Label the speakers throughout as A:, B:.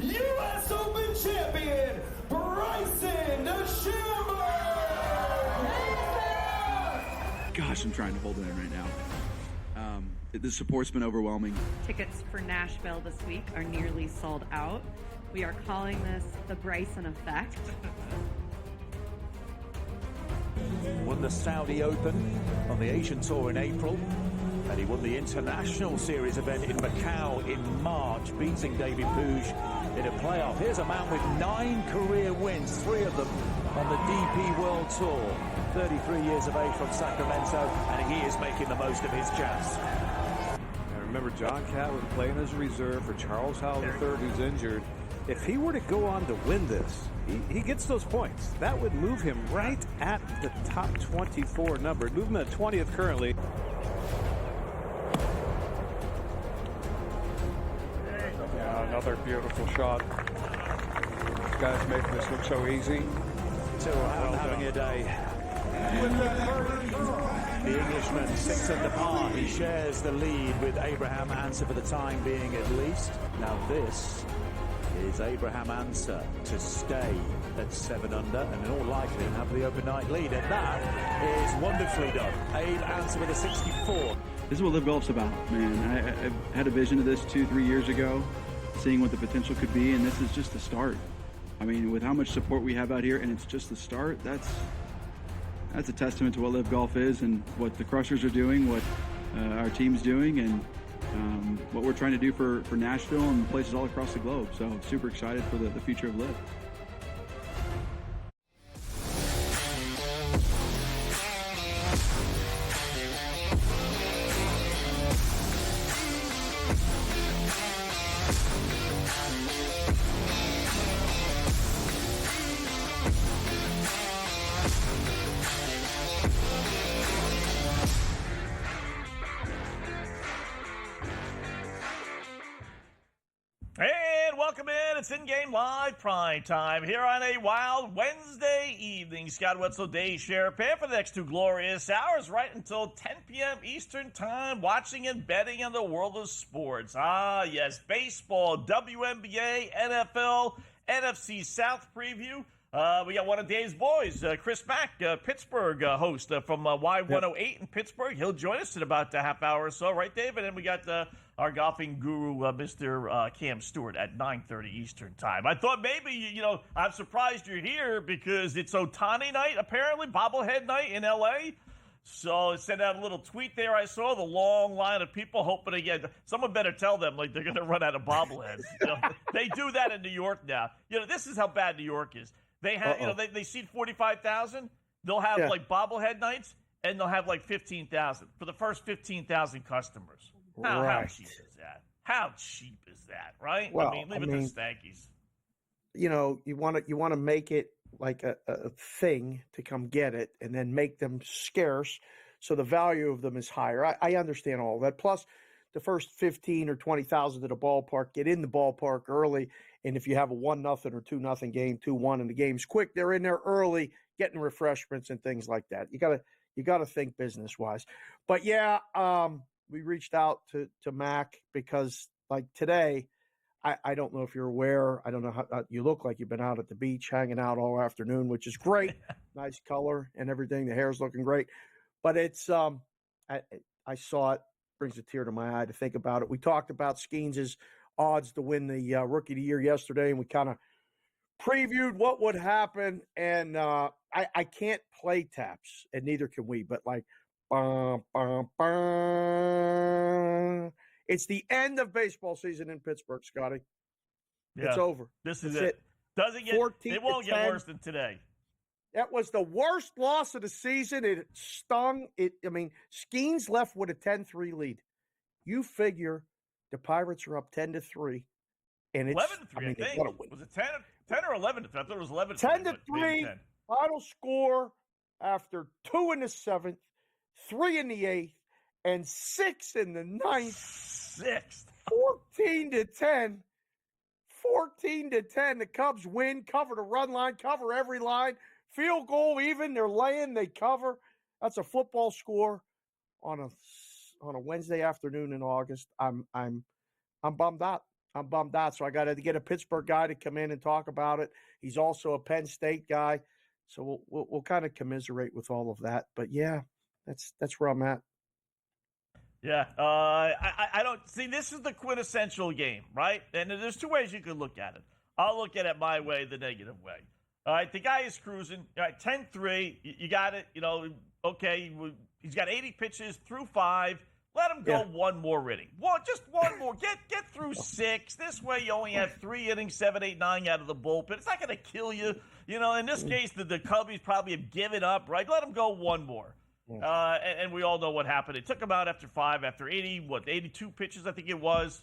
A: U.S. Open champion, Bryson DeChambeau!
B: Gosh, I'm trying to hold it in right now. The support's been overwhelming.
C: Tickets for Nashville this week are nearly sold out. We are calling this the Bryson effect.
D: Won the Saudi Open on the Asian Tour in April, and he won the International Series event in Macau in March, beating David Puig in a playoff. Here's a man with 9 career wins, 3 of them on the DP World Tour. 33 years of age from Sacramento, and he is making the most of his chance.
E: Remember, John Catlin playing as a reserve for Charles Howell III, who's injured. If he were to go on to win this, he gets those points. That would move him right at the top 24 number. Move him at 20th currently. Yeah, another beautiful shot. This guy's making this look so easy.
D: So having a day. The Englishman 6 under par. He shares the lead with Abraham Answer for the time being at least. Now this is Abraham Answer to stay at 7 under and in all likelihood have the open night lead. And that is wonderfully done. Abe Answer with a 64.
B: This is what Live Golf's about, man. I had a vision of this 2-3 years ago, seeing what the potential could be, and this is just the start. I mean, with how much support we have out here, and it's just the start, that's a testament to what Live Golf is and what the Crushers are doing, what our team's doing, and what we're trying to do for Nashville and places all across the globe. So super excited for the future of Live.
F: And welcome in. It's InGame Live Prime Time here on a wild Wednesday evening. Scott Wetzel, Dave Sharapan for the next 2 glorious hours, right until 10 p.m. Eastern Time, watching and betting on the world of sports. Ah, yes, baseball, WNBA, NFL, NFC South preview. We got one of Dave's boys, Chris Mack, Pittsburgh host from Y108 in Pittsburgh. He'll join us in about a half hour or so, right, Dave? And then we got our golfing guru, Mr. Cam Stewart, at 9:30 Eastern Time. I thought maybe, I'm surprised you're here because it's Ohtani night, apparently, bobblehead night in L.A., so sent out a little tweet there. I saw the long line of people hoping to get. Someone better tell them like they're going to run out of bobbleheads. They do that in New York now. This is how bad New York is. They have, they seat 45,000. They'll have like bobblehead nights, and they'll have like 15,000 for the first 15,000 customers. How cheap is that? How cheap is that? Right?
G: Well,
F: leave it to Stankies.
G: You want to make it like a thing to come get it, and then make them scarce, so the value of them is higher. I understand all that. Plus, the first 15 or 20,000 at a ballpark get in the ballpark early, and if you have a 1-0 or 2-0 game, 2-1, and the game's quick, they're in there early, getting refreshments and things like that. You gotta think business wise. But yeah, we reached out to Mac because like today. I don't know if you're aware. I don't know how you look like you've been out at the beach hanging out all afternoon, which is great. Nice color and everything. The hair's looking great. But it's I saw it, brings a tear to my eye to think about it. We talked about Skeens' odds to win the Rookie of the Year yesterday, and we kind of previewed what would happen. And I can't play taps, and neither can we. But like, bum, bum, bum. It's the end of baseball season in Pittsburgh, Scotty. Yeah. It's over.
F: This is it. It won't get worse than today.
G: That was the worst loss of the season. It stung. Skeens left with a 10-3 lead. You figure the Pirates are up 10-3. And it's
F: 11-3, I think. Was it 10 or 11? I thought it was 11.
G: 10-3. Final score after 2 in the 7th, 3 in the 8th, and 6 in the 9th. 14-10. 14-10. The Cubs win, cover the run line, cover every line, field goal even. They're laying, they cover. That's a football score on a Wednesday afternoon in August. I'm bummed out. I'm bummed out. So I got to get a Pittsburgh guy to come in and talk about it. He's also a Penn State guy. So we'll kind of commiserate with all of that. But yeah, that's where I'm at.
F: Yeah, I don't see. This is the quintessential game, right? And there's two ways you could look at it. I'll look at it my way, the negative way. All right, the guy is cruising. All right, 10-3. You got it. Okay. He's got 80 pitches through 5. Let him go one more inning. Just one more. Get through 6. This way, you only have 3 innings, 7, 8, 9 out of the bullpen. It's not going to kill you. In this case, the Cubbies probably have given up. Right? Let him go one more. And we all know what happened. It took him out after 5, after 82 pitches, I think it was.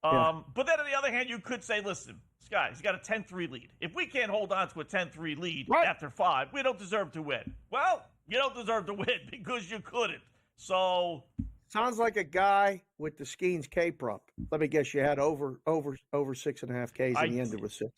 F: But then on the other hand, you could say, listen, this guy, he's got a 10-3 lead. If we can't hold on to a 10-3 lead after 5, we don't deserve to win. Well, you don't deserve to win because you couldn't. So
G: sounds like a guy with the Skeens K prop. Let me guess, you had over 6.5 Ks and you ended with 6.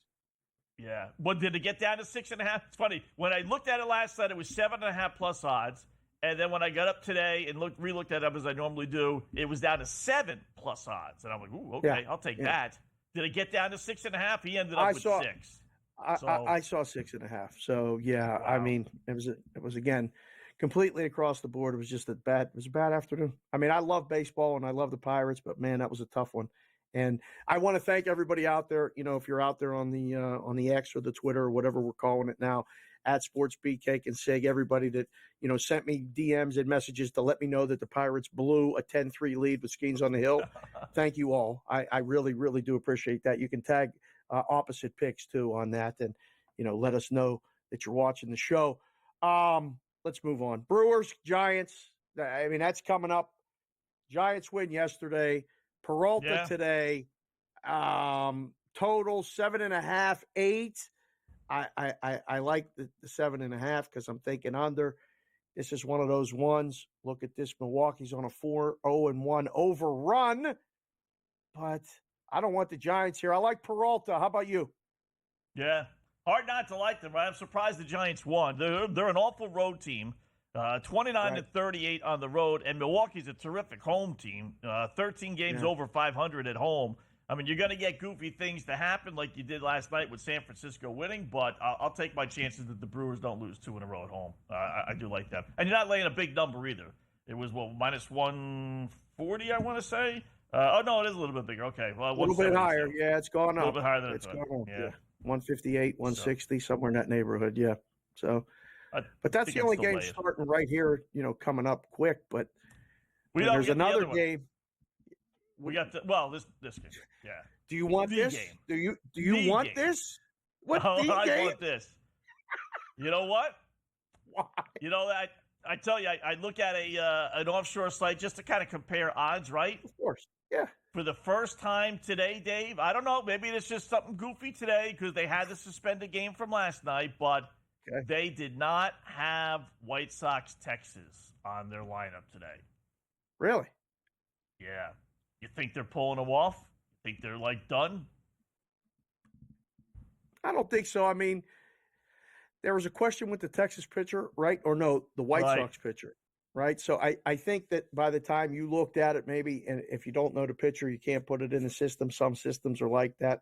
F: Yeah. Well, did it get down to 6.5? It's funny. When I looked at it last night, it was 7.5 plus odds. And then when I got up today and re-looked at it as I normally do, it was down to 7 plus odds. And I'm like, ooh, okay, I'll take that. Did it get down to 6.5? He ended up with 6.
G: I saw 6.5. So yeah, wow. I mean, it was again completely across the board. It was just a bad afternoon. I mean, I love baseball and I love the Pirates, but man, that was a tough one. And I want to thank everybody out there. If you're out there on the X or the Twitter or whatever we're calling it now, at SportsBeatCake and Sig, everybody that sent me DMs and messages to let me know that the Pirates blew a 10-3 lead with Skeens on the Hill. Thank you all. I really, really do appreciate that. You can tag opposite picks too on that, and let us know that you're watching the show. Let's move on. Brewers, Giants. I mean, that's coming up. Giants win yesterday. Peralta today. Total 7.5, 8. I like the 7.5 because I'm thinking under. This is one of those ones. Look at this. Milwaukee's on a 4-0-1 overrun. But I don't want the Giants here. I like Peralta. How about you?
F: Yeah. Hard not to like them, right? I'm surprised the Giants won. They're an awful road team. 29-38 on the road. And Milwaukee's a terrific home team. 13 games over 500 at home. I mean, you're going to get goofy things to happen like you did last night with San Francisco winning, but I'll take my chances that the Brewers don't lose 2 in a row at home. I do like that. And you're not laying a big number either. It was, minus 140, I want to say? No, it is a little bit bigger. Okay. Well,
G: a little bit higher. Yeah, it's gone up.
F: A little bit higher than
G: it's
F: gone
G: up.
F: Yeah.
G: 158, 160, somewhere in that neighborhood. Yeah. So, but that's the only game starting right here, coming up quick. But there's another game.
F: We got this game. Yeah.
G: Do you want this?
F: Game.
G: Do you want this? What
F: I want this. You know what?
G: Why?
F: I tell you, I look at an offshore site just to kind of compare odds, right?
G: Of course. Yeah.
F: For the first time today, Dave, I don't know, maybe it's just something goofy today because they had to suspend a game from last night, but they did not have White Sox Texas on their lineup today.
G: Really?
F: Yeah. You think they're pulling them off? You think they're done?
G: I don't think so. I mean, there was a question with the Texas pitcher, right? Or no, the White Sox pitcher, right? So I think that by the time you looked at it, maybe, and if you don't know the pitcher, you can't put it in the system. Some systems are like that.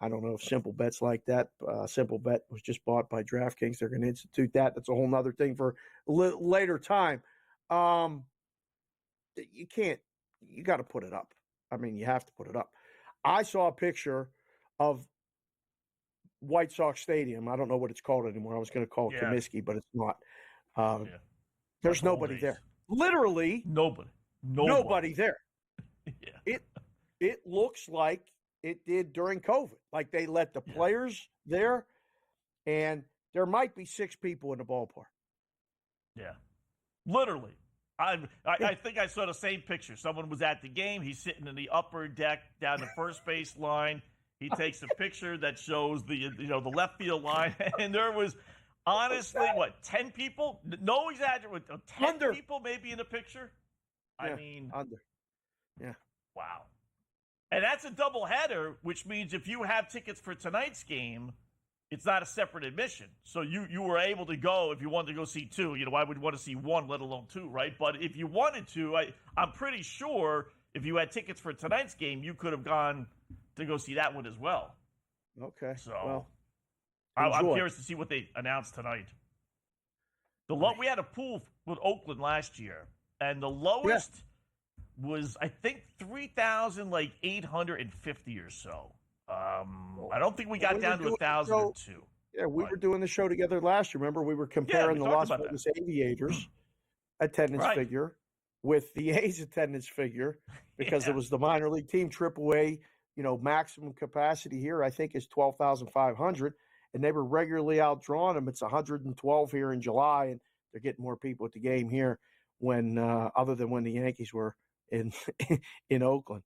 G: I don't know if Simple Bet's like that. Simple Bet was just bought by DraftKings. They're going to institute that. That's a whole nother thing for later time. You can't. You got to put it up. I mean, you have to put it up. I saw a picture of White Sox Stadium. I don't know what it's called anymore. I was going to call it Comiskey, but it's not. There's nobody there. Literally nobody there. It looks like it did during COVID. Like they let the players there, and there might be 6 people in the ballpark.
F: Yeah, literally. I think I saw the same picture. Someone was at the game. He's sitting in the upper deck down the first base line. He takes a picture that shows the left field line, and there was honestly 10 people? No exaggeration, 10 people maybe in the picture. I mean,
G: under. Yeah.
F: Wow. And that's a doubleheader, which means if you have tickets for tonight's game, it's not a separate admission. So you were able to go if you wanted to go see 2. I would want to see 1, let alone 2, right? But if you wanted to, I'm pretty sure if you had tickets for tonight's game, you could have gone to go see that one as well.
G: Okay.
F: So
G: well,
F: I'm
G: enjoy.
F: curious to see what they announced tonight. We had a pool with Oakland last year, and the lowest was, I think, 3,850 or so. I don't think we got down to 1,002.
G: Yeah, we were doing the show together last year. Remember, we were comparing the Las Vegas Aviators attendance figure with the A's attendance figure because it was the minor league team. AAA, maximum capacity here, I think, is 12,500, and they were regularly outdrawing them. It's 112 here in July, and they're getting more people at the game here when, other than when the Yankees were in Oakland.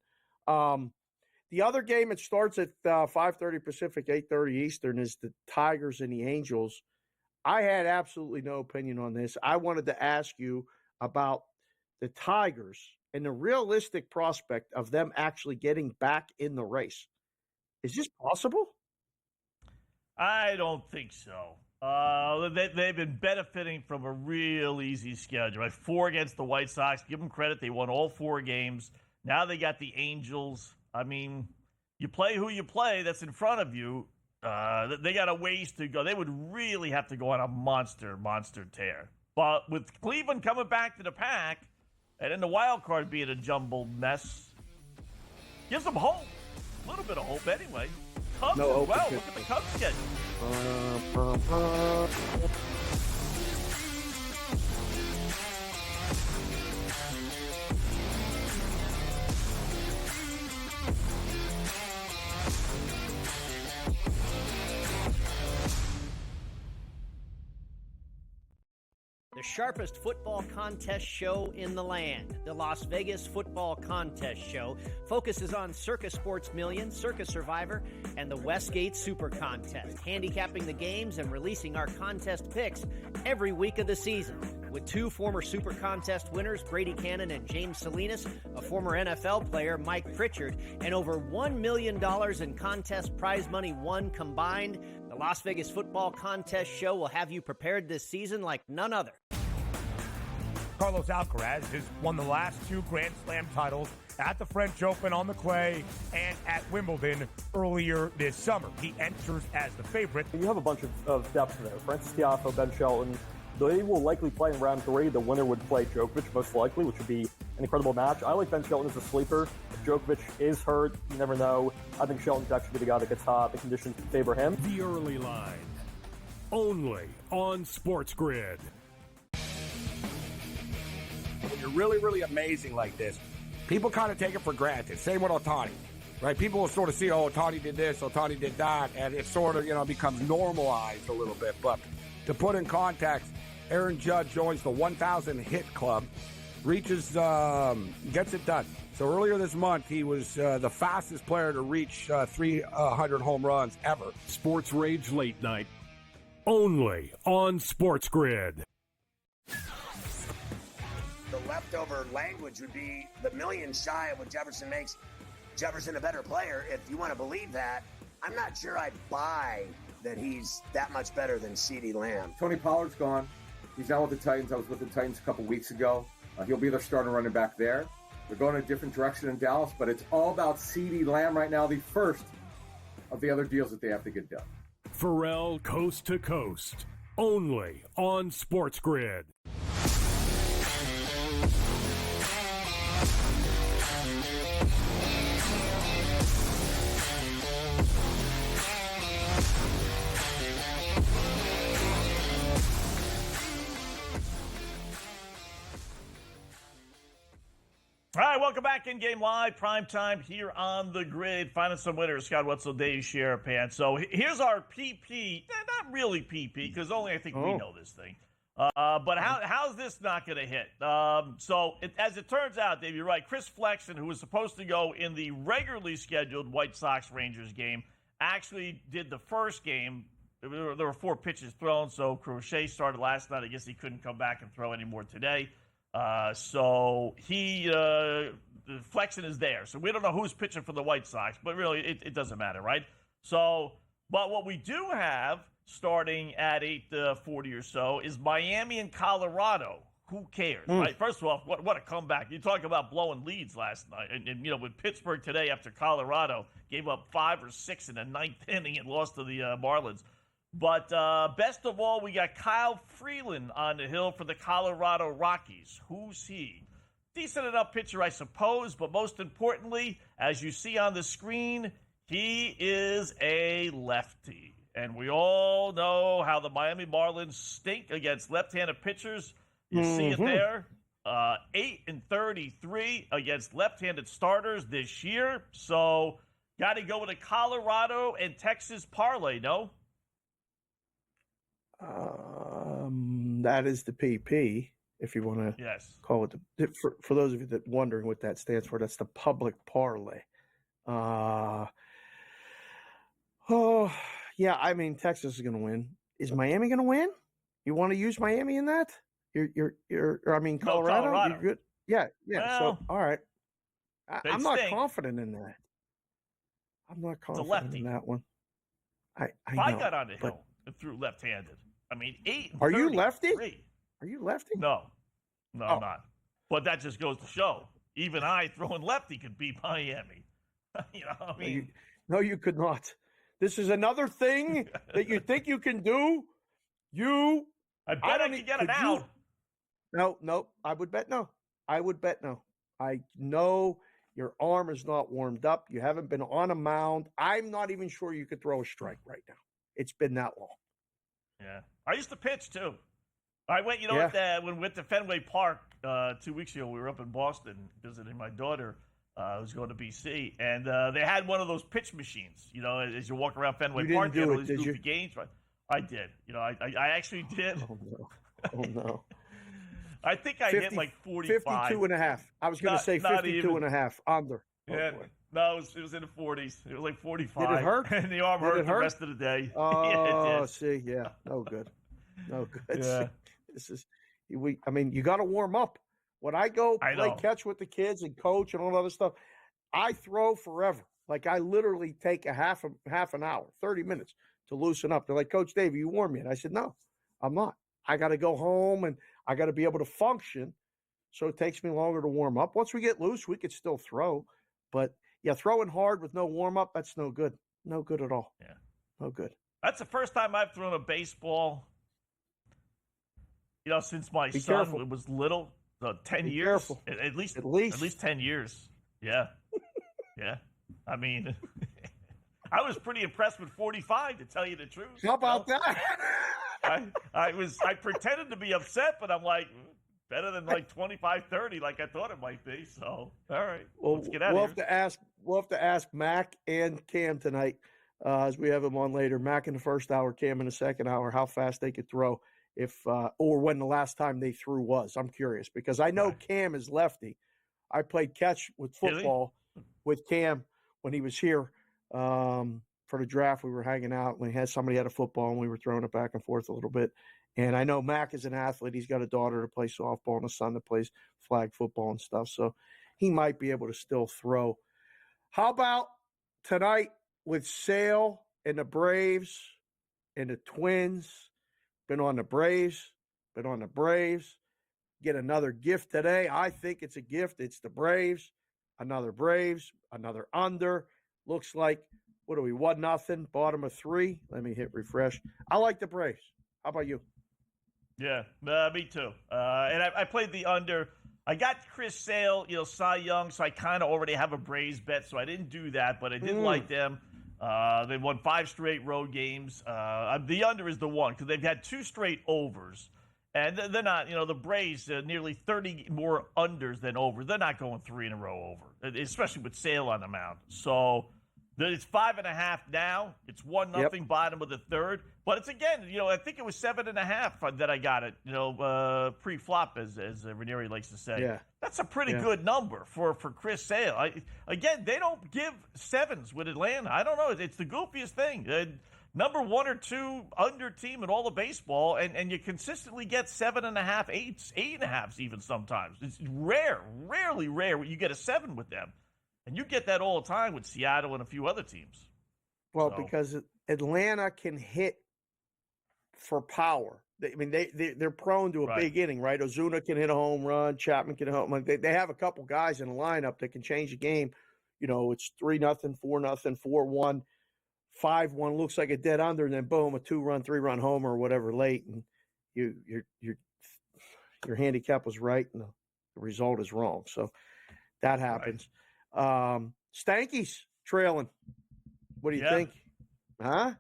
G: The other game, it starts at 5:30 Pacific, 8:30 Eastern, is the Tigers and the Angels. I had absolutely no opinion on this. I wanted to ask you about the Tigers and the realistic prospect of them actually getting back in the race. Is this possible?
F: I don't think so. They've been benefiting from a real easy schedule. Right? 4 against the White Sox. Give them credit. They won all 4 games. Now they got the Angels. I mean, you play who you play that's in front of you. They got a ways to go. They would really have to go on a monster tear. But with Cleveland coming back to the pack, and then the wild card being a jumbled mess, gives them hope. A little bit of hope anyway. Cubs as well. Look at the Cubs schedule.
H: The sharpest football contest show in the land, the Las Vegas Football Contest Show, focuses on Circus Sports Million, Circus Survivor, and the Westgate Super Contest, handicapping the games and releasing our contest picks every week of the season. With 2 former Super Contest winners, Brady Cannon and James Salinas, a former NFL player, Mike Pritchard, and over $1 million in contest prize money won combined, the Las Vegas Football Contest Show will have you prepared this season like none other.
I: Carlos Alcaraz has won the last 2 Grand Slam titles at the French Open on the clay and at Wimbledon earlier this summer. He enters as the favorite.
J: You have a bunch of depth there. Francis Tiafoe, Ben Shelton. They will likely play in round 3. The winner would play Djokovic, most likely, which would be an incredible match. I like Ben Shelton as a sleeper. If Djokovic is hurt, you never know. I think Shelton's actually the guy that gets hot. The conditions favor him.
K: The early line, only on SportsGrid.
L: When you're really, really amazing like this, people kind of take it for granted. Same with Ohtani, right? People will sort of see, oh, Ohtani did this, Ohtani did that, and it sort of, becomes normalized a little bit. But to put in context, Aaron Judge joins the 1,000 hit club, gets it done. So earlier this month, he was the fastest player to reach 300 home runs ever.
K: Sports Rage Late Night, only on SportsGrid.
M: The leftover language would be the million shy of what Jefferson makes Jefferson a better player. If you want to believe that, I'm not sure I'd buy that he's that much better than CeeDee Lamb.
N: Tony Pollard's gone. He's now with the Titans. I was with the Titans a couple weeks ago. He'll be their starting running back there. They're going in a different direction in Dallas, but it's all about CeeDee Lamb right now, the first of the other deals that they have to get done.
K: Pharrell Coast to Coast, only on SportsGrid.
F: All right, welcome back. InGame Live, PrimeTime here on the grid. Finding some winners, Scott Wetzel, Dave Sharapan. So here's our PP. Not really PP, because only I think we know this thing. But how's this not going to hit? As it turns out, Dave, you're right. Chris Flexen, who was supposed to go in the regularly scheduled White Sox-Rangers game, actually did the first game. There were 4 pitches thrown, so Crochet started last night. I guess he couldn't come back and throw anymore today. Flexen is there. So we don't know who's pitching for the White Sox, but really it doesn't matter, right? But what we do have starting at 8:40 or so is Miami and Colorado, who cares, right? First of all, what a comeback. You talk about blowing leads last night. And with Pittsburgh today after Colorado gave up 5 or 6 in the 9th inning and lost to the Marlins. But best of all, we got Kyle Freeland on the hill for the Colorado Rockies. Who's he? Decent enough pitcher, I suppose, but most importantly, as you see on the screen, he is a lefty. And we all know how the Miami Marlins stink against left-handed pitchers. You see it there. 8-33 against left-handed starters this year. So, got to go with a Colorado and Texas parlay, no?
G: That is the PP, if you want to call it. For those of you that wondering what that stands for, that's the public parlay. Yeah, I mean, Texas is going to win. Is Miami going to win? You want to use Miami in that? I mean, Colorado?
F: No, Colorado.
G: You're good? Yeah.
F: Well,
G: so, all right. I'm not
F: stink.
G: confident in that. I'm not confident in that one. I
F: got on the hill and threw left-handed. I mean, 8 and
G: Are you lefty?
F: 33.
G: Are you lefty?
F: No, I'm not. But that just goes to show, even I throwing lefty could beat Miami. I mean.
G: No, you could not. This is another thing that you think you can do.
F: I bet I could get it out.
G: No. I would bet no. I know your arm is not warmed up. You haven't been on a mound. I'm not even sure you could throw a strike right now. It's been that long.
F: Yeah. I used to pitch, too. I went, when we went to Fenway Park 2 weeks ago, we were up in Boston visiting my daughter who's going to BC, and they had one of those pitch machines, as you walk around Fenway Park.
G: You didn't do
F: it,
G: did you?
F: Games, right? I did. I actually did.
G: Oh, no.
F: I think I hit like 45.
G: 52 and a half. I was going to say 52 and a half. Under.
F: Yeah. No, it was in the 40s. It was like 45.
G: Did it hurt?
F: And the arm hurt the rest of the day.
G: Oh,
F: yeah, it did.
G: See, yeah. No good.
F: Yeah.
G: You got to warm up. When I go play catch with the kids and coach and all that other stuff, I throw forever. Like I literally take a half an hour, 30 minutes to loosen up. They're like, Coach Dave, are you warm yet? I said, no, I'm not. I got to go home and I got to be able to function. So it takes me longer to warm up. Once we get loose, we could still throw. But yeah, throwing hard with no warm up, that's no good. No good at all.
F: Yeah.
G: No good.
F: That's the first time I've thrown a baseball, since my
G: Be
F: son
G: careful.
F: was little. 10
G: Be
F: years.
G: careful.
F: At least 10 years. Yeah. Yeah. I mean, I was pretty impressed with 45, to tell you the truth.
G: How about that?
F: I pretended to be upset, but I'm like, better than like 25, 30, like I thought it might be. So, all right, let's get out of here.
G: We'll have to ask Mac and Cam tonight, as we have them on later. Mac in the first hour, Cam in the second hour, how fast they could throw, or when the last time they threw was. I'm curious because I know Cam is lefty. I played catch with football with Cam when he was here for the draft. We were hanging out when somebody had a football and we were throwing it back and forth a little bit. And I know Mac is an athlete. He's got a daughter to play softball and a son that plays flag football and stuff. So he might be able to still throw. How about tonight with Sale and the Braves and the Twins? Been on the Braves. Get another gift today. I think it's a gift. It's the Braves, another under. Looks like, what are we, 1-0, bottom of 3. Let me hit refresh. I like the Braves. How about you?
F: Yeah, me too. And I played the under. I got Chris Sale, Cy Young, so I kind of already have a Braves bet, so I didn't do that, but I did like them. They won 5 straight road games. The under is the one because they've had 2 straight overs. And they're not, the Braves, nearly 30 more unders than overs. They're not going 3 in a row over, especially with Sale on the mound. So it's 5.5 now. It's 1-0, bottom of the third. But it's again, I think it was 7.5 that I got it, pre-flop, as Ranieri likes to say.
G: Yeah.
F: That's a pretty good number for Chris Sale. Again, they don't give 7s with Atlanta. I don't know. It's the goofiest thing. Number 1 or 2 under team in all of baseball, and you consistently get 7.5, 8s, 8.5s even sometimes. It's rarely rare you get a 7 with them. And you get that all the time with Seattle and a few other teams.
G: Well, because Atlanta can hit for power. They're prone to a big inning, right? Ozuna can hit a home run. Chapman can hit a home run. They have a couple guys in the lineup that can change the game. It's 3-0, 4-0, 4-1, 5-1. Looks like a dead under, and then boom, a 2-run, 3-run homer or whatever late, and your handicap was right, and the result is wrong. So that happens. Stanky's trailing. What do you think? Huh?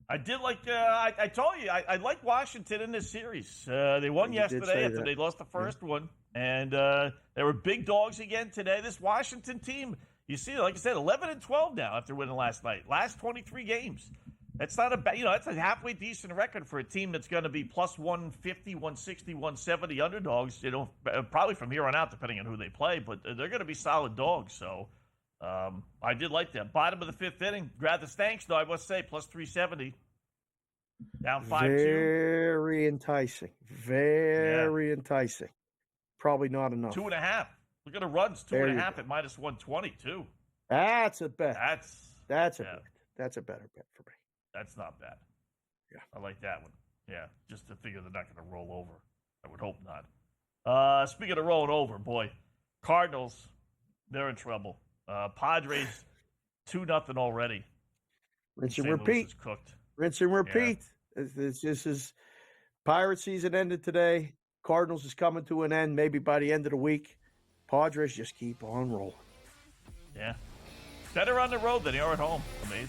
F: I did like. I told you I like Washington in this series. They won yesterday after they lost the first one, and they were big dogs again today. This Washington team, you see, like I said, 11-12 now after winning last night. Last 23 games. That's not a bad. That's a halfway decent record for a team that's going to be plus 150, 160, 170 underdogs. Probably from here on out, depending on who they play, but they're going to be solid dogs. So. I did like that. Bottom of the fifth inning. Grab the Stanks, though, I must say, plus 370. Down 5-2.
G: Very enticing. Very enticing. Probably not enough.
F: 2.5. Look at the runs. 2.5 at minus 120, too.
G: That's a bet. That's a bet. That's a better bet for me.
F: That's not bad.
G: Yeah.
F: I like that one. Yeah. Just to figure they're not going to roll over. I would hope not. Speaking of rolling over, boy, Cardinals, they're in trouble. Padres 2-0 already.
G: Rinse and repeat.
F: Cooked.
G: Rinse and repeat. Yeah. This is Pirate season ended today. Cardinals is coming to an end maybe by the end of the week. Padres just keep on rolling.
F: Yeah. Better on the road than they are at home. Amazing.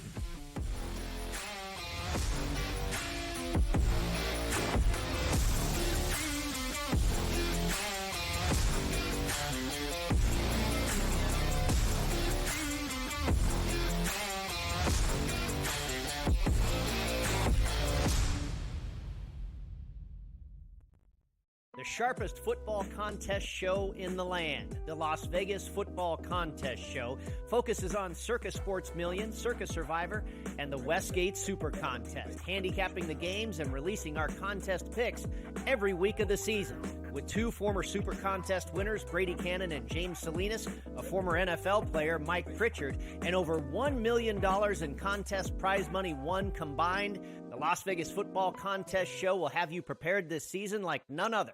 H: The sharpest football contest show in the land, the Las Vegas Football Contest Show, focuses on Circus Sports Million, Circus Survivor, and the Westgate Super Contest, handicapping the games and releasing our contest picks every week of the season. With two former Super Contest winners, Brady Cannon and James Salinas, a former NFL player, Mike Pritchard, and over $1 million in contest prize money won combined, the Las Vegas Football Contest Show will have you prepared this season like none other.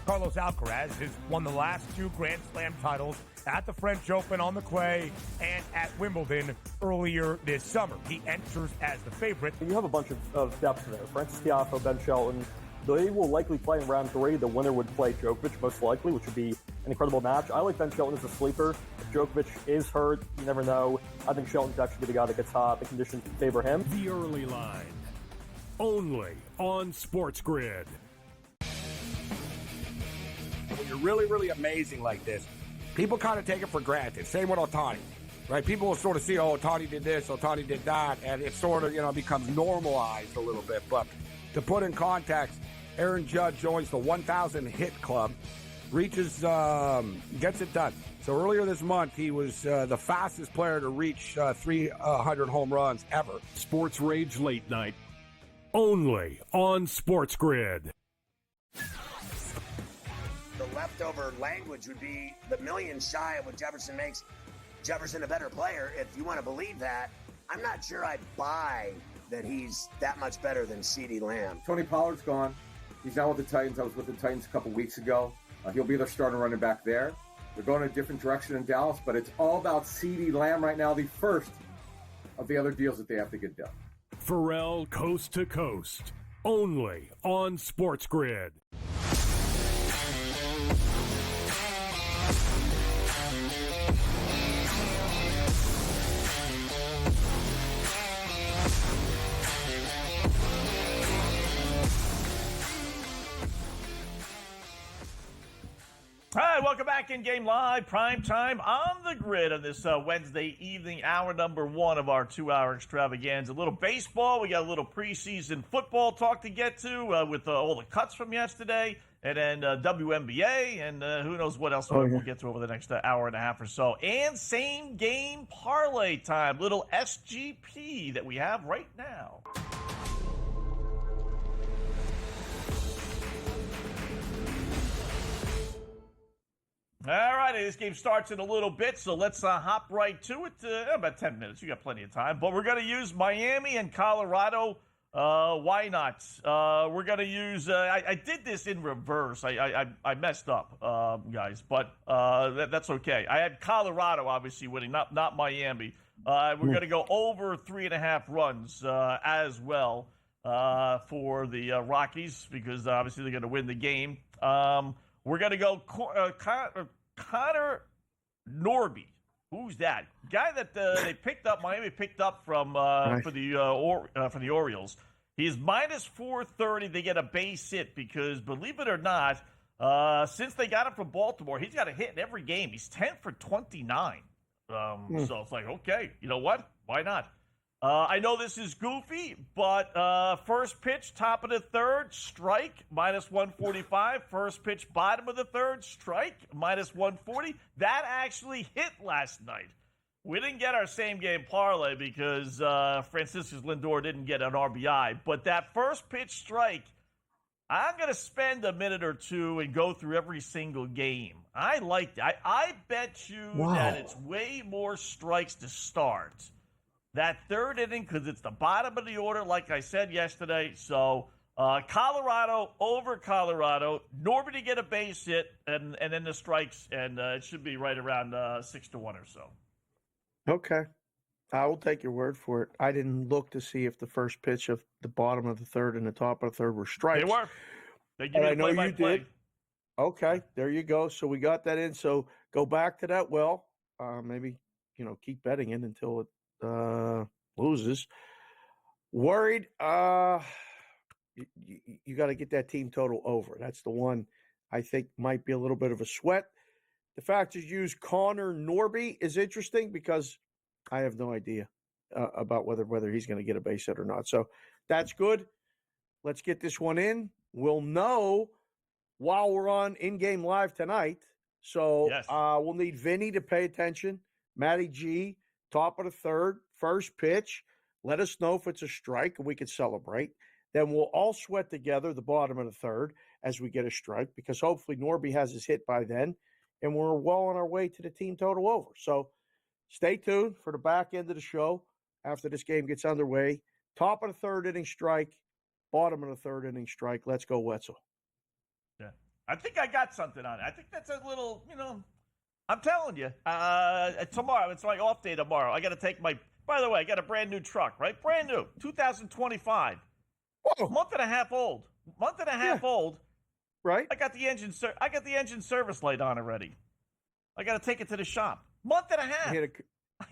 I: Carlos Alcaraz has won the last two Grand Slam titles at the French Open on the clay and at Wimbledon earlier this summer. He enters as the favorite.
J: You have a bunch of depth there. Francis Tiafoe, Ben Shelton. They will likely play in round 3. The winner would play Djokovic, most likely, which would be an incredible match. I like Ben Shelton as a sleeper. If Djokovic is hurt, you never know. I think Shelton's actually the guy that gets hot. The conditions favor him.
K: The early line. Only on SportsGrid.
L: When you're really, really amazing like this, people kind of take it for granted. Same with Ohtani, right? People will sort of see, Ohtani did this, Ohtani did that, and it sort of, becomes normalized a little bit. But to put in context, Aaron Judge joins the 1,000 hit club, reaches, gets it done. So earlier this month, he was the fastest player to reach 300 home runs ever.
K: Sports Rage Late Night. Only on SportsGrid.
M: The leftover language would be the million shy of what Jefferson makes Jefferson a better player. If you want to believe that, I'm not sure I'd buy that he's that much better than CeeDee Lamb.
N: Tony Pollard's gone. He's now with the Titans. I was with the Titans a couple weeks ago. He'll be their starting running back there. They're going a different direction in Dallas, but it's all about CeeDee Lamb right now, the first of the other deals that they have to get done.
K: Pharrell Coast to Coast. Only on SportsGrid.
F: All right, welcome back InGame Live, PrimeTime on the grid on this Wednesday evening, hour number 1 of our 2-hour extravaganza. A little baseball, we got a little preseason football talk to get to with all the cuts from yesterday, and then WNBA, and who knows what else we'll get to over the next hour and a half or so. And same game parlay time, little SGP that we have right now. All righty, this game starts in a little bit, so let's hop right to it. About 10 minutes. You got plenty of time. But we're going to use Miami and Colorado Why not? We're going to use I did this in reverse. I messed up, guys, but that's okay. I had Colorado obviously winning, not Miami. We're going to go over 3.5 runs as well for the Rockies because obviously they're going to win the game. We're going to go Connor Norby. Who's that guy that they picked up? Miami picked up from for the Orioles. He's minus 430. They get a base hit because, believe it or not, since they got him from Baltimore, he's got a hit in every game. He's 10 for 29. So it's like, okay, you know what? Why not? I know this is goofy, but first pitch, top of the third, strike, minus 145. First pitch, bottom of the third, strike, minus 140. That actually hit last night. We didn't get our same game parlay because Franciscus Lindor didn't get an RBI. But that first pitch strike, I'm going to spend a minute or two and go through every single game. I like that. I bet you that it's way more strikes to start. That third inning, because it's the bottom of the order, like I said yesterday. So Colorado over Colorado. Norby to get a base hit, and then the strikes, and it should be right around 6-1 or so.
G: Okay. I will take your word for it. I didn't look to see if the first pitch of the bottom of the third and the top of the third were strikes.
F: They were. They give me
G: I know you
F: play-by-play.
G: did. Okay, there you go. So we got that in. So go back to that well. Maybe, keep betting it until it loses. Worried. You got to get that team total over. That's the one I think might be a little bit of a sweat. The fact that you use Connor Norby is interesting because I have no idea about whether he's going to get a base hit or not. So that's good. Let's get this one in. We'll know while we're on InGame Live tonight. So we'll need Vinny to pay attention. Matty G, top of the third, first pitch. Let us know if it's a strike and we can celebrate. Then we'll all sweat together the bottom of the third as we get a strike because hopefully Norby has his hit by then. And we're well on our way to the team total over. So stay tuned for the back end of the show after this game gets underway. Top of the third inning strike, bottom of the third inning strike. Let's go, Wetzel.
F: Yeah. I think I got something on it. I think that's a little, I'm telling you, tomorrow, it's my off day tomorrow. I got to take by the way, I got a brand new truck, right? Brand new, 2025.
G: Whoa.
F: Month and a half old. Old.
G: Right.
F: I got the engine service light on already. I got to take it to the shop. Month and a half. I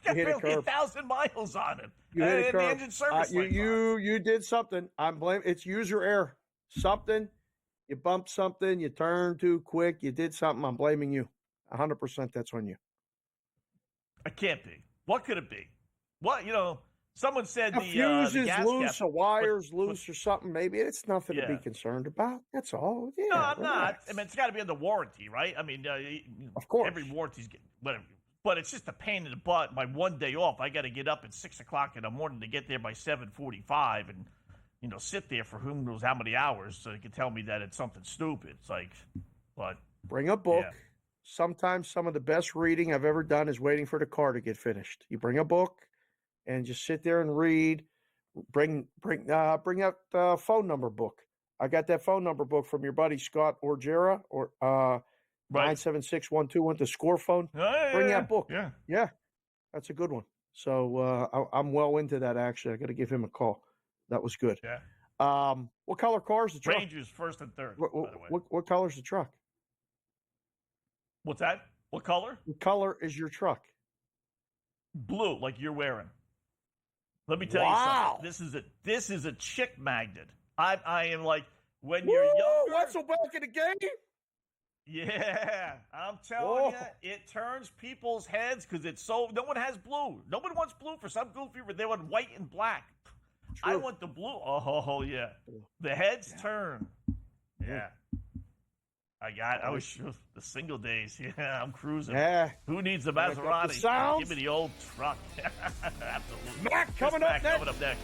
F: got barely 1,000 miles on it.
G: You hit a curve.
F: The engine service light.
G: You did something. I'm blaming. It's user error. Something. You bumped something. You turned too quick. You did something. I'm blaming you. 100%. That's on you.
F: I can't be. What could it be? What Someone said
G: a fuse is loose,
F: cap,
G: a wire's loose, or something. Maybe it's nothing to be concerned about. That's all. Yeah,
F: no, I'm not. I mean, it's got to be under warranty, right? I mean,
G: of course,
F: every warranty's whatever. But it's just a pain in the butt. My one day off, I got to get up at 6:00 in the morning to get there by 7:45, and sit there for who knows how many hours, so they can tell me that it's something stupid. It's like, but
G: bring a book. Yeah. Sometimes some of the best reading I've ever done is waiting for the car to get finished. You bring a book. And just sit there and read. Bring out the phone number book. I got that phone number book from your buddy Scott Orgera or 976-121, the score phone. Bring that book. Yeah, that's a good one. So I'm well into that. Actually, I got to give him a call. That was good.
F: Yeah.
G: What color car is the truck?
F: Rangers first and third. By the way.
G: What color is the truck?
F: What's that? What color?
G: What color is your truck?
F: Blue, like you're wearing. Let me tell you something. This is a chick magnet. I am like when you're younger.
G: Wetzel back in the game.
F: Yeah, I'm telling you, it turns people's heads because it's so. No one has blue. No one wants blue for some goofy. They want white and black. True. I want the blue. Oh yeah, the heads turn. Yeah. I was the single days. Yeah, I'm cruising.
G: Yeah.
F: Who needs a Maserati? Give me the old truck. Absolutely.
G: Mac coming up next.
F: Coming up next.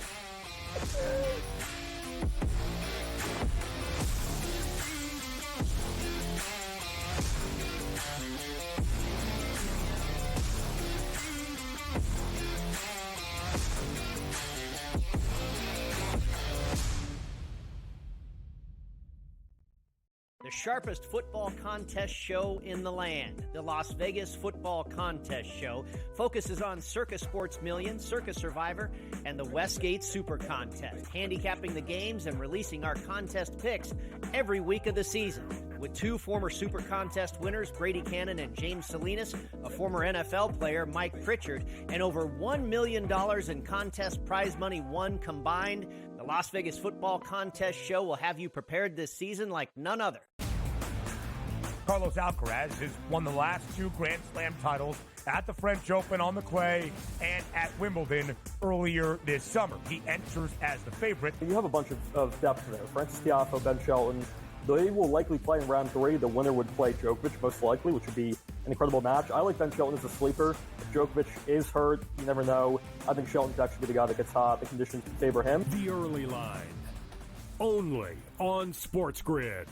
H: The sharpest football contest show in the land, the Las Vegas Football Contest Show, focuses on Circus Sports Million, Circus Survivor, and the Westgate Super Contest, handicapping the games and releasing our contest picks every week of the season. With two former Super Contest winners, Brady Cannon and James Salinas, a former NFL player, Mike Pritchard, and over $1 million in contest prize money won combined, the Las Vegas Football Contest Show will have you prepared this season like none other.
I: Carlos Alcaraz has won the last two Grand Slam titles at the French Open on the clay and at Wimbledon earlier this summer. He enters as the favorite.
J: You have a bunch of depth there. Francis Tiafoe, Ben Shelton. They will likely play in round 3. The winner would play Djokovic, most likely, which would be an incredible match. I like Ben Shelton as a sleeper. If Djokovic is hurt, you never know. I think Shelton could actually be the guy that gets hot. The conditions favor him.
K: The early line, only on SportsGrid.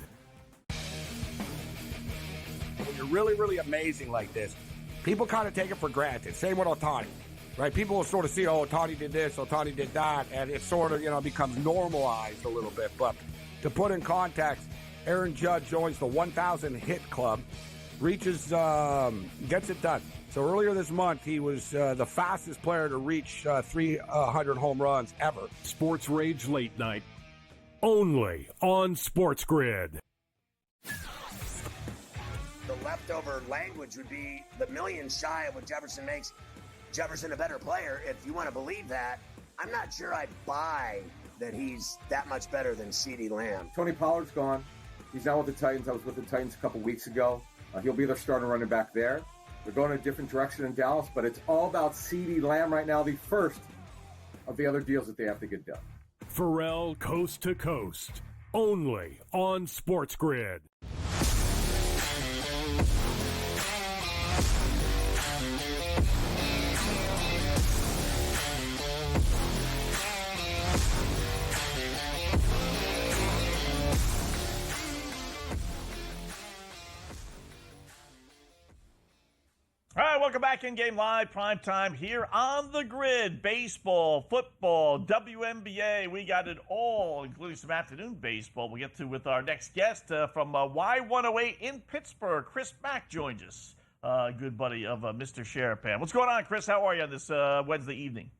L: When you're really, really amazing like this, people kind of take it for granted. Same with Ohtani, right? People will sort of see, oh, Ohtani did this, Ohtani did that, and it sort of, becomes normalized a little bit. But to put in context, Aaron Judge joins the 1,000 hit club, reaches, gets it done. So earlier this month, he was the fastest player to reach 300 home runs ever.
K: Sports Rage Late Night, only on SportsGrid.
M: The leftover language would be the million shy of what Jefferson makes Jefferson a better player. If you want to believe that, I'm not sure I buy that he's that much better than CeeDee Lamb.
N: Tony Pollard's gone. He's now with the Titans. I was with the Titans a couple weeks ago. He'll be their starting running back there. They're going in a different direction in Dallas, but it's all about CeeDee Lamb right now, the first of the other deals that they have to get done.
K: Pharrell Coast to Coast, only on SportsGrid.
F: All right, welcome back. In-game live, prime time here on the grid. Baseball, football, WNBA. We got it all, including some afternoon baseball. We'll get to with our next guest from Y108 in Pittsburgh. Chris Mack joins us, good buddy of Mr. Sharapan. What's going on, Chris? How are you on this Wednesday evening?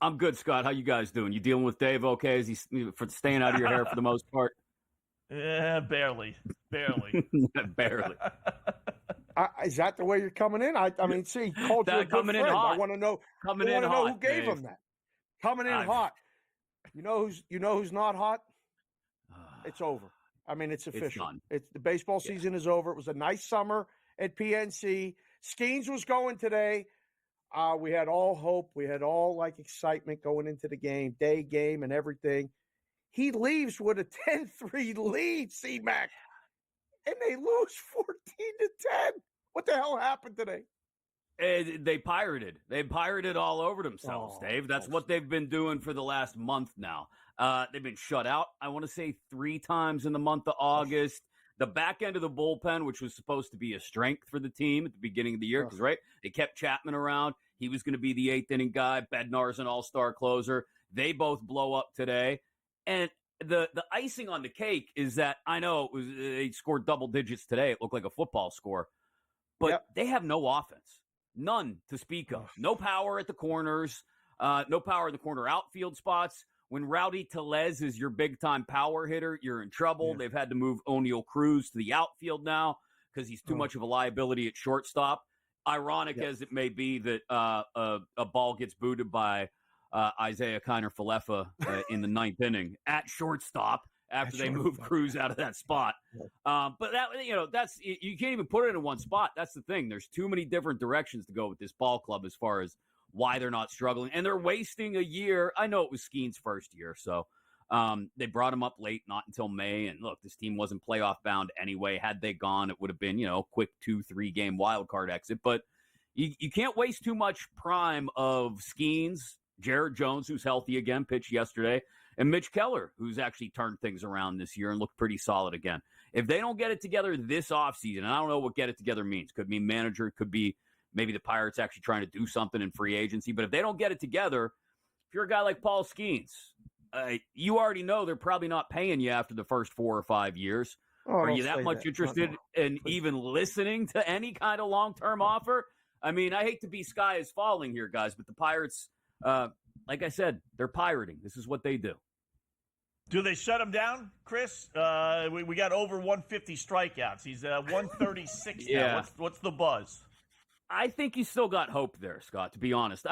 O: I'm good, Scott. How you guys doing? You dealing with Dave okay? Is he for staying out of your hair for the most part?
F: Yeah, barely.
O: Barely.
G: Is that the way you're coming in? I mean, see, called you a good
O: coming
G: friend.
O: in hot.
G: I want to know.
O: Coming in
G: want to
O: hot,
G: know who gave
O: Dave.
G: him that. Coming in hot. You know who's not hot? It's over. I mean, it's official.
O: It's done.
G: The baseball season is over. It was a nice summer at PNC. Skeens was going today. We had all hope. We had all excitement going into the day game and everything. He leaves with a 10-3 lead, C-Mac. And they lose 14-10. What the hell happened today?
O: They pirated. They pirated all over themselves, Dave. That's what they've been doing for the last month now. They've been shut out, I want to say, 3 times in the month of August. The back end of the bullpen, which was supposed to be a strength for the team at the beginning of the year, because, right, they kept Chapman around. He was going to be the 8th inning guy. Bednar's an all-star closer. They both blow up today. And the icing on the cake is that I know they scored double digits today. It looked like a football score. But they have no offense. None to speak of. No power at the corners. No power in the corner outfield spots. When Rowdy Tellez is your big-time power hitter, you're in trouble. They've had to move O'Neal Cruz to the outfield now because he's too much of a liability at shortstop. Ironic as it may be that a ball gets booted by Isaiah Kiner-Falefa in the 9th inning at shortstop after they move Cruz out of that spot. But that's you can't even put it in one spot. That's the thing. There's too many different directions to go with this ball club as far as why they're not struggling. And they're wasting a year. I know it was Skeen's first year, so they brought him up late, not until May. And look, this team wasn't playoff bound anyway. Had they gone, it would have been, quick 2-3 game wild card exit. But you can't waste too much prime of Skeens. Jared Jones, who's healthy again, pitched yesterday, and Mitch Keller, who's actually turned things around this year and looked pretty solid again. If they don't get it together this offseason, and I don't know what get it together means, could mean manager, could be maybe the Pirates actually trying to do something in free agency, but if they don't get it together, if you're a guy like Paul Skeens, you already know they're probably not paying you after the first 4 or 5 years.
G: Oh,
O: Are
G: don't
O: you that
G: say
O: much
G: that.
O: interested
G: No.
O: in even listening to any kind of long-term offer? I mean, I hate to be sky is falling here, guys, but the Pirates, like I said, they're pirating. This is what they do.
F: Do they shut him down, Chris? We got over 150 strikeouts. He's 136
O: Yeah.
F: now. What's the buzz?
O: I think you still got hope there, Scott, to be honest.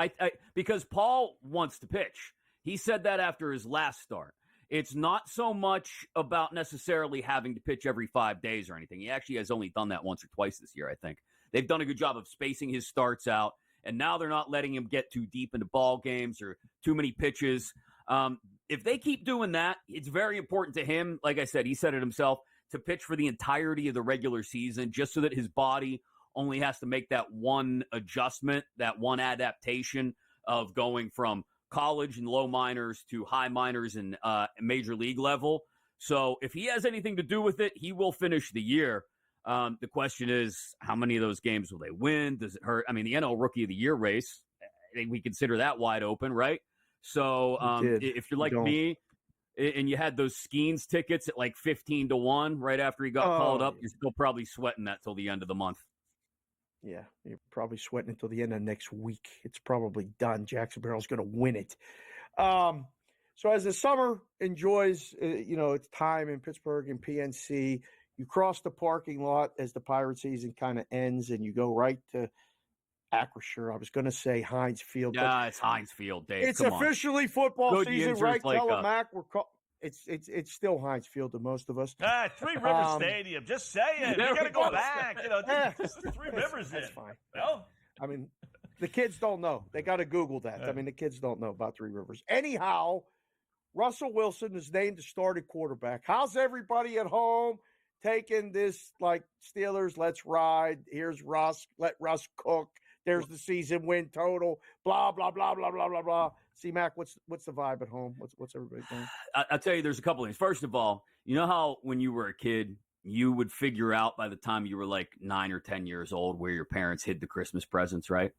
O: Because Paul wants to pitch. He said that after his last start. It's not so much about necessarily having to pitch every 5 days or anything. He actually has only done that once or twice this year, I think. They've done a good job of spacing his starts out, and now they're not letting him get too deep into ball games or too many pitches. If they keep doing that, it's very important to him, like I said, he said it himself, to pitch for the entirety of the regular season just so that his body only has to make that one adjustment, that one adaptation of going from college and low minors to high minors and major league level. So if he has anything to do with it, he will finish the year. The question is, how many of those games will they win? Does it hurt? I mean, the NL Rookie of the Year race, I think we consider that wide open, right? So if you're like me and you had those Skeens tickets at like 15-1 right after he got called up, you're still probably sweating that till the end of the month.
G: Yeah, you're probably sweating until the end of next week. It's probably done. Jackson Barrel's going to win it. So as the summer enjoys, its time in Pittsburgh and PNC, you cross the parking lot as the Pirate season kind of ends, and you go right to Acrisure. I was going to say Heinz Field.
O: Yeah, it's Heinz Field, Dave.
G: It's officially football
O: Good
G: season,
O: Yinzers
G: right?
O: like
G: Telemac, it's still Heinz Field to most of us.
F: Three Rivers Stadium. Just saying. You got to go back. Just Three Rivers
G: That's
F: in.
G: fine.
F: No?
G: I mean, the kids don't know. They got to Google that. I mean, the kids don't know about Three Rivers. Anyhow, Russell Wilson is named the starting quarterback. How's everybody at home taking this, like, Steelers, let's ride. Here's Russ. Let Russ cook. There's the season win total. Blah, blah, blah, blah, blah, blah, blah. See, Mac, what's the vibe at home? What's everybody doing?
O: I'll tell you, there's a couple things. First of all, you know how when you were a kid, you would figure out by the time you were like 9 or 10 years old where your parents hid the Christmas presents, right?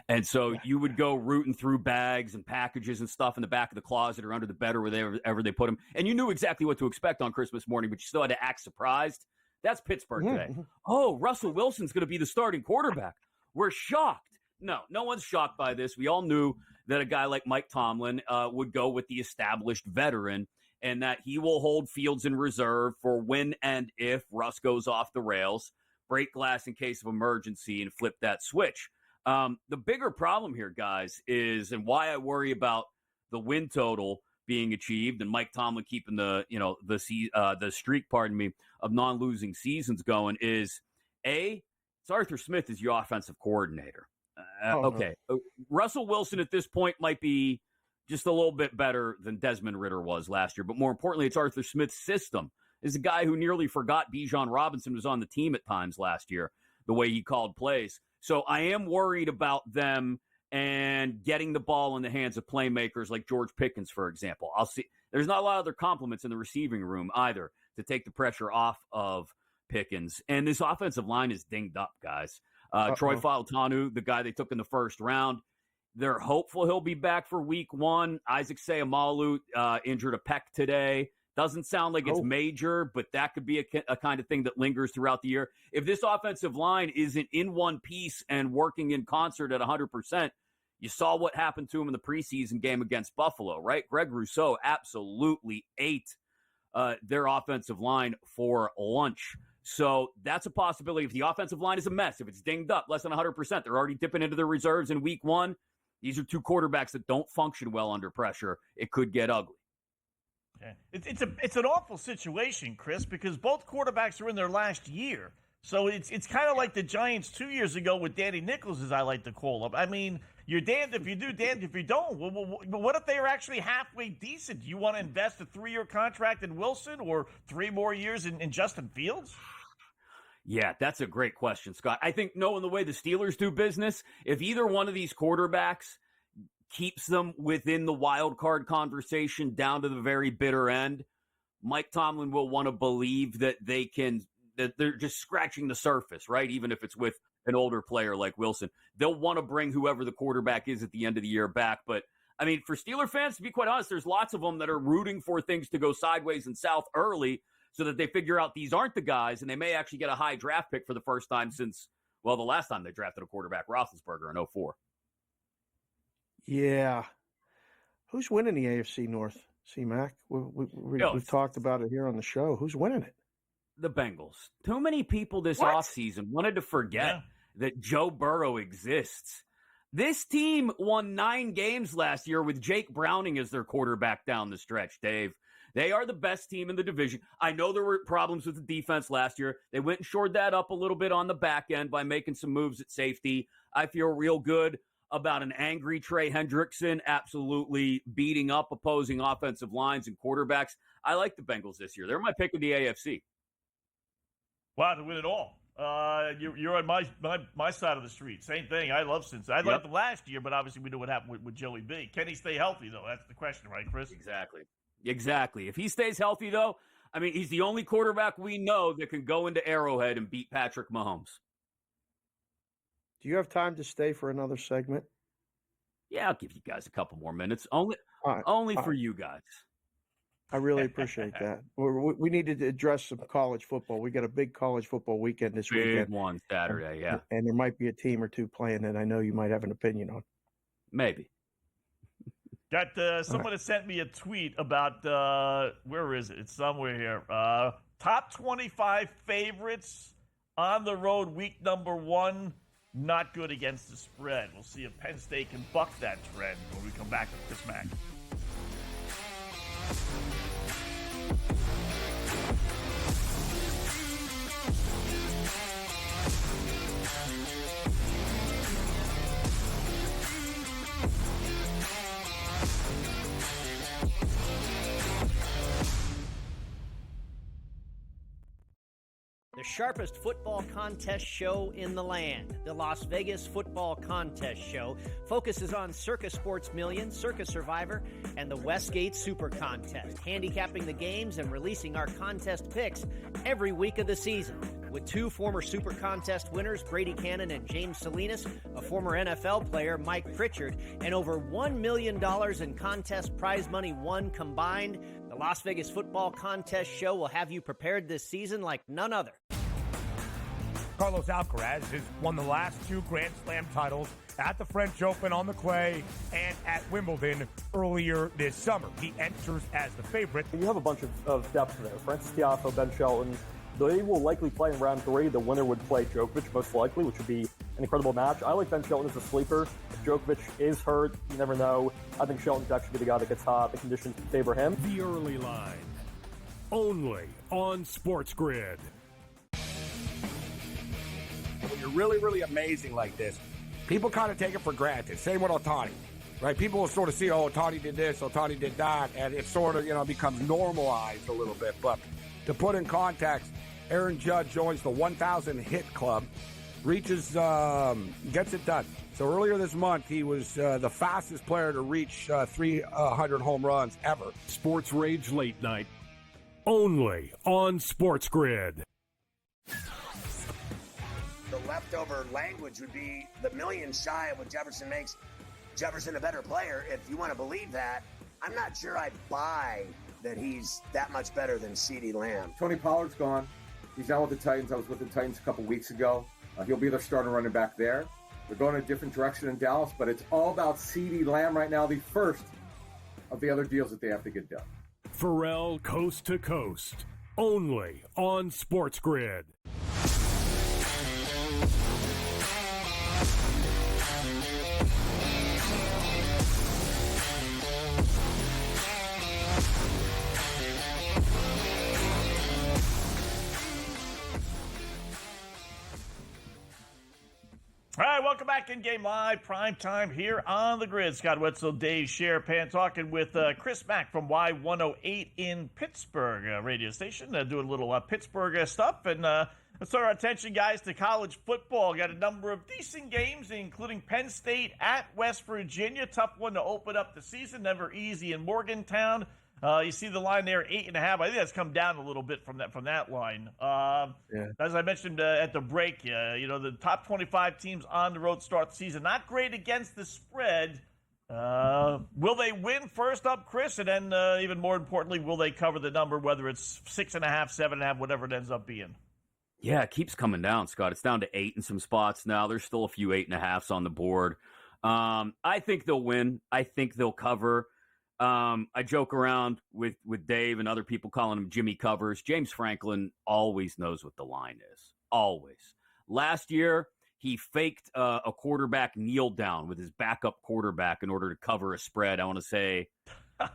O: And so you would go rooting through bags and packages and stuff in the back of the closet or under the bed or wherever they put them. And you knew exactly what to expect on Christmas morning, but you still had to act surprised. That's Pittsburgh today. Oh, Russell Wilson's going to be the starting quarterback. We're shocked. No one's shocked by this. We all knew that a guy like Mike Tomlin would go with the established veteran and that he will hold Fields in reserve for when and if Russ goes off the rails, break glass in case of emergency, and flip that switch. The bigger problem here, guys, is, and why I worry about the win total being achieved and Mike Tomlin keeping the streak, of non-losing seasons going is, it's Arthur Smith is your offensive coordinator. Okay. Russell Wilson at this point might be just a little bit better than Desmond Ridder was last year. But more importantly, it's Arthur Smith's system. This is a guy who nearly forgot Bijan Robinson was on the team at times last year, the way he called plays. So I am worried about them and getting the ball in the hands of playmakers like George Pickens, for example. I'll see. There's not a lot of other compliments in the receiving room either to take the pressure off of Pickens. And this offensive line is dinged up, guys. Troy Fautanu, the guy they took in the first round, they're hopeful he'll be back for week 1. Isaac Seumalo injured a pec today. Doesn't sound like it's major, but that could be a kind of thing that lingers throughout the year. If this offensive line isn't in one piece and working in concert at 100%, you saw what happened to him in the preseason game against Buffalo, right? Greg Rousseau absolutely ate their offensive line for lunch. So that's a possibility. If the offensive line is a mess, if it's dinged up, less than 100%, they're already dipping into their reserves in week 1. These are two quarterbacks that don't function well under pressure. It could get ugly.
F: Yeah. It's an awful situation, Chris, because both quarterbacks are in their last year. So it's kind of like the Giants 2 years ago with Danny Nichols, as I like to call him. I mean, you're damned if you do, damned if you don't. Well, what if they are actually halfway decent? Do you want to invest a 3-year contract in Wilson or 3 more years in Justin Fields?
O: Yeah, that's a great question, Scott. I think knowing the way the Steelers do business, if either one of these quarterbacks keeps them within the wild card conversation down to the very bitter end, Mike Tomlin will want to believe that that they're just scratching the surface, right? Even if it's with an older player like Wilson, they'll want to bring whoever the quarterback is at the end of the year back. But I mean, for Steeler fans, to be quite honest, there's lots of them that are rooting for things to go sideways and south early so that they figure out these aren't the guys, and they may actually get a high draft pick for the first time since, well, the last time they drafted a quarterback, Roethlisberger, in 2004.
G: Yeah. Who's winning the AFC North, C-Mac? We've talked about it here on the show. Who's winning it?
O: The Bengals. Too many people this offseason wanted to forget that Joe Burrow exists. This team won 9 games last year with Jake Browning as their quarterback down the stretch, Dave. They are the best team in the division. I know there were problems with the defense last year. They went and shored that up a little bit on the back end by making some moves at safety. I feel real good about an angry Trey Hendrickson absolutely beating up opposing offensive lines and quarterbacks. I like the Bengals this year. They're my pick of the AFC.
F: Wow, to win it all. You're on my side of the street. Same thing. I love Cincinnati. I liked them last year, but obviously we know what happened with Joey B. Can he stay healthy, though? That's the question, right, Chris?
O: Exactly. If he stays healthy, though, I mean, he's the only quarterback we know that can go into Arrowhead and beat Patrick Mahomes.
G: Do you have time to stay for another segment?
O: Yeah, I'll give you guys a couple more minutes. Only for you guys.
G: I really appreciate that. We need to address some college football. We got a big college football weekend this weekend.
O: Big one Saturday, yeah.
G: And there might be a team or two playing that I know you might have an opinion on.
O: Maybe.
F: Got someone that sent me a tweet about, where is it? It's somewhere here. Top 25 favorites on the road week number 1. Not good against the spread. We'll see if Penn State can buck that trend when we come back with Chris Mack.
H: The sharpest football contest show in the land, the Las Vegas Football Contest Show, focuses on Circus Sports Million, Circus Survivor, and the Westgate Super Contest, handicapping the games and releasing our contest picks every week of the season. With 2 former Super Contest winners, Brady Cannon and James Salinas, a former NFL player, Mike Pritchard, and over $1 million in contest prize money won combined, the Las Vegas Football Contest Show will have you prepared this season like none other.
I: Carlos Alcaraz has won the last 2 Grand Slam titles at the French Open on the clay and at Wimbledon earlier this summer. He enters as the favorite.
J: You have a bunch of depth there. Francis Tiafoe, Ben Shelton. They will likely play in round 3. The winner would play Djokovic, most likely, which would be an incredible match. I like Ben Shelton as a sleeper. If Djokovic is hurt, you never know. I think Shelton could actually be the guy that gets hot. The conditions favor him.
K: The early line. Only on SportsGrid.
L: When you're really, really amazing like this, people kind of take it for granted. Same with Ohtani, right? People will sort of see, oh, Ohtani did this, Ohtani did that, and it sort of, becomes normalized a little bit. But to put in context, Aaron Judge joins the 1,000 hit club, reaches, gets it done. So earlier this month, he was the fastest player to reach 300 home runs ever.
K: Sports Rage Late Night. Only on SportsGrid.
M: The leftover language would be the million shy of what Jefferson makes Jefferson a better player. If you want to believe that, I'm not sure I buy that he's that much better than CeeDee Lamb.
N: Tony Pollard's gone. He's now with the Titans. I was with the Titans a couple weeks ago. He'll be their starting running back there. They're going a different direction in Dallas, but it's all about CeeDee Lamb right now, the first of the other deals that they have to get done.
K: Pharrell Coast to Coast. Only on SportsGrid.
F: All right, welcome back InGame Live, prime time here on the grid. Scott Wetzel, Dave Sharapan, talking with Chris Mack from Y108 in Pittsburgh radio station, doing a little Pittsburgh stuff. And let's turn our attention, guys, to college football. Got a number of decent games, including Penn State at West Virginia. Tough one to open up the season, never easy in Morgantown. You see the line there, 8.5. I think that's come down a little bit from that line. As I mentioned at the break, the top 25 teams on the road start the season. Not great against the spread, Will they win first up, Chris? And then, even more importantly, will they cover the number, whether it's 6.5, 7.5, whatever it ends up being?
O: Yeah, it keeps coming down, Scott. It's down to 8 in some spots now. There's still a few 8.5s on the board. I think they'll win. I think they'll cover. I joke around with Dave and other people calling him Jimmy Covers. James Franklin always knows what the line is. Always. Last year, he faked a quarterback kneel down with his backup quarterback in order to cover a spread. I want to say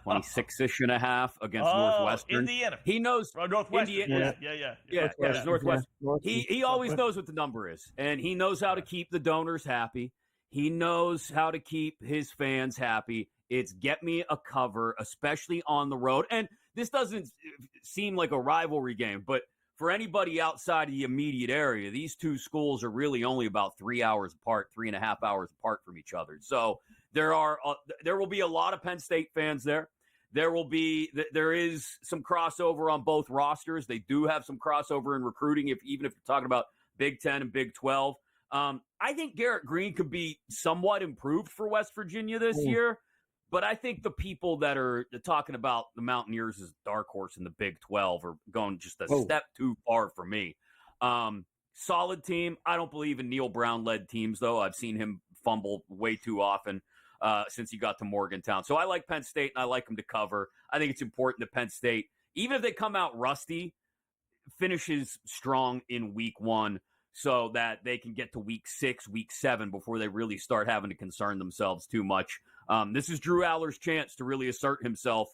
O: 26-ish and a half against Northwestern.
F: Indiana.
O: He knows.
F: Northwestern.
O: Indiana.
F: Yeah.
O: It's Northwestern. He always knows what the number is, and he knows how to keep the donors happy. He knows how to keep his fans happy. It's get me a cover, especially on the road. And this doesn't seem like a rivalry game, but for anybody outside of the immediate area, these two schools are really only about 3 hours apart, 3.5 hours apart from each other. So there will be a lot of Penn State fans there. There is some crossover on both rosters. They do have some crossover in recruiting, even if you're talking about Big Ten and Big 12. I think Garrett Green could be somewhat improved for West Virginia this year. But I think the people that are talking about the Mountaineers as dark horse in the Big 12 are going just a step too far for me. Solid team. I don't believe in Neil Brown-led teams, though. I've seen him fumble way too often since he got to Morgantown. So I like Penn State, and I like them to cover. I think it's important that Penn State, even if they come out rusty, finishes strong in week 1 so that they can get to week 6, week 7 before they really start having to concern themselves too much. This is Drew Aller's chance to really assert himself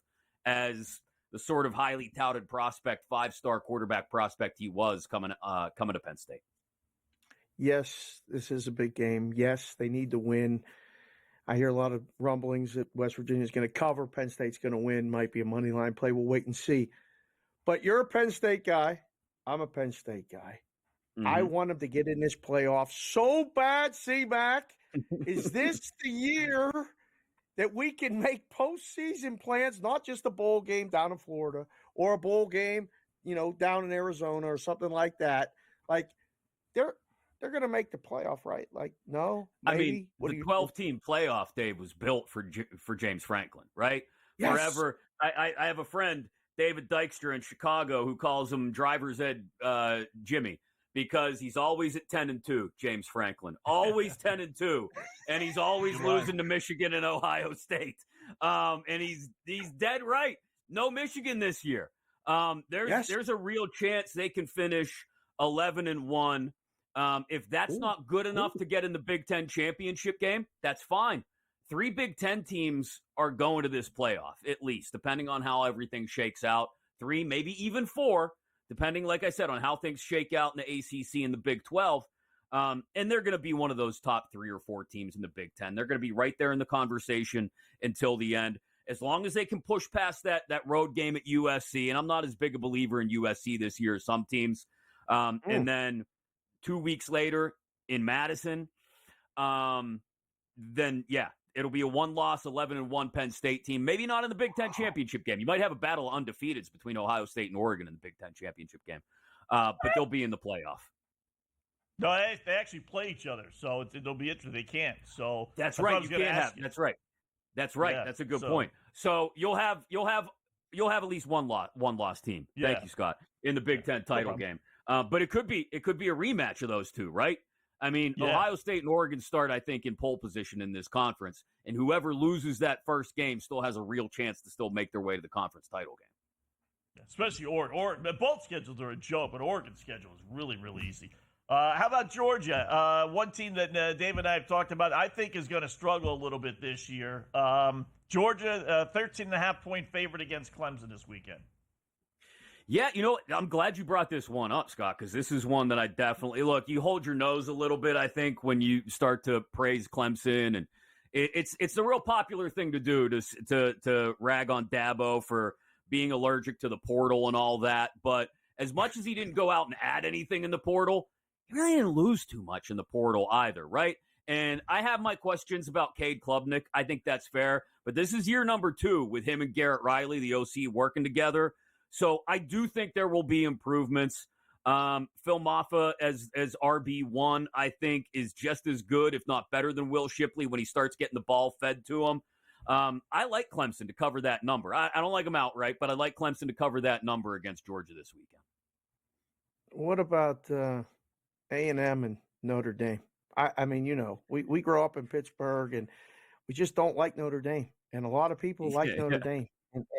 O: as the sort of highly touted prospect, 5-star quarterback prospect he was coming to Penn State.
G: Yes, this is a big game. Yes, they need to win. I hear a lot of rumblings that West Virginia is going to cover. Penn State's going to win. Might be a money line play. We'll wait and see. But you're a Penn State guy. I'm a Penn State guy. Mm-hmm. I want them to get in this playoff so bad, C-Mac. Is this the year that we can make postseason plans, not just a bowl game down in Florida or a bowl game, down in Arizona or something like that? Like, they're going to make the playoff, right? Like, no, maybe.
O: I mean, the 12-team playoff, Dave, was built for James Franklin, right?
G: Yes.
O: Forever. I have a friend, David Dykstra in Chicago, who calls him driver's ed Jimmy, because he's always at 10-2, James Franklin. Always 10-2. And he's always losing to Michigan and Ohio State. And he's dead right. No Michigan this year. There's a real chance they can finish 11-1. If that's not good enough to get in the Big Ten championship game, that's fine. 3 Big Ten teams are going to this playoff, at least, depending on how everything shakes out. 3, maybe even 4. Depending, like I said, on how things shake out in the ACC and the Big 12. And they're going to be one of those top 3 or 4 teams in the Big 10. They're going to be right there in the conversation until the end. As long as they can push past that road game at USC, and I'm not as big a believer in USC this year as some teams. And then 2 weeks later in Madison, then, yeah, it'll be a 1-loss, 11-1 Penn State team. Maybe not in the Big Ten championship game. You might have a battle of undefeateds between Ohio State and Oregon in the Big Ten championship game. But they'll be in the playoff.
F: No, they actually play each other, so it'll be interesting. They can't. So
O: that's right. You can't have. That's right. That's right. Yeah, that's a good point. So you'll have at least one loss team. Yeah. Thank you, Scott, in the Big Ten title game. But it could be a rematch of those two, right? I mean, Ohio State and Oregon start, I think, in pole position in this conference, and whoever loses that first game still has a real chance to still make their way to the conference title game.
F: Yeah, especially Oregon. Both schedules are a joke, but Oregon's schedule is really, really easy. How about Georgia? One team that Dave and I have talked about, I think, is going to struggle a little bit this year. Georgia, 13.5-point favorite against Clemson this weekend.
O: Yeah, I'm glad you brought this one up, Scott, because this is one that I definitely look. You hold your nose a little bit, I think, when you start to praise Clemson, and it's a real popular thing to do to rag on Dabo for being allergic to the portal and all that. But as much as he didn't go out and add anything in the portal, he really didn't lose too much in the portal either, right? And I have my questions about Cade Klubnik. I think that's fair, but this is year number 2 with him and Garrett Riley, the OC, working together. So I do think there will be improvements. Phil Maffa as RB1, I think, is just as good, if not better than Will Shipley when he starts getting the ball fed to him. I like Clemson to cover that number. I don't like them outright, but I like Clemson to cover that number against Georgia this weekend.
G: What about A&M and Notre Dame? I mean, we grow up in Pittsburgh, and we just don't like Notre Dame. And a lot of people like Notre Dame,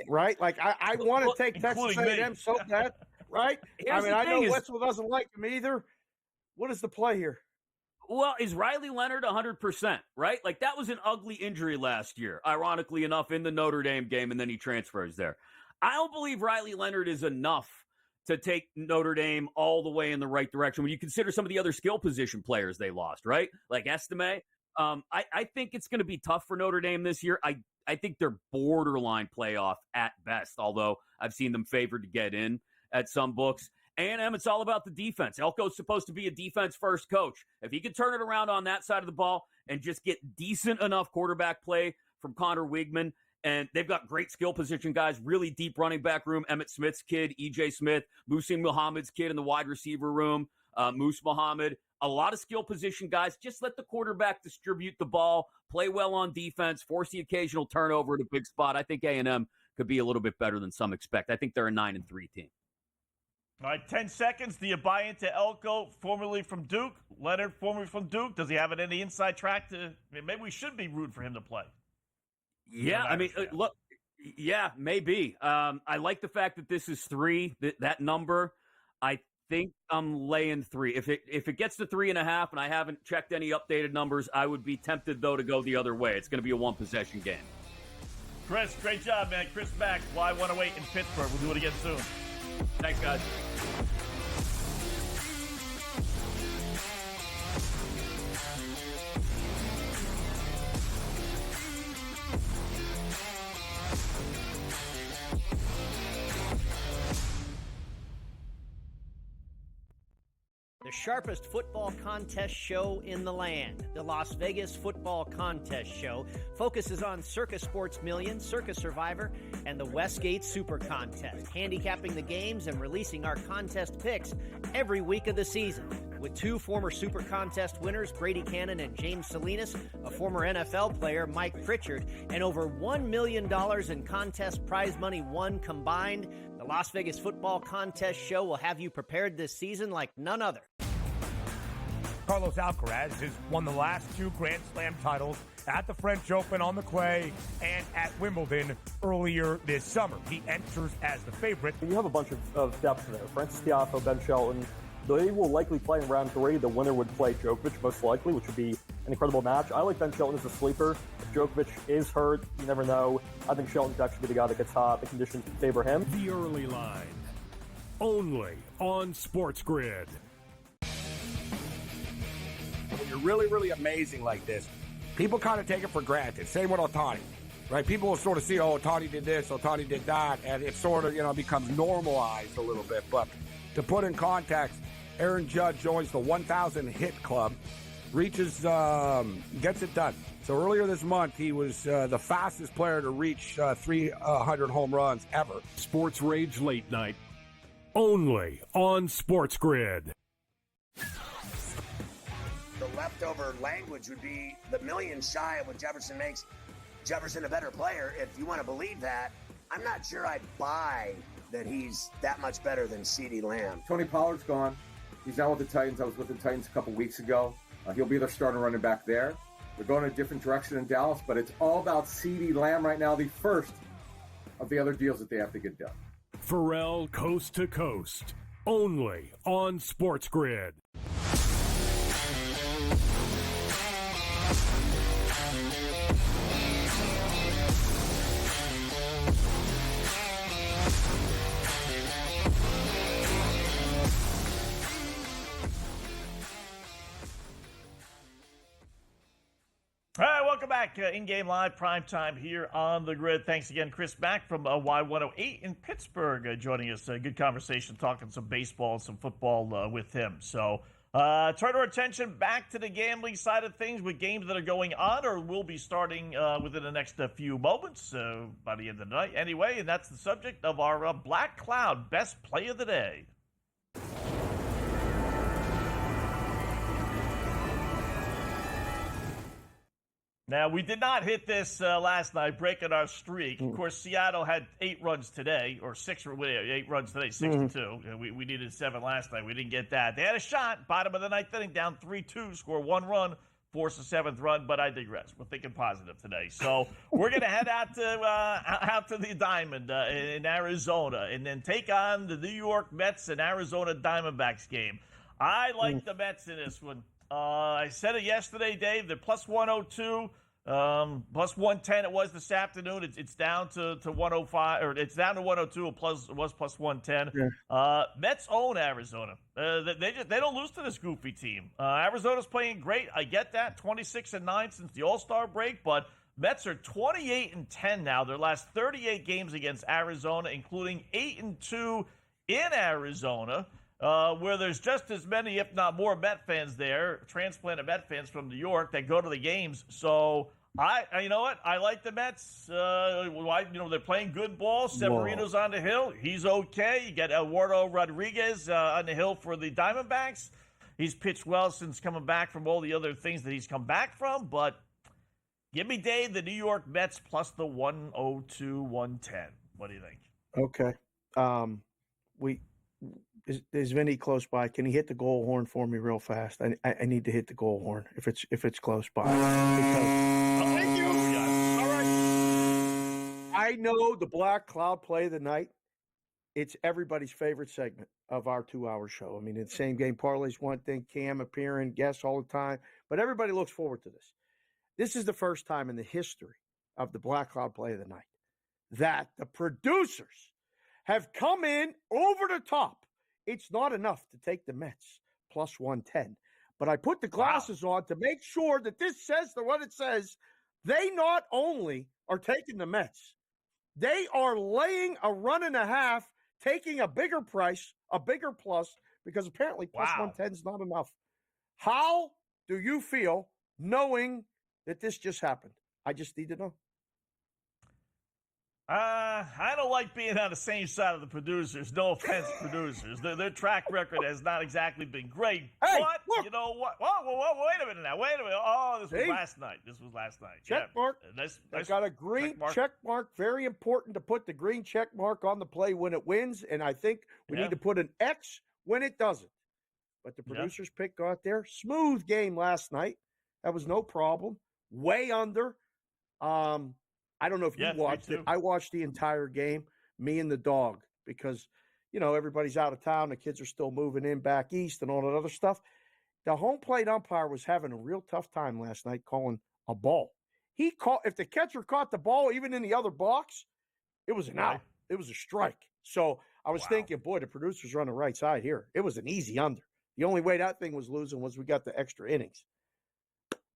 G: right? Like, I want to take Texas A&M so bad, right? I mean, I know Wetzel doesn't like them either. What is the play here?
O: Well, is Riley Leonard 100%, right? Like, that was an ugly injury last year, ironically enough, in the Notre Dame game, and then he transfers there. I don't believe Riley Leonard is enough to take Notre Dame all the way in the right direction when you consider some of the other skill position players they lost, right? Like Estime. I think it's going to be tough for Notre Dame this year. I think they're borderline playoff at best, although I've seen them favored to get in at some books. A&M, it's all about the defense. Elko's supposed to be a defense-first coach. If he can turn it around on that side of the ball and just get decent enough quarterback play from Connor Wigman, and they've got great skill position guys, really deep running back room, Emmett Smith's kid, E.J. Smith, Muhsin Muhammad's kid in the wide receiver room, Moose Muhammad, a lot of skill position guys. Just let the quarterback distribute the ball, play well on defense, force the occasional turnover at a big spot. I think A&M could be a little bit better than some expect. I think they're a 9-3 team.
F: All right, 10 seconds. Do you buy into Elko, formerly from Duke? Leonard, formerly from Duke? Does he have it in the inside track to – maybe we should be rooting for him to play.
O: Yeah, I mean, look, yeah, maybe. I like the fact that this is 3, that number. I think I'm laying 3. If it gets to 3.5, and I haven't checked any updated numbers, I would be tempted, though, to go the other way. It's going to be a one-possession game.
F: Chris, great job, man. Chris Mack, Y108 in Pittsburgh. We'll do it again soon.
O: Thanks, guys.
H: The sharpest football contest show in the land, the Las Vegas Football Contest Show, focuses on Circus Sports Million, Circus Survivor, and the Westgate Super Contest, handicapping the games and releasing our contest picks every week of the season. With 2 former Super Contest winners, Brady Cannon and James Salinas, a former NFL player, Mike Pritchard, and over $1 million in contest prize money won combined, the Las Vegas Football Contest Show will have you prepared this season like none other.
I: Carlos Alcaraz has won the last 2 Grand Slam titles at the French Open on the clay and at Wimbledon earlier this summer. He enters as the favorite.
J: You have a bunch of depth there. Francis Tiafoe, Ben Shelton. They will likely play in round 3. The winner would play Djokovic, most likely, which would be an incredible match. I like Ben Shelton as a sleeper. If Djokovic is hurt, you never know. I think Shelton could actually be the guy that gets hot. The conditions favor him.
K: The early line, only on SportsGrid.
L: When you're really, really amazing like this, people kind of take it for granted. Same with Ohtani, right? People will sort of see, oh, Ohtani did this, Ohtani did that, and it sort of, becomes normalized a little bit. But to put in context, Aaron Judge joins the 1,000 hit club, reaches, gets it done. So earlier this month, he was the fastest player to reach 300 home runs ever.
K: Sports Rage Late Night, only on SportsGrid.
M: The leftover language would be the million shy of what Jefferson makes Jefferson a better player. If you want to believe that, I'm not sure I buy that he's that much better than CeeDee Lamb.
N: Tony Pollard's gone. He's now with the Titans. I was with the Titans a couple weeks ago. He'll be their starting running back there. They're going a different direction in Dallas, but it's all about CeeDee Lamb right now, the first of the other deals that they have to get done.
K: Pharrell Coast to Coast, only on SportsGrid.
F: All right, welcome back. In-game live, prime time here on the grid. Thanks again, Chris Mack from Y108 in Pittsburgh joining us. Good conversation, talking some baseball and some football with him. So turn our attention back to the gambling side of things with games that are going on or will be starting within the next few moments by the end of the night. Anyway, and that's the subject of our Black Cloud Best Play of the Day. Now, we did not hit this last night, breaking our streak. Of course, Seattle had 8 runs today, or 8 runs today, 6-2. We needed 7 last night. We didn't get that. They had a shot, bottom of the 9th inning, down 3-2, score 1 run, force a 7th run, but I digress. We're thinking positive today. So we're going to head out to the Diamond in Arizona and then take on the New York Mets and Arizona Diamondbacks game. I like the Mets in this one. I said it yesterday, Dave. They're plus 102, plus 110. It was this afternoon. It's down to 105, or it's down to 102. It was plus 110. Yeah. Mets own Arizona. They don't lose to this goofy team. Arizona's playing great. I get that. 26-9 since the All-Star break, but Mets are 28-10 now. Their last 38 games against Arizona, including 8-2 in Arizona. Where there's just as many, if not more, Met fans there, transplanted Met fans from New York that go to the games. So you know what? I like the Mets. They're playing good ball. Severino's on the hill. He's okay. You got Eduardo Rodriguez on the hill for the Diamondbacks. He's pitched well since coming back from all the other things that he's come back from. But give me, Dave, the New York Mets plus the 102, 110. What do you think?
G: Okay. Is Vinny close by? Can he hit the goal horn for me real fast? I need to hit the goal horn if it's close by. Thank you. All right. I know the Black Cloud play of the night. It's everybody's favorite segment of our 2-hour show. I mean, it's same game parlays, one thing, Cam appearing, guests all the time, but everybody looks forward to this. This is the first time in the history of the Black Cloud play of the night that the producers have come in over the top. It's not enough to take the Mets plus 110. But I put the glasses on to make sure that this says what it says. They not only are taking the Mets, they are laying a 1.5, taking a bigger price, a bigger plus, because apparently plus 110 is not enough. How do you feel knowing that this just happened? I just need to know.
F: I don't like being on the same side of the producers. No offense, producers. Their track record has not exactly been great.
G: Hey,
F: but
G: look.
F: You know what? Whoa, wait a minute now. Wait a minute. Oh, this was last night.
G: Check mark. I got a green check mark. Very important to put the green check mark on the play when it wins, and I think we need to put an X when it doesn't. But the producers pick got there. Smooth game last night. That was no problem. Way under. I don't know if you watched it. I watched the entire game, me and the dog, because, everybody's out of town. The kids are still moving in back east and all that other stuff. The home plate umpire was having a real tough time last night calling a ball. If the catcher caught the ball, even in the other box, it was an out. It was a strike. So I was thinking, boy, the producers are on the right side here. It was an easy under. The only way that thing was losing was we got the extra innings.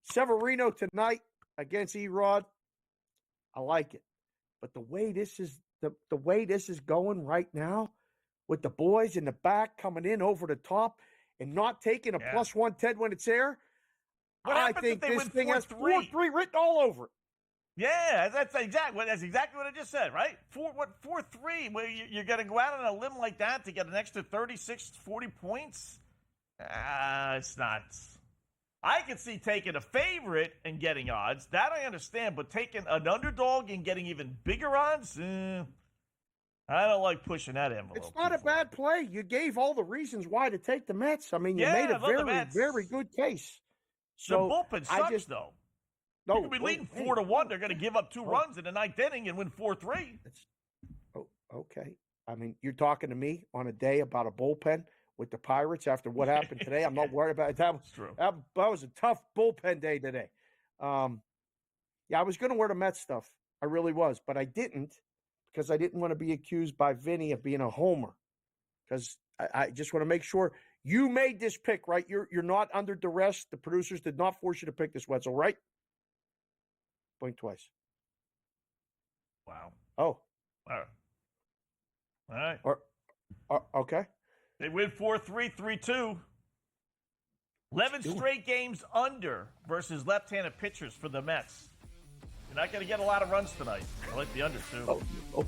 G: Severino tonight against Erod. I like it. But the way this is going right now, with the boys in the back coming in over the top and not taking a plus 110 when it's there, I think this thing has 4-3 written all over it.
F: Yeah, that's exactly what I just said, right? 4-3, where you're going to go out on a limb like that to get an extra 36, 40 points? It's not. I can see taking a favorite and getting odds. That I understand, but taking an underdog and getting even bigger odds, I don't like pushing that envelope.
G: It's not a bad play. You gave all the reasons why to take the Mets. I mean, you made a very, very good case. So
F: the bullpen sucks, though. No, you could be leading 4-1. They're going to give up 2 runs in the 9th inning and win 4-3.
G: Okay. I mean, you're talking to me on a day about a bullpen with the Pirates after what happened today. I'm not worried about it. That was true. That was a tough bullpen day today. I was going to wear the Mets stuff. I really was, but I didn't because I didn't want to be accused by Vinny of being a homer. Because I just want to make sure you made this pick, right? You're not under duress. The producers did not force you to pick this, Wetzel, right? Blink twice.
F: Wow.
G: Oh.
F: All right.
G: Okay.
F: They win 4-3, 3-2. 11 straight games under versus left-handed pitchers for the Mets. You're not going to get a lot of runs tonight. I like the under, too. 3-2.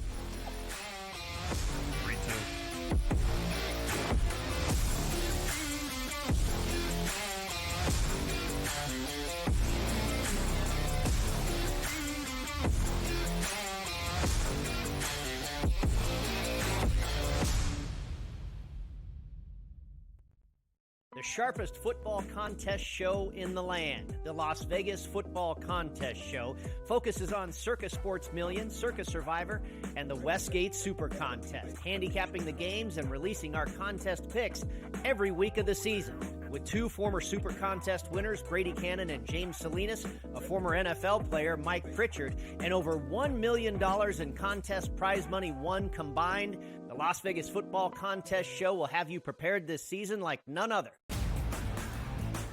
H: The sharpest football contest show in the land, the Las Vegas Football Contest Show, focuses on Circus Sports Million, Circus Survivor, and the Westgate Super Contest, handicapping the games and releasing our contest picks every week of the season. With two former Super Contest winners, Brady Cannon and James Salinas, a former NFL player, Mike Pritchard, and over $1 million in contest prize money won combined, the Las Vegas Football Contest Show will have you prepared this season like none other.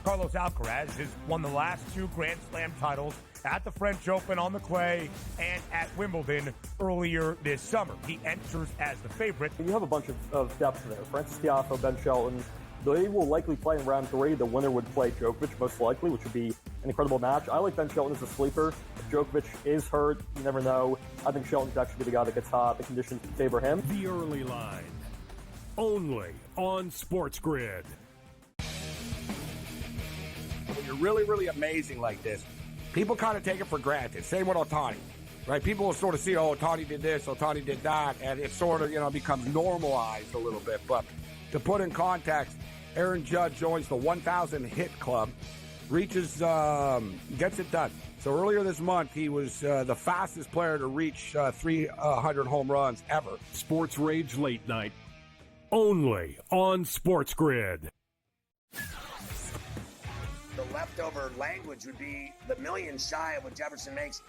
I: Carlos Alcaraz has won the last two Grand Slam titles at the French Open on the clay and at Wimbledon earlier this summer. He enters as the favorite.
J: You have a bunch of depth there. Francis Tiafoe, Ben Shelton. They will likely play in round 3. The winner would play Djokovic, most likely, which would be an incredible match. I like Ben Shelton as a sleeper. If Djokovic is hurt, you never know. I think Shelton could actually be the guy that gets hot. The conditions favor him.
K: The early line. Only on SportsGrid.
L: When you're really, really amazing like this, people kind of take it for granted. Same with Ohtani, right? People will sort of see, oh, Ohtani did this, Ohtani did that, and it sort of, becomes normalized a little bit. But to put in context, Aaron Judge joins the 1,000 hit club, reaches, gets it done. So earlier this month, he was the fastest player to reach 300 home runs ever.
K: Sports Rage Late Night. Only on SportsGrid.
M: The leftover language would be the million shy of what Jefferson makes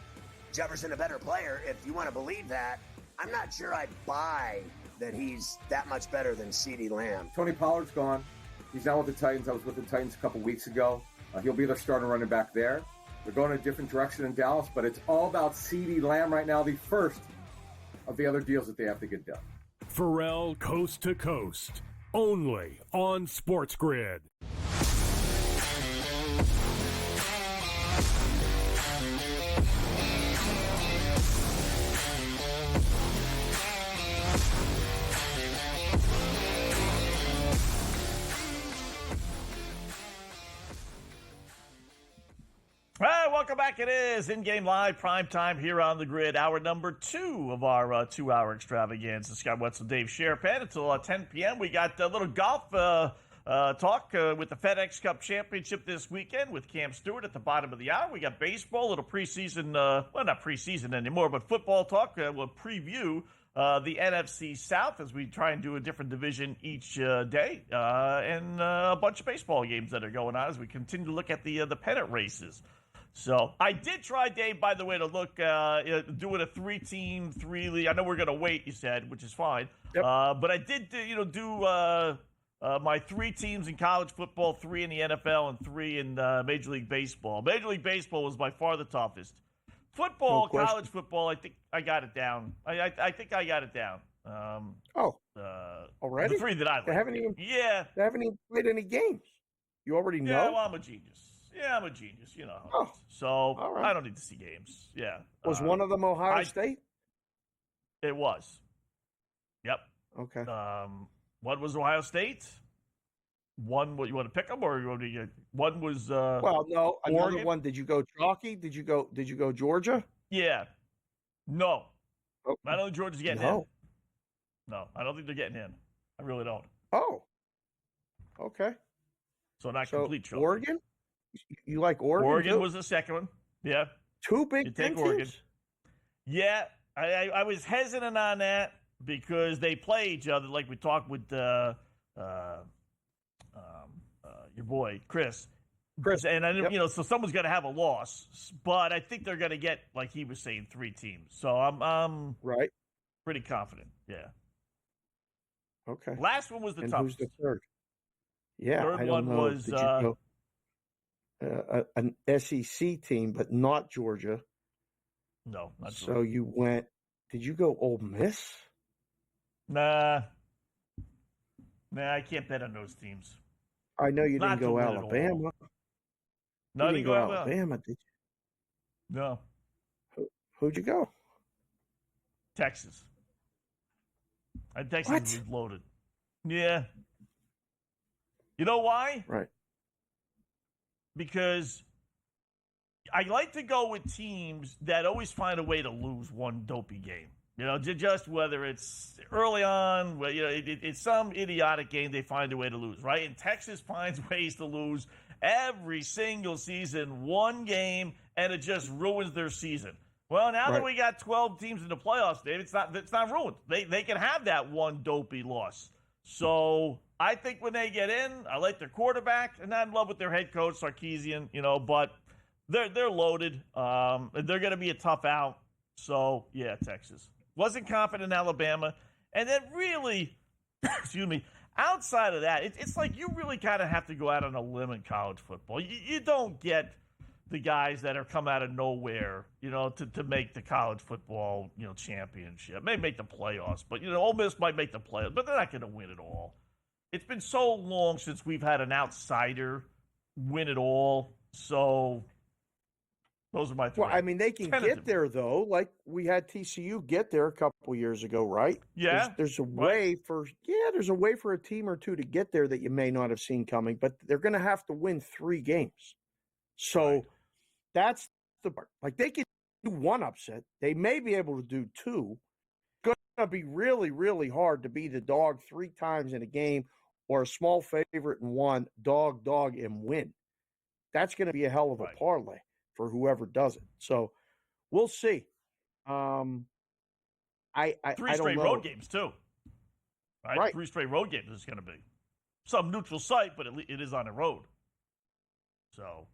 M: Jefferson a better player. If you want to believe that, I'm not sure I buy that he's that much better than CeeDee Lamb.
N: Tony Pollard's gone. He's now with the Titans. I was with the Titans a couple weeks ago. He'll be their starting running back there. They're going in a different direction in Dallas, but it's all about CeeDee Lamb right now, the first of the other deals that they have to get done.
K: Pharrell Coast to Coast. Only on SportsGrid.
F: All right, welcome back. It is In-Game Live, Prime Time here on the grid. Hour number 2 of our 2-hour extravaganza. Scott Wetzel, Dave Sharapan until 10 p.m. We got a little golf talk with the FedEx Cup Championship this weekend with Cam Stewart at the bottom of the hour. We got baseball, a little preseason, well, not preseason anymore, but football talk. We'll preview the NFC South as we try and do a different division each day, and a bunch of baseball games that are going on as we continue to look at the pennant races. So I did try, Dave, by the way, to look, doing a 3-team, 3-league. I know we're going to wait, you said, which is fine.
G: Yep.
F: But I did, do my 3 teams in college football, 3 in the NFL, and 3 in Major League Baseball. Major League Baseball was by far the toughest. Football,
G: No
F: college football, I think I got it down. I think I got it down.
G: Already?
F: The 3 that I like.
G: They haven't even played any games. You already know?
F: Yeah, well, I'm a genius. Yeah, I'm a genius. You know how it is. So
G: all right.
F: I don't need to see games. Yeah.
G: Was one of them Ohio State?
F: It was. Yep.
G: Okay.
F: One was Ohio State. One, what you want to pick them, or you want to get? One was.
G: Well, no. Another
F: Oregon.
G: one. Did you go chalky? Did you go Georgia?
F: Yeah. No.
G: Oh.
F: I don't think Georgia's getting in. No, I don't think they're getting in. I really don't.
G: Oh. Okay.
F: So not complete trouble.
G: Oregon? You like Oregon?
F: Oregon was the second one. Yeah.
G: 2 Big
F: You
G: Ten
F: take Oregon.
G: teams?
F: Yeah, I was hesitant on that because they play each other, like we talked with your boy Chris, and I didn't, so someone's going to have a loss, but I think they're going to get, like he was saying, 3 teams. So I'm
G: right,
F: pretty confident. Yeah.
G: Okay.
F: Last one was the toughest.
G: Who's the third? Yeah,
F: third
G: I
F: one
G: don't know.
F: was
G: Did you go, an SEC team, but not Georgia.
F: No, not
G: So
F: Georgia.
G: you went. Did you go Ole Miss?
F: Nah, I can't bet on those teams.
G: I know you
F: Not
G: didn't go
F: to win it all.
G: Alabama.
F: No,
G: You
F: they
G: didn't
F: go
G: go
F: Alabama.
G: Alabama, did you?
F: No,
G: Who'd you go?
F: Texas. Texas
G: What?
F: was loaded. Yeah. You know why?
G: Right.
F: Because I like to go with teams that always find a way to lose one dopey game. Just whether it's early on, it's some idiotic game they find a way to lose, right? And Texas finds ways to lose every single season, one game, and it just ruins their season. Well, now that we got 12 teams in the playoffs, Dave, it's not ruined. They can have that one dopey loss. So I think when they get in, I like their quarterback, and I'm in love with their head coach, Sarkisian, but they're loaded. They're going to be a tough out. So, yeah, Texas. Wasn't confident in Alabama. And then really, excuse me, outside of that, it's like you really kind of have to go out on a limb in college football. You don't get the guys that are come out of nowhere, to make the college football, championship. Maybe make the playoffs, but, Ole Miss might make the playoffs, but they're not going to win it all. It's been so long since we've had an outsider win it all. So those are my three.
G: Well, I mean, they can get there, though. Like we had TCU get there a couple years ago, right?
F: Yeah.
G: There's a way there's a way for a team or two to get there that you may not have seen coming, but they're going to have to win 3 games. So that's the part. Like they can do one upset. They may be able to do 2. It's going to be really, really hard to be the dog 3 times in a game or a small favorite in 1, dog, and win. That's going to be a hell of a parlay for whoever does it. So we'll see. I
F: 3
G: don't
F: straight
G: know.
F: road games, too. Right? 3 straight road games is going to be. Some neutral site, but it is on the road. So,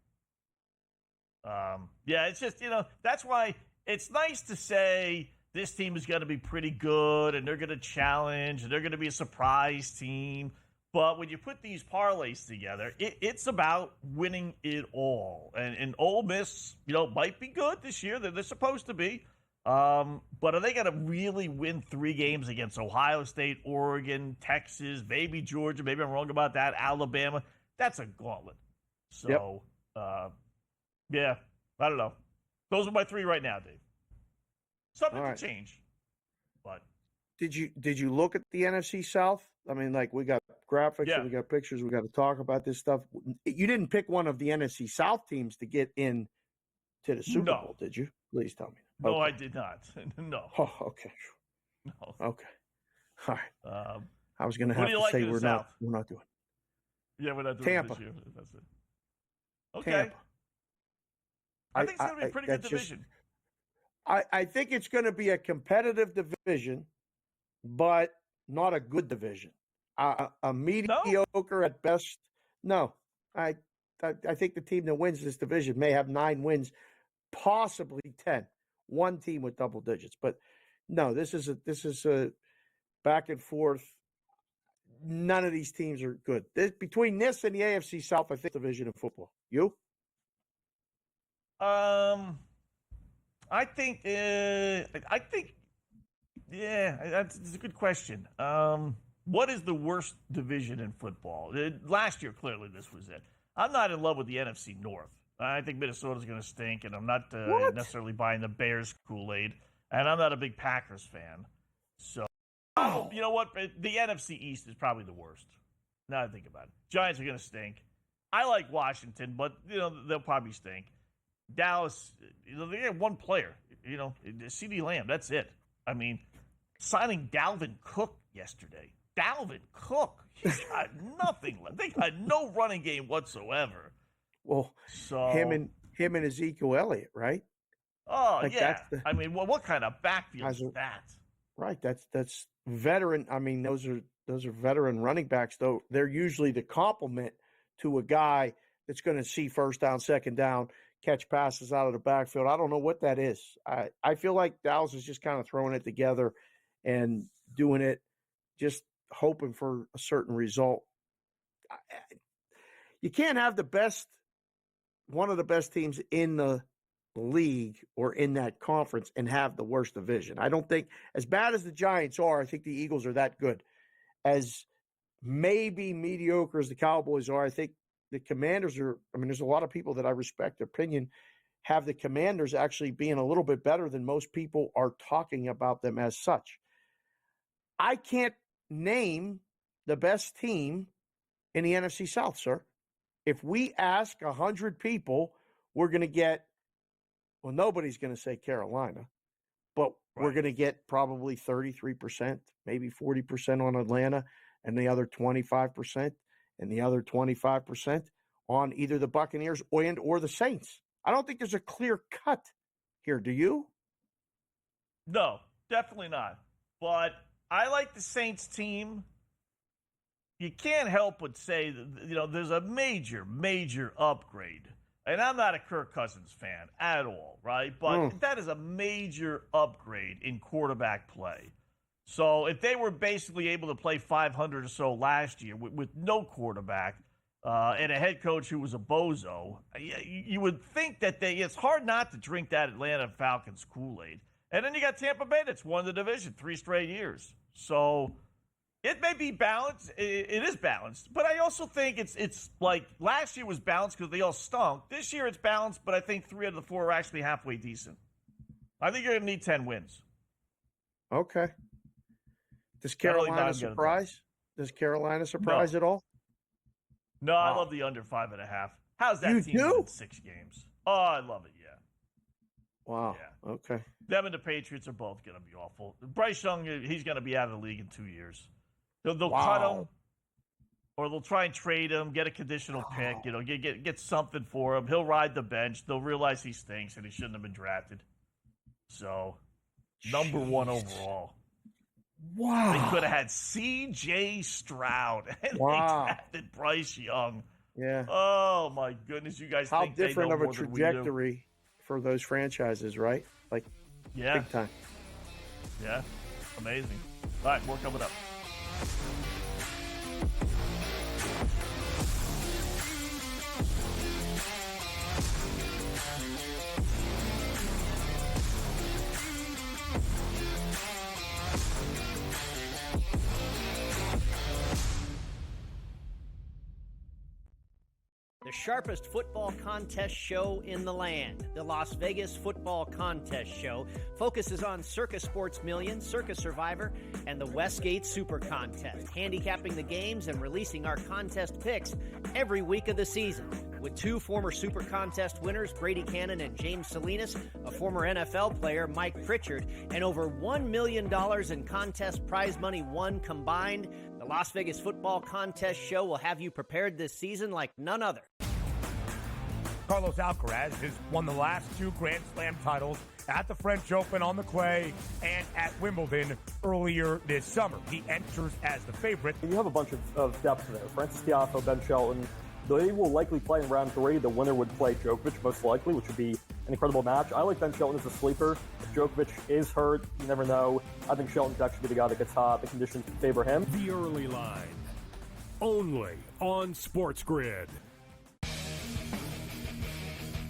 F: it's just, that's why it's nice to say this team is going to be pretty good and they're going to challenge and they're going to be a surprise team. But when you put these parlays together, it's about winning it all. And Ole Miss, might be good this year. They're supposed to be. But are they going to really win 3 games against Ohio State, Oregon, Texas, maybe Georgia? Maybe I'm wrong about that. Alabama. That's a gauntlet. So, I don't know. Those are my 3 right now, Dave. Something to change. But
G: did you look at the NFC South? I mean, like we got graphics and we got pictures. We got to talk about this stuff. You didn't pick one of the NFC South teams to get in to the Super Bowl, did you? Please tell me.
F: No, I did not. No.
G: Oh, okay.
F: No.
G: Okay. All right. I was going to have to say we're not doing.
F: Yeah, we're not doing
G: Tampa.
F: This year. That's it. Okay.
G: Tampa.
F: I think it's going to be a pretty good division.
G: I think it's going to be a competitive division, but not a good division. A mediocre at best. No, I think the team that wins this division may have 9 wins, possibly 10. One team with double digits, but no, this is a back and forth. None of these teams are good. Between this and the AFC South, I think division in football. You?
F: I think that's a good question. What is the worst division in football? Last year, clearly, this was it. I'm not in love with the NFC North. I think Minnesota's going to stink, and I'm not necessarily buying the Bears Kool-Aid, and I'm not a big Packers fan. So, you know what? The NFC East is probably the worst. Now that I think about it. Giants are going to stink. I like Washington, but, they'll probably stink. Dallas, they have one player, CeeDee Lamb. That's it. I mean, signing Dalvin Cook yesterday. Dalvin Cook. He's got nothing left. They got no running game whatsoever.
G: Well, him and Ezekiel Elliott, right?
F: Oh, yeah. I mean, what kind of backfield is that?
G: Right. That's veteran. I mean, those are veteran running backs, though. They're usually the complement to a guy that's going to see first down, second down, catch passes out of the backfield. I don't know what that is. I feel like Dallas is just kind of throwing it together and doing it, just hoping for a certain result. You can't have one of the best teams in the league or in that conference and have the worst division. I don't think, as bad as the Giants are, I think the Eagles are that good. As maybe mediocre as the Cowboys are, I think the Commanders are, there's a lot of people that I respect their opinion, have the Commanders actually being a little bit better than most people are talking about them as such. I can't name the best team in the NFC South, sir. If we ask 100 people, we're going to get, well, nobody's going to say Carolina. but we're going to get probably 33%, maybe 40% on Atlanta, and the other 25%, and the other 25% on either the Buccaneers or the Saints. I don't think there's a clear cut here. Do you?
F: No, definitely not. But I like the Saints team. You can't help but say that, there's a major, major upgrade. And I'm not a Kirk Cousins fan at all, right? But that is a major upgrade in quarterback play. So if they were basically able to play 500 or so last year with no quarterback and a head coach who was a bozo, you would think that it's hard not to drink that Atlanta Falcons Kool-Aid. And then you got Tampa Bay that's won the division 3 straight years. So it may be balanced. It is balanced. But I also think it's like last year was balanced because they all stunk. This year it's balanced, but I think 3 out of the 4 are actually halfway decent. I think you're going to need 10 wins.
G: Okay. Does Carolina surprise? Does Carolina surprise at all?
F: No, I love the under 5.5. How's that team win 6 games? Oh, I love it, yeah.
G: Wow.
F: Yeah.
G: Okay.
F: Them and the Patriots are both going to be awful. Bryce Young, he's going to be out of the league in 2 years. They'll cut him, or they'll try and trade him, get a conditional pick, get something for him. He'll ride the bench. They'll realize he stinks and he shouldn't have been drafted. So, number 1 overall.
G: Wow.
F: They could have had C.J. Stroud and they drafted Bryce Young.
G: Yeah.
F: Oh, my goodness. You guys
G: How
F: think they know
G: different of a
F: more than we do.
G: trajectory for those franchises, right? Like, big time.
F: Yeah. Amazing. All right, more coming up.
H: The sharpest football contest show in the land, the Las Vegas Football Contest Show, focuses on Circus Sports Million, Circus Survivor, and the Westgate Super Contest, handicapping the games and releasing our contest picks every week of the season. With 2 former Super Contest winners, Brady Cannon and James Salinas, a former NFL player, Mike Pritchard, and over $1 million in contest prize money won combined, the Las Vegas Football Contest Show will have you prepared this season like none other.
I: Carlos Alcaraz has won the last 2 Grand Slam titles at the French Open on the clay and at Wimbledon earlier this summer. He enters as the favorite.
J: You have a bunch of depth there. Francis Tiafoe, Ben Shelton. They will likely play in round 3. The winner would play Djokovic, most likely, which would be an incredible match. I like Ben Shelton as a sleeper. If Djokovic is hurt, you never know. I think Shelton could actually be the guy that gets hot. The conditions favor him.
K: The early line, only on SportsGrid.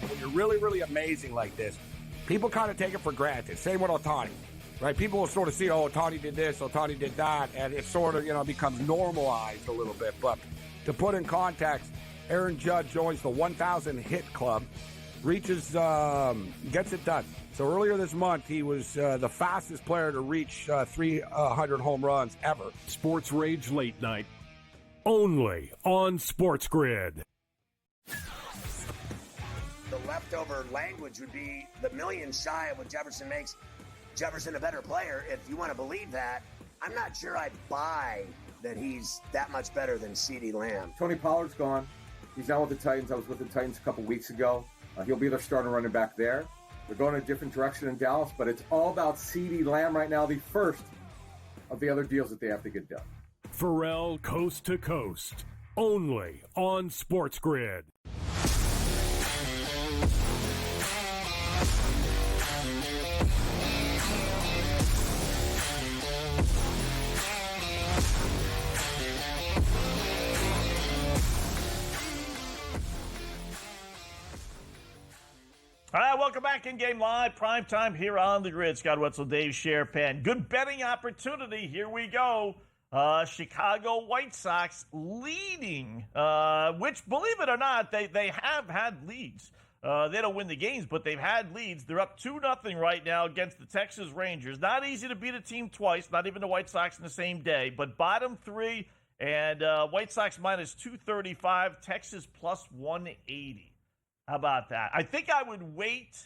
L: When you're really, really amazing like this, people kind of take it for granted. Same with Ohtani, right? People will sort of see, Ohtani did this, Ohtani did that, and it sort of, becomes normalized a little bit. But to put in context, Aaron Judge joins the 1,000 hit club, gets it done. So earlier this month, he was the fastest player to reach 300 home runs ever.
K: Sports Rage Late Night, only on SportsGrid.
M: The leftover language would be the million shy of what Jefferson makes Jefferson a better player. If you want to believe that, I'm not sure I buy that he's that much better than CeeDee Lamb.
N: Tony Pollard's gone. He's now with the Titans. I was with the Titans a couple weeks ago. He'll be their starting running back there. They're going a different direction in Dallas, but it's all about CeeDee Lamb right now, the first of the other deals that they have to get done.
K: Pharrell Coast to Coast, only on SportsGrid.
F: All right, welcome back. InGame Live, PrimeTime here on the grid. Scott Wetzel, Dave Sharapan. Good betting opportunity. Here we go. Chicago White Sox leading, which, believe it or not, they have had leads. They don't win the games, but they've had leads. They're up 2-0 right now against the Texas Rangers. Not easy to beat a team twice, not even the White Sox in the same day, but bottom 3, and White Sox minus 235, Texas plus 180. How about that? I think I would wait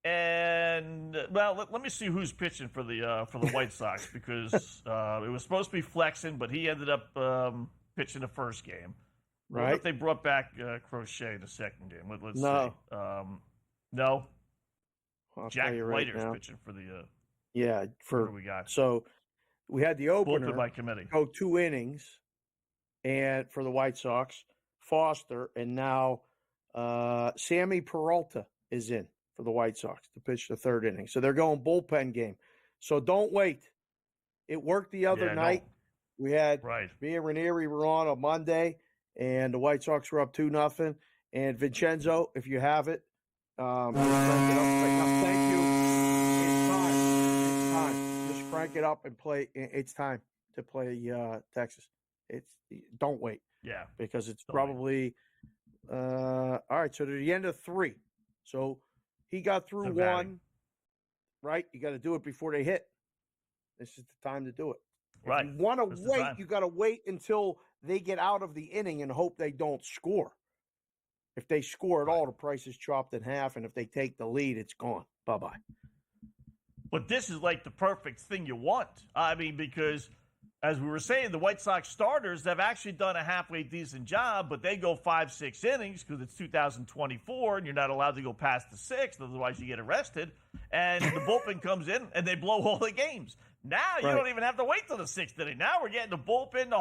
F: And well, let me see who's pitching for the White Sox because it was supposed to be Flexen, but he ended up pitching the first game. I wonder
G: Right?
F: if they brought back Crochet the second game. Let's
G: No.
F: see. No.
G: I'll
F: Jack
G: tell you right
F: Leiter's
G: now.
F: pitching for the.
G: Yeah,
F: What
G: for
F: do we got?
G: so we had the opener
F: Bullpen by committee.
G: go 2 innings, and for the White Sox, Foster, and now Sammy Peralta is in for the White Sox to pitch the 3rd inning. So they're going bullpen game. So don't wait. It worked the other night. We had me and Ranieri were on Monday, and the White Sox were up 2-0. And Vincenzo, if you have it, crank it up right now. Thank you. It's time. Just crank it up and play. It's time to play Texas. Don't wait.
F: Yeah,
G: because it's probably all right. So to the end of 3. So he got through 1. Right, you got to do it before they hit. This is the time to do it.
F: Right.
G: If you want to wait, you got to wait until they get out of the inning and hope they don't score. If they score at all, the price is chopped in half, and if they take the lead, it's gone. Bye-bye.
F: But this is like the perfect thing you want. I mean, because as we were saying, the White Sox starters have actually done a halfway decent job, but they go 5-6 innings because it's 2024 and you're not allowed to go past the 6th, otherwise you get arrested. And the bullpen comes in and they blow all the games. Now you don't even have to wait till the 6th inning. Now we're getting the bullpen the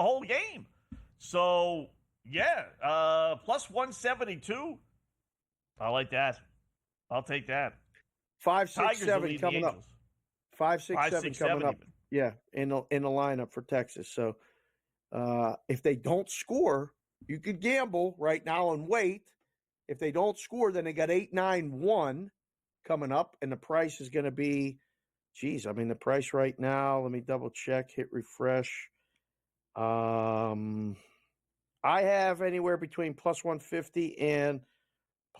F: whole game. So yeah, plus 172. I like that. I'll take that.
G: 5, 6, 7 coming up. 5, 6, 7 coming up. Yeah, in the lineup for Texas. So if they don't score, you could gamble right now and wait. If they don't score, then they got 8-9-1 coming up, and the price is going to be, the price right now. Let me double check. Hit refresh. I have anywhere between plus 150 and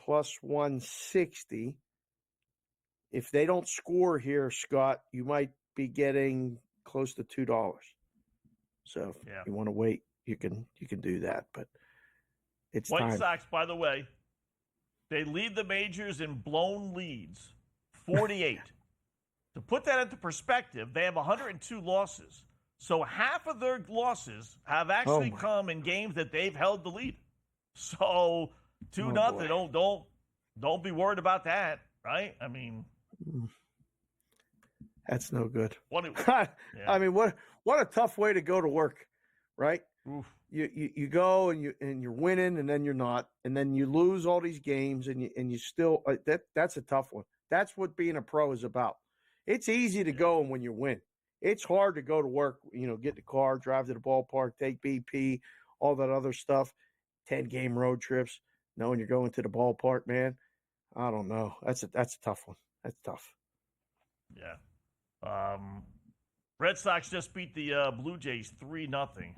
G: plus 160. If they don't score here, Scott, you might be getting close to $2. So if you want to wait, you can do that. But it's
F: White
G: time.
F: Sox, by the way, they lead the majors in blown leads, 48. To put that into perspective, they have 102 losses. So half of their losses have actually come in games that they've held the lead. So 2-0. Don't be worried about that, right? I mean,
G: that's no good.
F: I
G: mean, what a tough way to go to work, right?
F: Oof.
G: You go and you're winning, and then you're not, and then you lose all these games, and you still that's a tough one. That's what being a pro is about. It's easy to go when you win. It's hard to go to work, get the car, drive to the ballpark, take BP, all that other stuff, 10-game road trips, knowing you're going to the ballpark, man. I don't know. That's a tough one. That's tough.
F: Yeah. Red Sox just beat the Blue Jays 3-0.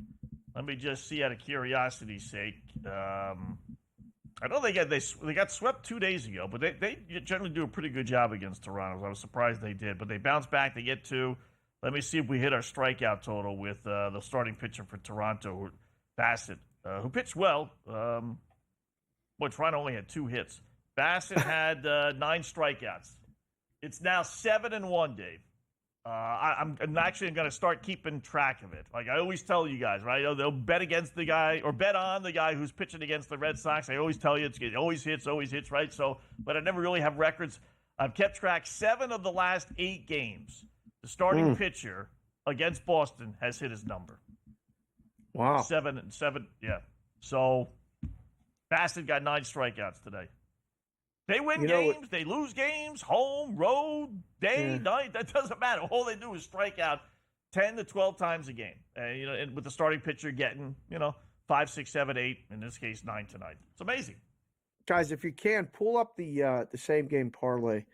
F: Let me just see out of curiosity's sake. I know they got swept 2 days ago, but they generally do a pretty good job against Toronto. I was surprised they did, but they bounced back. They get 2. Let me see if we hit our strikeout total with the starting pitcher for Toronto, Bassett, who pitched well. Toronto only had 2 hits. Bassett had 9 strikeouts. It's now 7-1, Dave. I'm actually going to start keeping track of it. Like I always tell you guys, right? They'll bet against the guy or bet on the guy who's pitching against the Red Sox. I always tell you it always hits, right? So, but I never really have records. I've kept track 7 of the last 8 games. The starting pitcher against Boston has hit his number.
G: Wow.
F: 7, yeah. So Bassett got 9 strikeouts today. They win games, they lose games, home, road, day, night. That doesn't matter. All they do is strike out 10 to 12 times a game. And with the starting pitcher getting, 5, 6, 7, 8, in this case 9 tonight. It's amazing.
G: Guys, if you can, pull up the same game parlay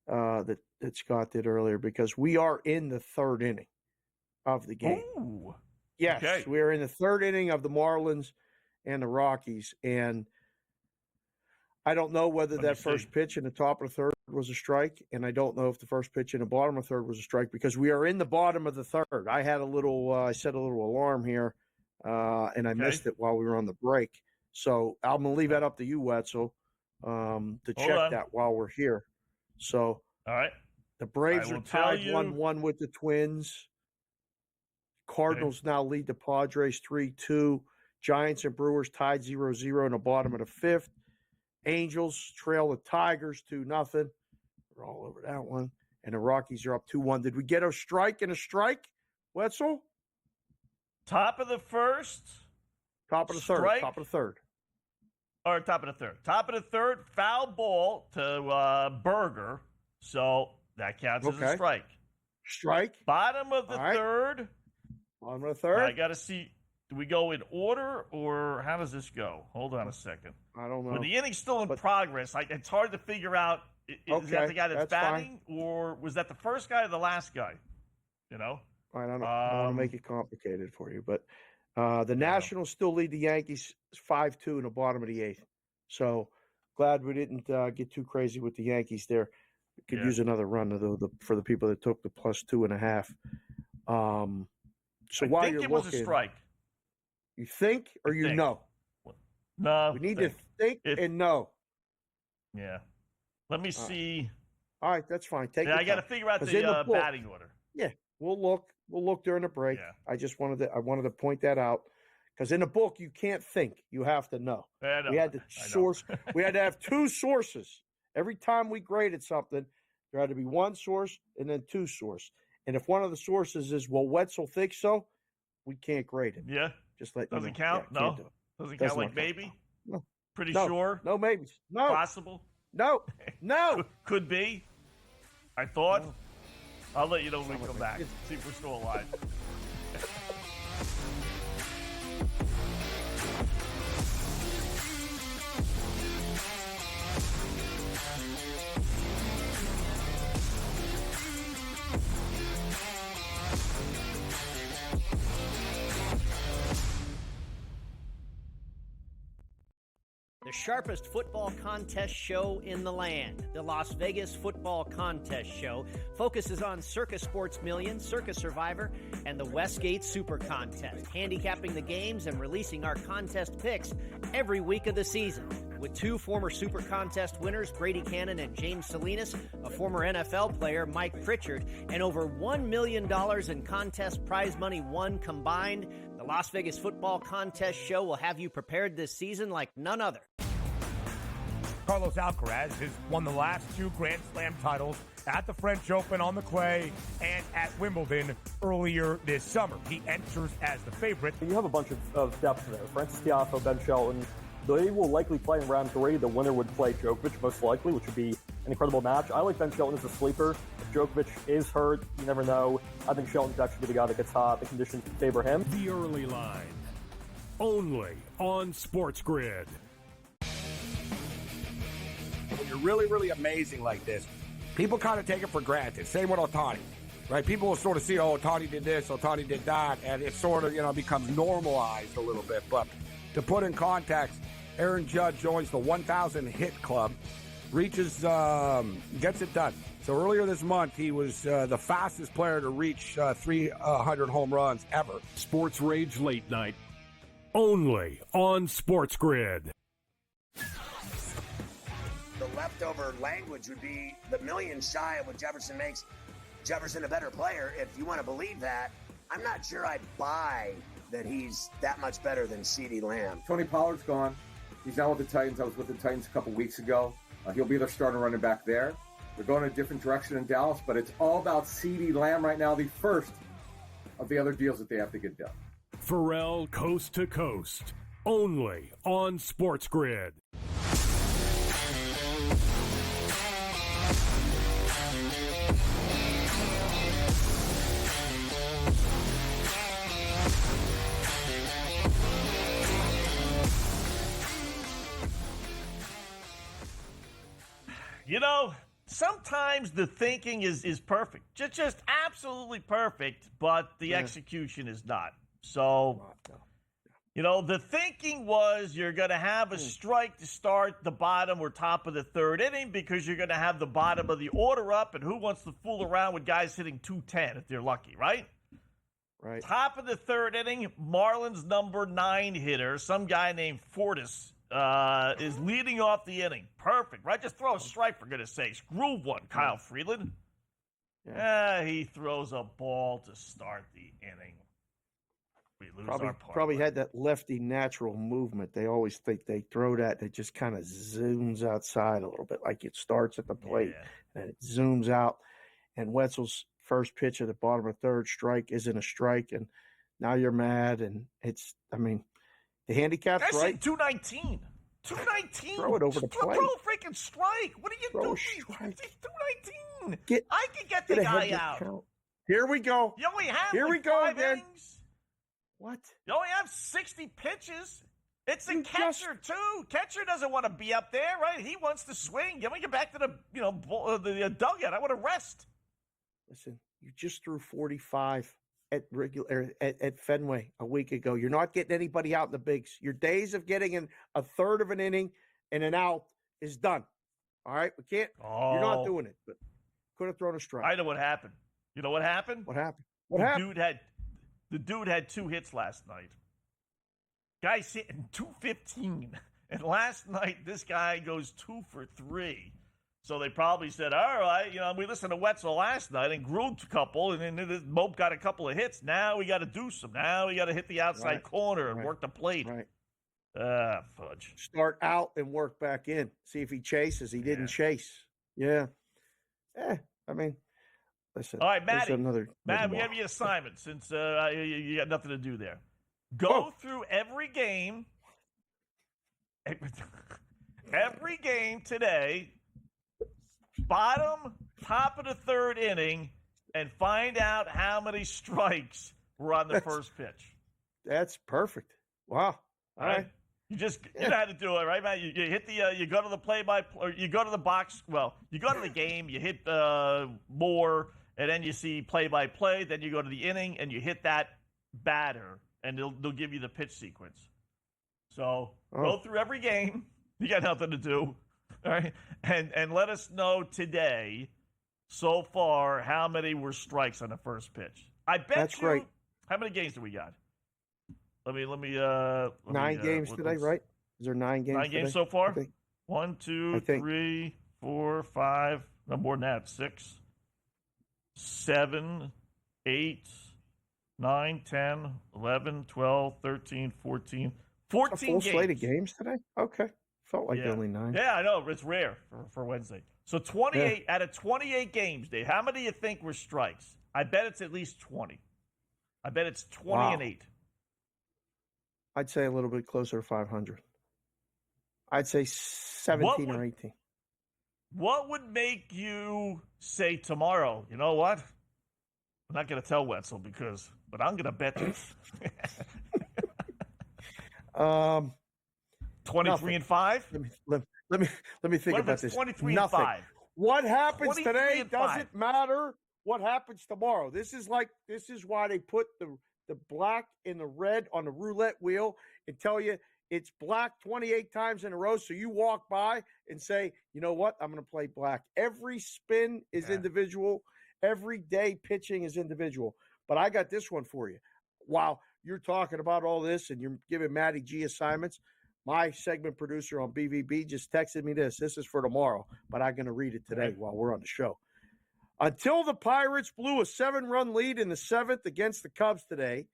G: that Scott did earlier, because we are in the 3rd inning of the game.
F: Ooh.
G: Yes,
F: okay.
G: We are in the 3rd inning of the Marlins and the Rockies, and I don't know whether that first pitch in the top of the 3rd was a strike, and I don't know if the first pitch in the bottom of the 3rd was a strike, because we are in the bottom of the 3rd. I had I set a little alarm here, and I missed it while we were on the break. So I'm going to leave that up to you, Wetzel, to check that while we're here. So
F: All right.
G: the Braves
F: I
G: are
F: will tell
G: tied
F: you-
G: 1-1 with the Twins. Cardinals now lead the Padres 3-2. Giants and Brewers tied 0-0 in the bottom of the fifth. Angels trail the Tigers 2-0. We're all over that one. And the Rockies are up 2-1. Did we get a strike and a strike, Wetzel?
F: Top of the first.
G: Top of the third.
F: Strike.
G: Top of the third.
F: Or top of the third. Top of the third, foul ball to Berger. So that counts as a
G: Okay.
F: strike.
G: Strike.
F: Bottom of the
G: All right.
F: third.
G: Bottom of the third.
F: I got to see. Do we go in order or how does this go? Hold on a second.
G: I don't know.
F: When the inning's still in progress, it's hard to figure out. Is that
G: Okay,
F: the guy that's
G: that's
F: batting, or was that the first guy or the last guy? You know,
G: I don't know. I don't want to make it complicated for you, but the Nationals still lead the Yankees 5-2 in the bottom of the eighth. So glad we didn't get too crazy with the Yankees there. Could use another run for the people that took the +2.5. So
F: I
G: while
F: think
G: you're
F: it
G: looking,
F: was a strike.
G: You think or you
F: think.
G: know?
F: No,
G: We need to think and know.
F: Yeah. Let me see.
G: All right, that's fine. Take.
F: Yeah,
G: your
F: I got to
G: time.
F: figure out
G: 'Cause
F: the,
G: in the book-
F: batting order.
G: Yeah, we'll look. We'll look during the break.
F: Yeah.
G: I wanted to point that out because in the book you can't think; you have to know.
F: I know,
G: We had to
F: I know.
G: source. We had to have two sources every time we graded something. There had to be one source and then two source. And if one of the sources is, well, Wetzel thinks so, we can't grade it.
F: Yeah.
G: Just let
F: Doesn't
G: you know.
F: count?
G: Yeah,
F: No.
G: can't do it.
F: Doesn't
G: Does
F: count
G: not
F: like maybe?
G: No.
F: Pretty
G: No.
F: sure?
G: No maybes. No.
F: Possible?
G: No. No.
F: Could be. I thought. I'll let you know when we come back. See if we're still alive.
H: The sharpest football contest show in the land, the Las Vegas Football Contest Show, focuses on Circus Sports Million, Circus Survivor, and the Westgate Super Contest, handicapping the games and releasing our contest picks every week of the season. With two former Super Contest winners, Brady Cannon and James Salinas, a former NFL player, Mike Pritchard, and over $1 million in contest prize money won combined, the Las Vegas Football Contest Show will have you prepared this season like none other.
I: Carlos Alcaraz has won the last two Grand Slam titles at the French Open on the clay and at Wimbledon earlier this summer. He enters as the favorite.
J: You have a bunch of depth there. Francis Tiafoe, Ben Shelton. They will likely play in round 3. The winner would play Djokovic, most likely, which would be an incredible match. I like Ben Shelton as a sleeper. If Djokovic is hurt, you never know. I think Shelton's actually the guy that gets hot. The conditions favor him.
K: The early line. Only on SportsGrid.
L: When you're really, really amazing like this, people kind of take it for granted. Same with Ohtani, right? People will sort of see, oh, Ohtani did this, Ohtani did that, and it sort of, becomes normalized a little bit. But to put in context, Aaron Judge joins the 1,000 hit club, reaches, gets it done. So earlier this month, he was the fastest player to reach 300 home runs ever.
K: Sports Rage Late Night. Only on SportsGrid.
M: The leftover language would be the million shy of what Jefferson makes Jefferson a better player. If you want to believe that, I'm not sure I buy that he's that much better than CeeDee Lamb.
N: Tony Pollard's gone. He's now with the Titans. I was with the Titans a couple weeks ago. He'll be their starting running back there. They're going in a different direction in Dallas, but it's all about CeeDee Lamb right now, the first of the other deals that they have to get done.
K: Pharrell Coast to Coast. Only on SportsGrid.
F: Sometimes the thinking is perfect, just absolutely perfect, but the execution is not. So, the thinking was you're going to have a strike to start the bottom or top of the third inning because you're going to have the bottom of the order up, and who wants to fool around with guys hitting 210 if they're lucky, right?
G: Right.
F: Top of the third inning, Marlins number 9 hitter, some guy named Fortis, is leading off the inning. Perfect, right? Just throw a strike, for goodness sakes. Groove one, Kyle Freeland. He throws a ball to start the inning. We lose our parlay.
G: Probably had that lefty natural movement. They always think they throw that. It just kind of zooms outside a little bit, like it starts at the plate and it zooms out. And Wetzel's first pitch at the bottom of third, strike isn't a strike, and now you're mad. And it's, I mean, the handicap's
F: I
G: right.
F: 219. 219.
G: Throw it over the plate.
F: Throw a freaking strike. What are you doing? 219. I can get the guy out.
G: Count. Here we go.
F: You only have
G: Here we go
F: 5
G: again.
F: innings.
G: What?
F: You only have 60 pitches. It's a catcher, too. Catcher doesn't want to be up there, right? He wants to swing. Let me get back to the dugout. I want to rest.
G: Listen, you just threw 45 at Fenway a week ago. You're not getting anybody out in the bigs. Your days of getting in a third of an inning and an out is done. All right? We can't. You're not doing it. But could have thrown a strike.
F: I know what happened. You know what happened?
G: What happened? What happened?
F: The dude had 2 hits last night. Guy's hitting 215. And last night, this guy goes 2 for 3. So they probably said, all right, we listened to Wetzel last night and groomed a couple, and then Mope got a couple of hits. Now we got to do some. Now we got to hit the outside corner and work the plate.
G: Right.
F: Fudge.
G: Start out and work back in. See if he chases. He didn't chase. Yeah. I mean, listen.
F: All right, Matt, we have your assignment since you got nothing to do there. Go through every game. Every game today. Bottom, top of the third inning, and find out how many strikes were on the first pitch.
G: That's perfect. Wow. All right.
F: You know how to do it, right, Matt? You hit you go to the or you go to the box. Well, you go to the game, you hit more, and then you see play-by-play. Then you go to the inning, and you hit that batter, and they'll give you the pitch sequence. So go through every game. You got nothing to do. All right, and let us know today, so far, how many were strikes on the first pitch. I bet
G: that's great.
F: How many games do we got? Let me
G: 9 games today, right? Is there 9 games?
F: 9 games so far. 1, 2,
G: 3,
F: 3, 4, 5. No more than that. 6, 7, 8, 9, 10, 11, 12, 13, 14. 14
G: a full
F: games.
G: Slate of games today. Okay. Felt like only 9.
F: Yeah, I know. It's rare for Wednesday. So 28 out of 28 games, Dave. How many do you think were strikes? I bet it's at least 20. I bet it's 20 and 8.
G: I'd say a little bit closer to 500. I'd say 17 or 18.
F: What would make you say tomorrow, you know what? I'm not going to tell Wetzel but I'm going to bet this. 23 and 5?
G: Let me think about this.
F: 23
G: Nothing.
F: and 5.
G: What happens today doesn't matter. What happens tomorrow? This is why they put the black and the red on the roulette wheel and tell you it's black 28 times in a row. So you walk by and say, you know what? I'm going to play black. Every spin is individual. Every day pitching is individual. But I got this one for you. While you're talking about all this and you're giving Matty G assignments, my segment producer on BVB just texted me this. This is for tomorrow, but I'm going to read it today while we're on the show. Until the Pirates blew a 7-run lead in the 7th against the Cubs today,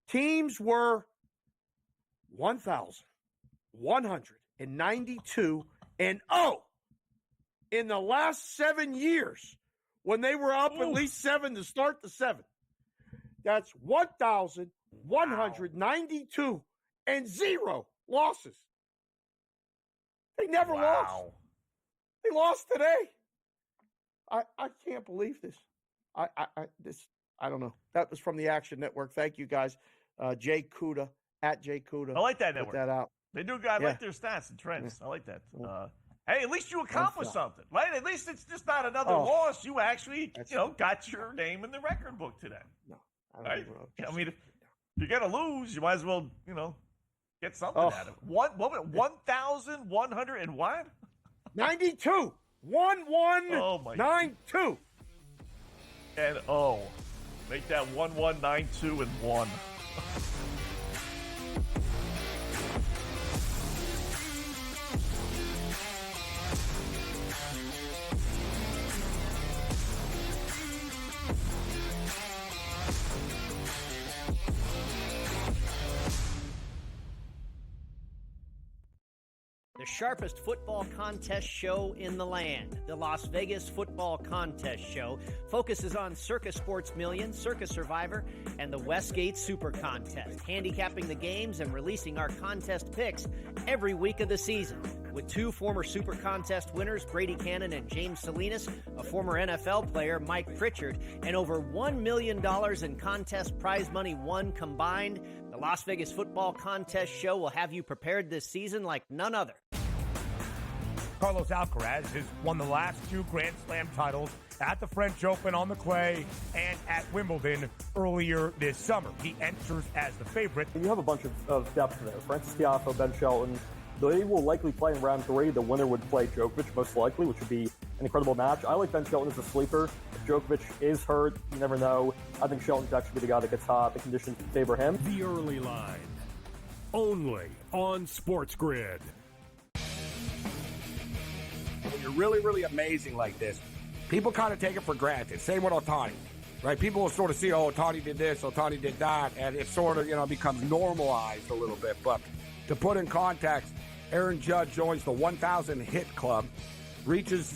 G: teams were 1,192 and 0 in the last 7 years when they were up at least 7 to start the 7th. That's 1,192 and 0 losses. They never lost. They lost today. I can't believe this. I don't know. That was from the Action Network. Thank you guys. Jay Kuda at Jay Kuda.
F: I like that network.
G: Put that out.
F: They do. I like their stats and trends. I like that. Hey, at least you accomplished something, right? At least it's just not another loss. You actually, got your name in the record book today.
G: No,
F: right? I mean, if you're gonna lose, you might as well, get something out of it. What? 1,100 and what?
G: 92. 1192.
F: And make that 1192 and 1.
H: The sharpest football contest show in the land, the Las Vegas Football Contest Show, focuses on Circus Sports Million, Circus Survivor, and the Westgate Super Contest, handicapping the games and releasing our contest picks every week of the season. With two former Super Contest winners, Brady Cannon and James Salinas, a former NFL player, Mike Pritchard, and over $1 million in contest prize money won combined, the Las Vegas Football Contest Show will have you prepared this season like none other.
I: Carlos Alcaraz has won the last two Grand Slam titles at the French Open on the clay and at Wimbledon earlier this summer. He enters as the favorite.
J: You have a bunch of depth there. Francis Tiafoe, Ben Shelton. They will likely play in round 3. The winner would play Djokovic, most likely, which would be an incredible match. I like Ben Shelton as a sleeper. If Djokovic is hurt, you never know. I think Shelton's actually be the guy that gets hot. The conditions favor him.
K: The early line, only on SportsGrid.
L: When you're really, really amazing like this, people kind of take it for granted. Same with Ohtani, right? People will sort of see, oh, Ohtani did this, Ohtani did that, and it sort of, becomes normalized a little bit. But to put in context, Aaron Judge joins the 1,000 hit club, reaches,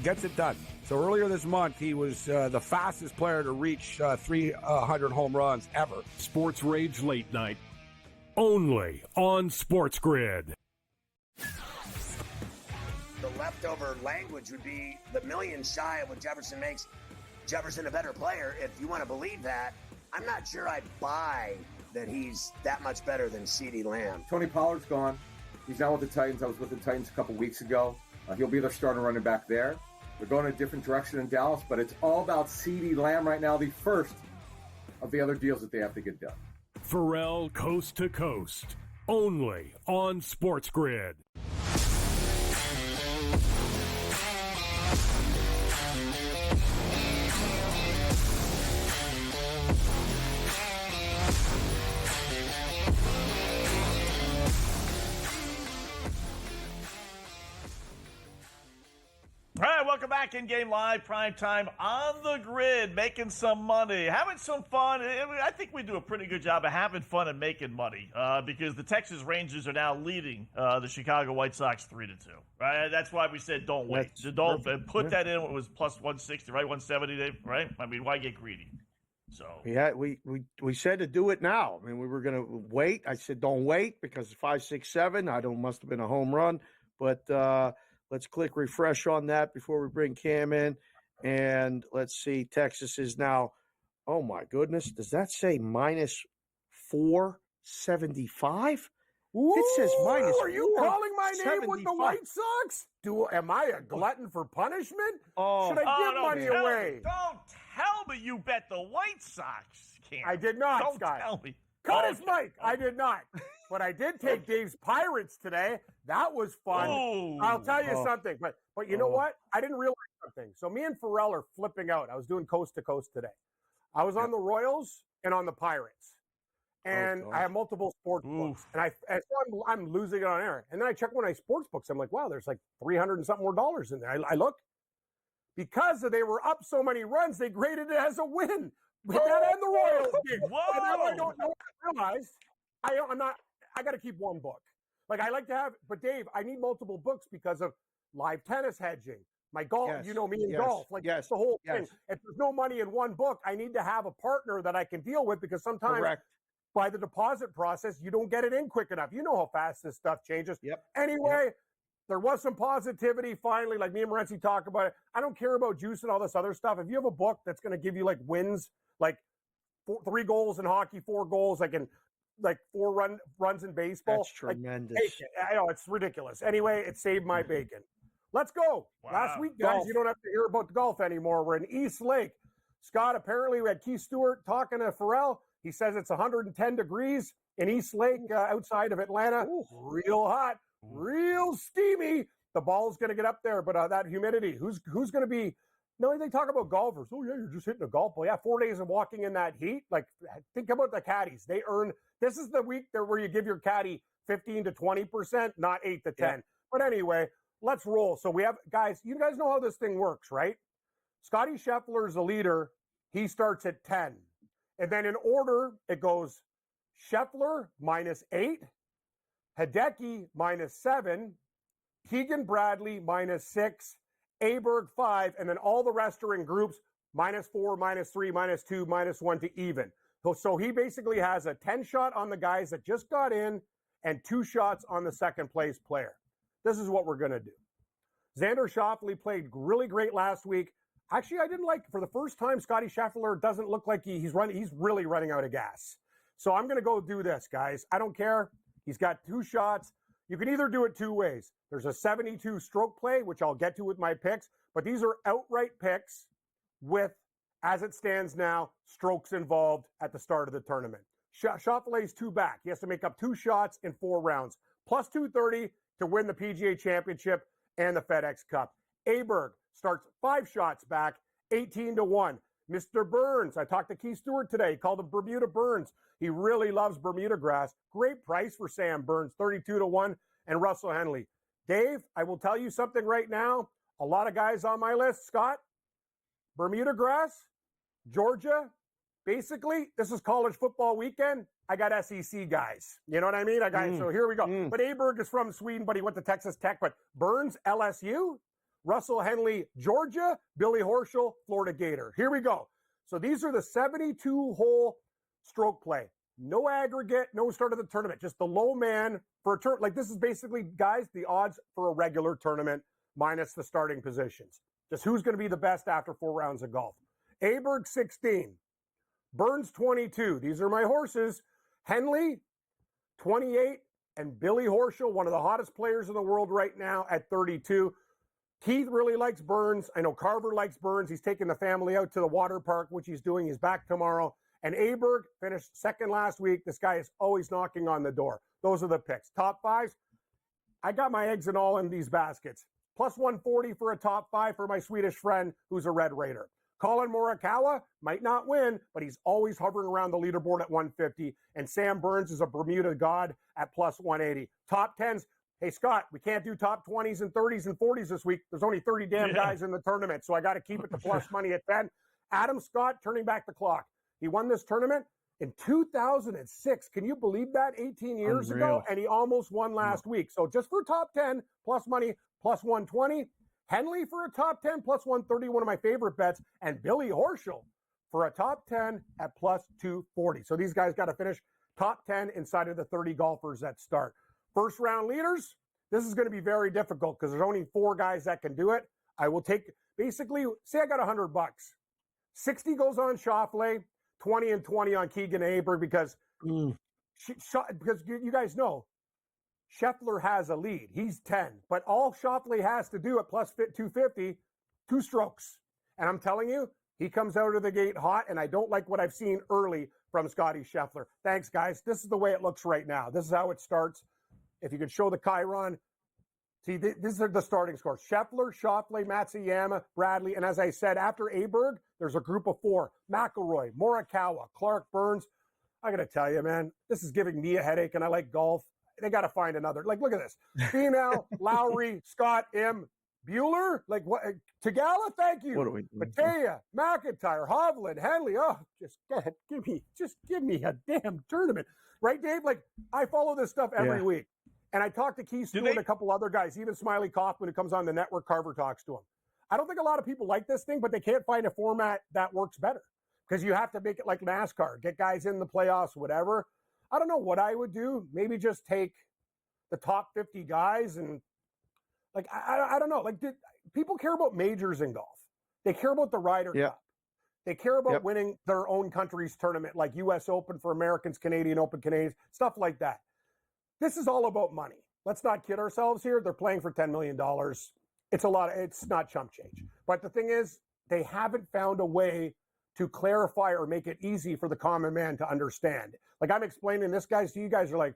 L: gets it done. So earlier this month, he was the fastest player to reach 300 home runs ever.
K: Sports Rage Late Night, only on SportsGrid.
M: The leftover language would be the million shy of what Jefferson makes Jefferson a better player. If you want to believe that, I'm not sure I buy that he's that much better than CeeDee Lamb.
N: Tony Pollard's gone. He's now with the Titans. I was with the Titans a couple weeks ago. He'll be their starting running back there. They're going a different direction in Dallas, but it's all about CeeDee Lamb right now, the first of the other deals that they have to get done.
K: Pharrell Coast to Coast, only on SportsGrid.
F: All right, welcome back. InGame Live, PrimeTime on the grid, making some money, having some fun. I think we do a pretty good job of having fun and making money because the Texas Rangers are now leading the Chicago White Sox 3-2. Right? That's why we said don't wait. Don't put that in. It was plus 160, right? 170, Dave, right? I mean, why get greedy? So
G: we said to do it now. I mean, we were going to wait. I said don't wait because 5, 6, 7. Must have been a home run, but. Let's click refresh on that before we bring Cam in. And let's see, Texas is now, oh my goodness, does that say minus 475? It says minus.
L: Are you calling my name with the White Sox? Am I a glutton for punishment? Should I give money away?
F: Don't tell me you bet the White Sox, Cam.
L: I did not,
F: don't
L: Scott.
F: Tell me.
L: Cut his mic. I did not. But I did take Dave's Pirates today. That was fun.
F: Ooh.
L: I'll tell you something. But you know what? I didn't realize something. So me and Pharrell are flipping out. I was doing coast to coast today. I was on the Royals and on the Pirates. And I have multiple sports books. And so I'm losing it on air. And then I check one of my sports books. I'm like, wow, there's like 300 and something more dollars in there. I look. Because they were up so many runs, they graded it as a win. But that and the Royals did.
F: Whoa.
L: And now I don't know what I realized. I got to keep one book. Like I like to have, but Dave, I need multiple books because of live tennis hedging, my golf,
G: Yes.
L: you know me in
G: Yes.
L: golf, like
G: Yes.
L: the whole thing.
G: Yes.
L: If there's no money in one book, I need to have a partner that I can deal with because sometimes
G: Correct.
L: by the deposit process, you don't get it in quick enough. You know how fast this stuff changes.
G: Yep.
L: Anyway, there was some positivity finally, like me and Morency talk about it. I don't care about juice and all this other stuff. If you have a book that's going to give you like wins, like 3 goals in hockey, 4 goals, like in like 4 runs in baseball.
G: That's tremendous.
L: Like, I know it's ridiculous. Anyway, it saved my bacon. Let's go.
F: Wow.
L: Last week, guys,
G: Golf.
L: you don't have to hear about the golf anymore. We're in East Lake. Scott, apparently we had Keith Stewart talking to Pharrell. He says it's 110 degrees in East Lake outside of Atlanta.
G: Ooh.
L: Real hot, real steamy. The ball's going to get up there, but that humidity, who's going to be? No, they talk about golfers. Oh, yeah, you're just hitting a golf ball. Yeah, 4 days of walking in that heat. Like, think about the caddies. They earn – this is the week where you give your caddy 15 to 20%, not 8 to 10.
G: Yeah.
L: But anyway, let's roll. So we have – guys, you guys know how this thing works, right? Scotty Scheffler is the leader. He starts at 10. And then in order, it goes Scheffler -8,
P: Hideki -7, Keegan Bradley -6, Aberg 5, and then all the rest are in groups -4, -3, -2, -1 to even. So he basically has a 10 shot on the guys that just got in and 2 shots on the second place player. This is what we're going to do. Xander Schauffele played really great last week. Actually, I didn't like, for the first time, Scotty Scheffler doesn't look like he's really running out of gas. So I'm going to go do this, guys. I don't care. He's got 2 shots. You can either do it 2 ways. There's a 72 stroke play, which I'll get to with my picks, but these are outright picks with, as it stands now, strokes involved at the start of the tournament. Schauffele's 2 back. He has to make up 2 shots in 4 rounds, plus 230 to win the PGA Championship and the FedEx Cup. Aberg starts 5 shots back, 18-1. Mr. Burns, I talked to Keith Stewart today. He called him Bermuda Burns. He really loves Bermuda grass. Great price for Sam Burns, 32-1. And Russell Henley. Dave, I will tell you something right now. A lot of guys on my list, Scott, Bermuda grass, Georgia. Basically, this is college football weekend. I got SEC guys. You know what I mean? So here we go. But Aberg is from Sweden, but he went to Texas Tech. But Burns, LSU, Russell Henley, Georgia, Billy Horschel, Florida Gator. Here we go. So these are the 72-hole stroke play. No aggregate, no start of the tournament. Just the low man for a tournament. Like, this is basically, guys, the odds for a regular tournament minus the starting positions. Just who's going to be the best after 4 rounds of golf. Aberg, 16. Burns, 22. These are my horses. Henley, 28. And Billy Horschel, one of the hottest players in the world right now, at 32. Keith really likes Burns. I know Carver likes Burns. He's taking the family out to the water park, which he's doing. He's back tomorrow. And Aberg finished second last week. This guy is always knocking on the door. Those are the picks. Top 5s. I got my eggs and all in these baskets. Plus 140 for a top 5 for my Swedish friend who's a Red Raider. Colin Morikawa might not win, but he's always hovering around the leaderboard at 150. And Sam Burns is a Bermuda god at plus 180. Top 10s. Hey, Scott, we can't do top 20s and 30s and 40s this week. There's only 30 damn guys in the tournament, so I got to keep it to plus money at 10. Adam Scott turning back the clock. He won this tournament in 2006. Can you believe that? 18 years ago, and he almost won last week. So just for top 10, plus money, plus 120. Henley for a top 10, plus 130, one of my favorite bets. And Billy Horschel for a top 10 at plus 240. So these guys got to finish top 10 inside of the 30 golfers that start. First round leaders, this is going to be very difficult because there's only 4 guys that can do it. I will take, basically, say I got $100. 60 goes on Schauffele, 20 and 20 on Keegan Aberg because you guys know Scheffler has a lead. He's 10. But all Schauffele has to do at plus 250, 2 strokes. And I'm telling you, he comes out of the gate hot, and I don't like what I've seen early from Scotty Scheffler. Thanks, guys. This is the way it looks right now. This is how it starts. If you could show the Chiron. See, these are the starting scores. Scheffler, Schauffele, Matsuyama, Bradley. And as I said, after Aberg, there's a group of 4. McIlroy, Morikawa, Clark, Burns. I got to tell you, man, this is giving me a headache, and I like golf. They got to find another. Like, look at this. Finau, Lowry, Scott, M. Bueller. Like, what? Tagala, thank you.
G: What are we doing?
P: Mattea, McIntyre, Hovland, Henley. Oh, just give me a damn tournament. Right, Dave? Like, I follow this stuff every week. And I talked to Keith Stewart and a couple other guys, even Smiley Kaufman, who comes on the network. Carver talks to him. I don't think a lot of people like this thing, but they can't find a format that works better because you have to make it like NASCAR, get guys in the playoffs, whatever. I don't know what I would do. Maybe just take the top 50 guys and, like, I don't know. Like, people care about majors in golf. They care about the Ryder Cup. They care about winning their own country's tournament, like U.S. Open for Americans, Canadian Open, Canadians, stuff like that. This is all about money. Let's not kid ourselves here. They're playing for $10 million. It's a lot. It's not chump change. But the thing is, they haven't found a way to clarify or make it easy for the common man to understand. Like, I'm explaining this, guys, to you guys are like,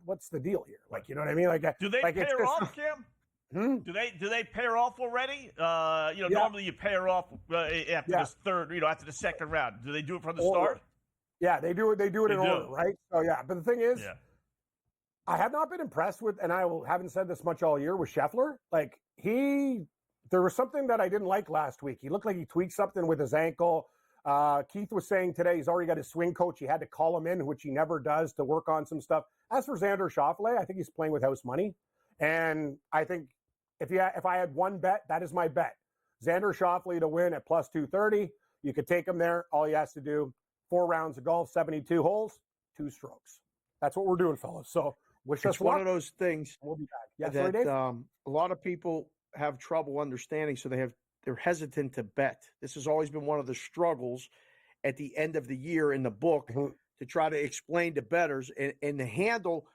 P: what's the deal here? Like, you know what I mean? Like,
F: do they pair off, Kim? Do they pair off already? Normally you pair off after this third, after the second round. Do they do it from the start?
P: Yeah, they do it. They do it in order, right? So yeah. But the thing is, I have not been impressed with, and I haven't said this much all year, with Scheffler. Like, there was something that I didn't like last week. He looked like he tweaked something with his ankle. Keith was saying today he's already got his swing coach. He had to call him in, which he never does, to work on some stuff. As for Xander Schauffele, I think he's playing with house money. And I think if I had one bet, that is my bet. Xander Schauffele to win at plus 230. You could take him there. All he has to do, 4 rounds of golf, 72 holes, 2 strokes. That's what we're doing, fellas. So wish us
G: It's one
P: luck.
G: of those things
P: We'll be back. Yes,
G: that
P: Dave?
G: a lot of people have trouble understanding, so they're hesitant to bet. This has always been one of the struggles at the end of the year in the book to try to explain to bettors, and the handle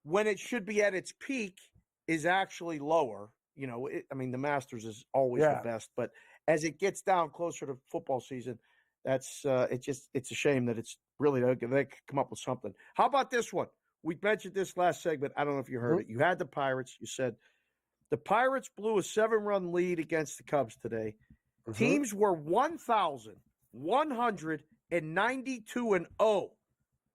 G: when it should be at its peak is actually lower. You know, the Masters is always the best, but as it gets down closer to football season, that's it's a shame that it's really they could come up with something. How about this one? We mentioned this last segment. I don't know if you heard it. You had the Pirates. You said the Pirates blew a 7-run lead against the Cubs today. Teams were 1,192-0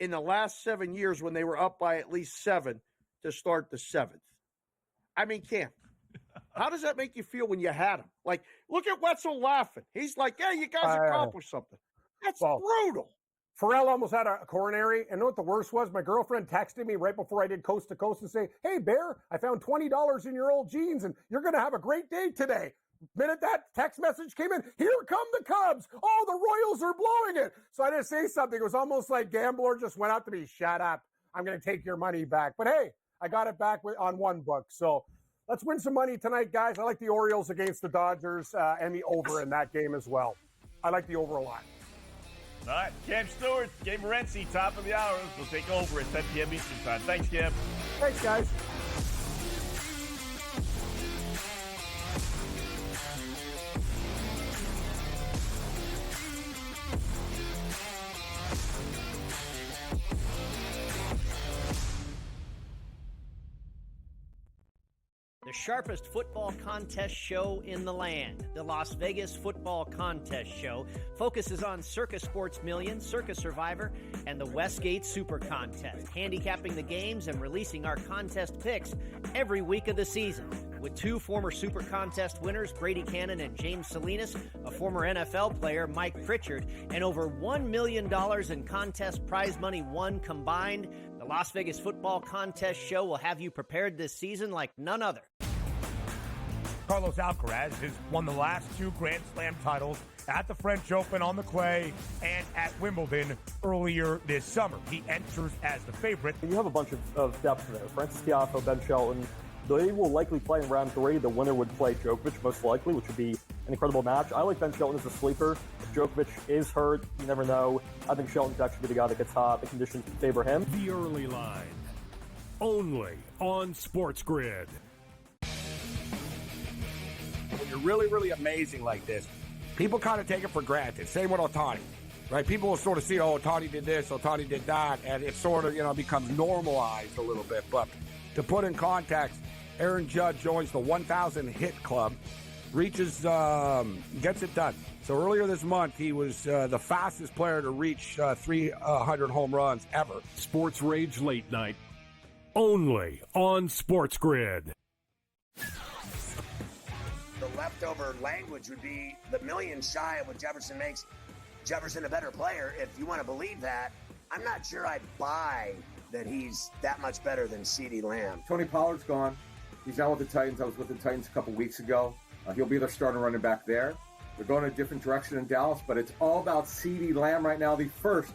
G: in the last 7 years when they were up by at least 7 to start the 7th. I mean, Cam, how does that make you feel when you had them? Like, look at Wetzel laughing. He's like, "Yeah, you guys accomplished something." That's brutal.
P: Pharrell almost had a coronary. And know what the worst was? My girlfriend texted me right before I did Coast to Coast and say, "Hey, Bear, I found $20 in your old jeans, and you're going to have a great day today." Minute that text message came in, "Here come the Cubs. Oh, the Royals are blowing it." So I didn't say something. It was almost like Gambler just went out to me, "Shut up. I'm going to take your money back." But hey, I got it back on one book. So let's win some money tonight, guys. I like the Orioles against the Dodgers and the over in that game as well. I like the over a lot.
F: All right, Cam Stewart, Gabe Morency, top of the hour. We'll take over at 10 p.m. Eastern time. Thanks, Cam.
P: Thanks, guys.
H: The sharpest football contest show in the land, the Las Vegas Football Contest Show, focuses on Circus Sports Million, Circus Survivor, and the Westgate Super Contest, handicapping the games and releasing our contest picks every week of the season. With 2 former Super Contest winners, Brady Cannon and James Salinas, a former NFL player, Mike Pritchard, and over $1 million in contest prize money won combined, the Las Vegas Football Contest Show will have you prepared this season like none other.
I: Carlos Alcaraz has won the last 2 Grand Slam titles at the French Open on the clay and at Wimbledon earlier this summer. He enters as the favorite.
J: You have a bunch of depth there. Francis Tiafoe, Ben Shelton. They will likely play in round 3. The winner would play Djokovic, most likely, which would be an incredible match. I like Ben Shelton as a sleeper. If Djokovic is hurt, you never know. I think Shelton's actually the guy that gets hot. The conditions favor him.
K: The early line, only on SportsGrid.
L: When you're really, really amazing like this, people kind of take it for granted. Same with Ohtani, right? People will sort of see, "Oh, Ohtani did this, Ohtani did that," and it sort of, becomes normalized a little bit. But to put in context, Aaron Judge joins the 1,000 hit club, gets it done. So earlier this month, he was the fastest player to reach 300 home runs ever.
K: Sports Rage Late Night, only on SportsGrid.
M: The leftover language would be the million shy of what Jefferson makes Jefferson a better player. If you want to believe that, I'm not sure I buy that he's that much better than CeeDee Lamb.
N: Tony Pollard's gone. He's now with the Titans. I was with the Titans a couple weeks ago. He'll be their starting running back there. They're going a different direction in Dallas, but it's all about CeeDee Lamb right now, the first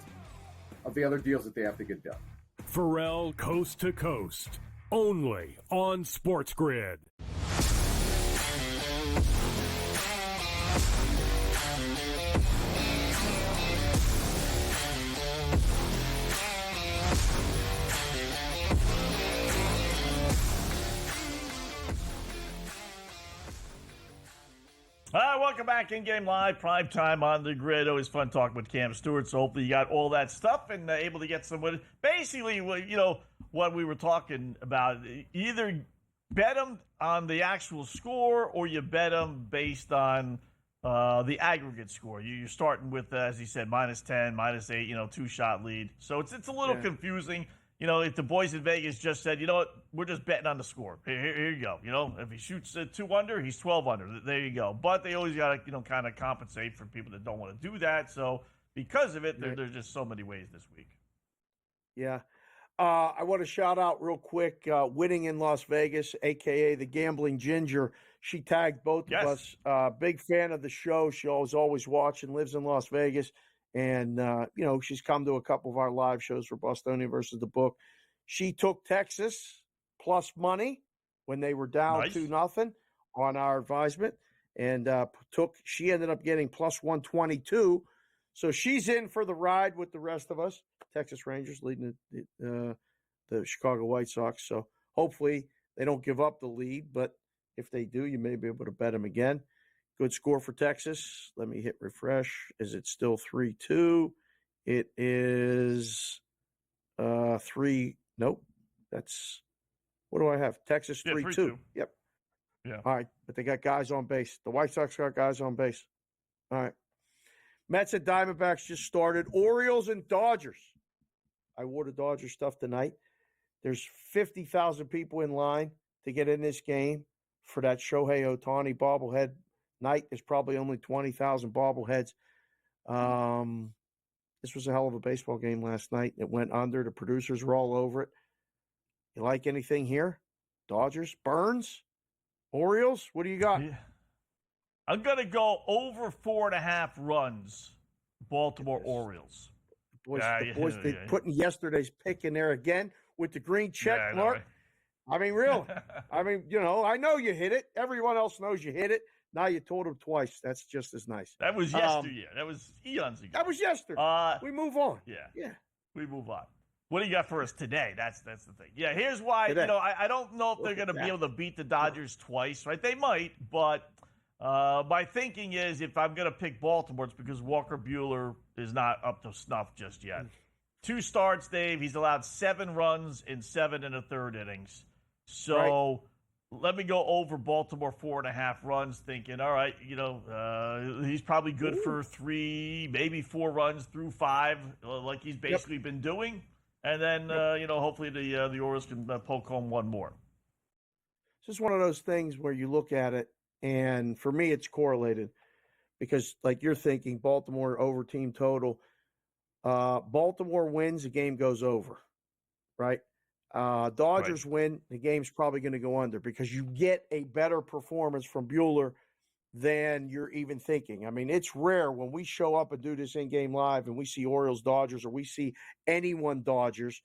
N: of the other deals that they have to get done.
K: Pharrell Coast to Coast, only on SportsGrid.
F: Welcome back, InGame Live, PrimeTime on the grid. Always fun talking with Cam Stewart, so hopefully you got all that stuff and able to get some, basically, what we were talking about. Either bet them on the actual score or you bet them based on the aggregate score. You're starting with, as he said, -10, -8, 2-shot lead. So it's a little confusing. if the boys in Vegas just said, you know what, we're just betting on the score. Here you go. If he shoots 2 under, he's 12 under. There you go. But they always got to, kind of compensate for people that don't want to do that. So because of it, there's just so many ways this week.
G: Yeah. I want to shout out real quick, Winning in Las Vegas, a.k.a. the Gambling Ginger. She tagged both of us. Big fan of the show. She always watching, lives in Las Vegas. And, she's come to a couple of our live shows for Bostonian versus the book. She took Texas plus money when they were down 2-0 on our advisement. And she ended up getting plus 122. So she's in for the ride with the rest of us. Texas Rangers leading the Chicago White Sox. So hopefully they don't give up the lead. But if they do, you may be able to bet them again. Good score for Texas. Let me hit refresh. Is it still 3-2? It is 3. Nope. That's what do I have? Texas 3-2. Yep.
F: Yeah.
G: All right. But they got guys on base. The White Sox got guys on base. All right. Mets and Diamondbacks just started. Orioles and Dodgers. I wore the Dodgers stuff tonight. There's 50,000 people in line to get in this game for that Shohei Ohtani bobblehead night. There's probably only 20,000 bobbleheads. This was a hell of a baseball game last night. It went under. The producers were all over it. You like anything here? Dodgers? Burns? Orioles? What do you got?
F: Yeah. I'm going to go over 4.5 runs, Baltimore Orioles.
G: The boys they putting yesterday's pick in there again with the green check mark. I mean, really. I mean, I know you hit it. Everyone else knows you hit it. Now you told them twice. That's just as nice.
F: That was yesterday. That was eons ago.
G: That was yesterday. We move on.
F: Yeah. We move on. What do you got for us today? That's the thing. Yeah, here's why, I don't know if they're going to be able to beat the Dodgers twice, right? They might, but my thinking is if I'm going to pick Baltimore, it's because Walker Buehler is not up to snuff just yet. 2 starts, Dave. He's allowed 7 runs in 7 1/3 innings. So let me go over Baltimore 4.5 runs, thinking, all right, he's probably good for 3, maybe 4 runs through 5, like he's basically been doing. And then, hopefully the Orioles can poke home one more.
G: It's just one of those things where you look at it, and for me, it's correlated because, like you're thinking, Baltimore over team total. Baltimore wins, the game goes over, right? Dodgers win, the game's probably going to go under because you get a better performance from Buehler than you're even thinking. I mean, it's rare when we show up and do this in-game live and we see Orioles Dodgers or we see anyone Dodgers,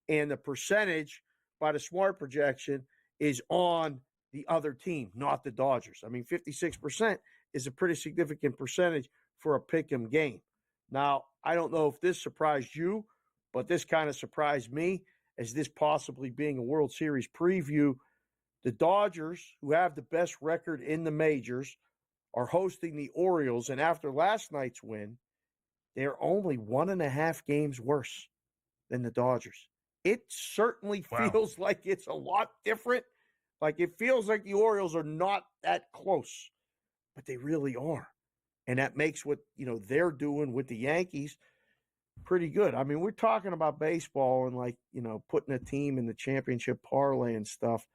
G: and the percentage by the smart projection is on the other team, not the Dodgers. I mean, 56% is a pretty significant percentage for a pick-em game. Now, I don't know if this surprised you, but this kind of surprised me as this possibly being a World Series preview. The Dodgers, who have the best record in the majors, are hosting the Orioles, and after last night's win, they're only 1.5 games worse than the Dodgers. It certainly feels like it's a lot different. Like it feels like the Orioles are not that close, but they really are. And that makes what, they're doing with the Yankees pretty good. I mean, we're talking about baseball and putting a team in the championship parlay and stuff.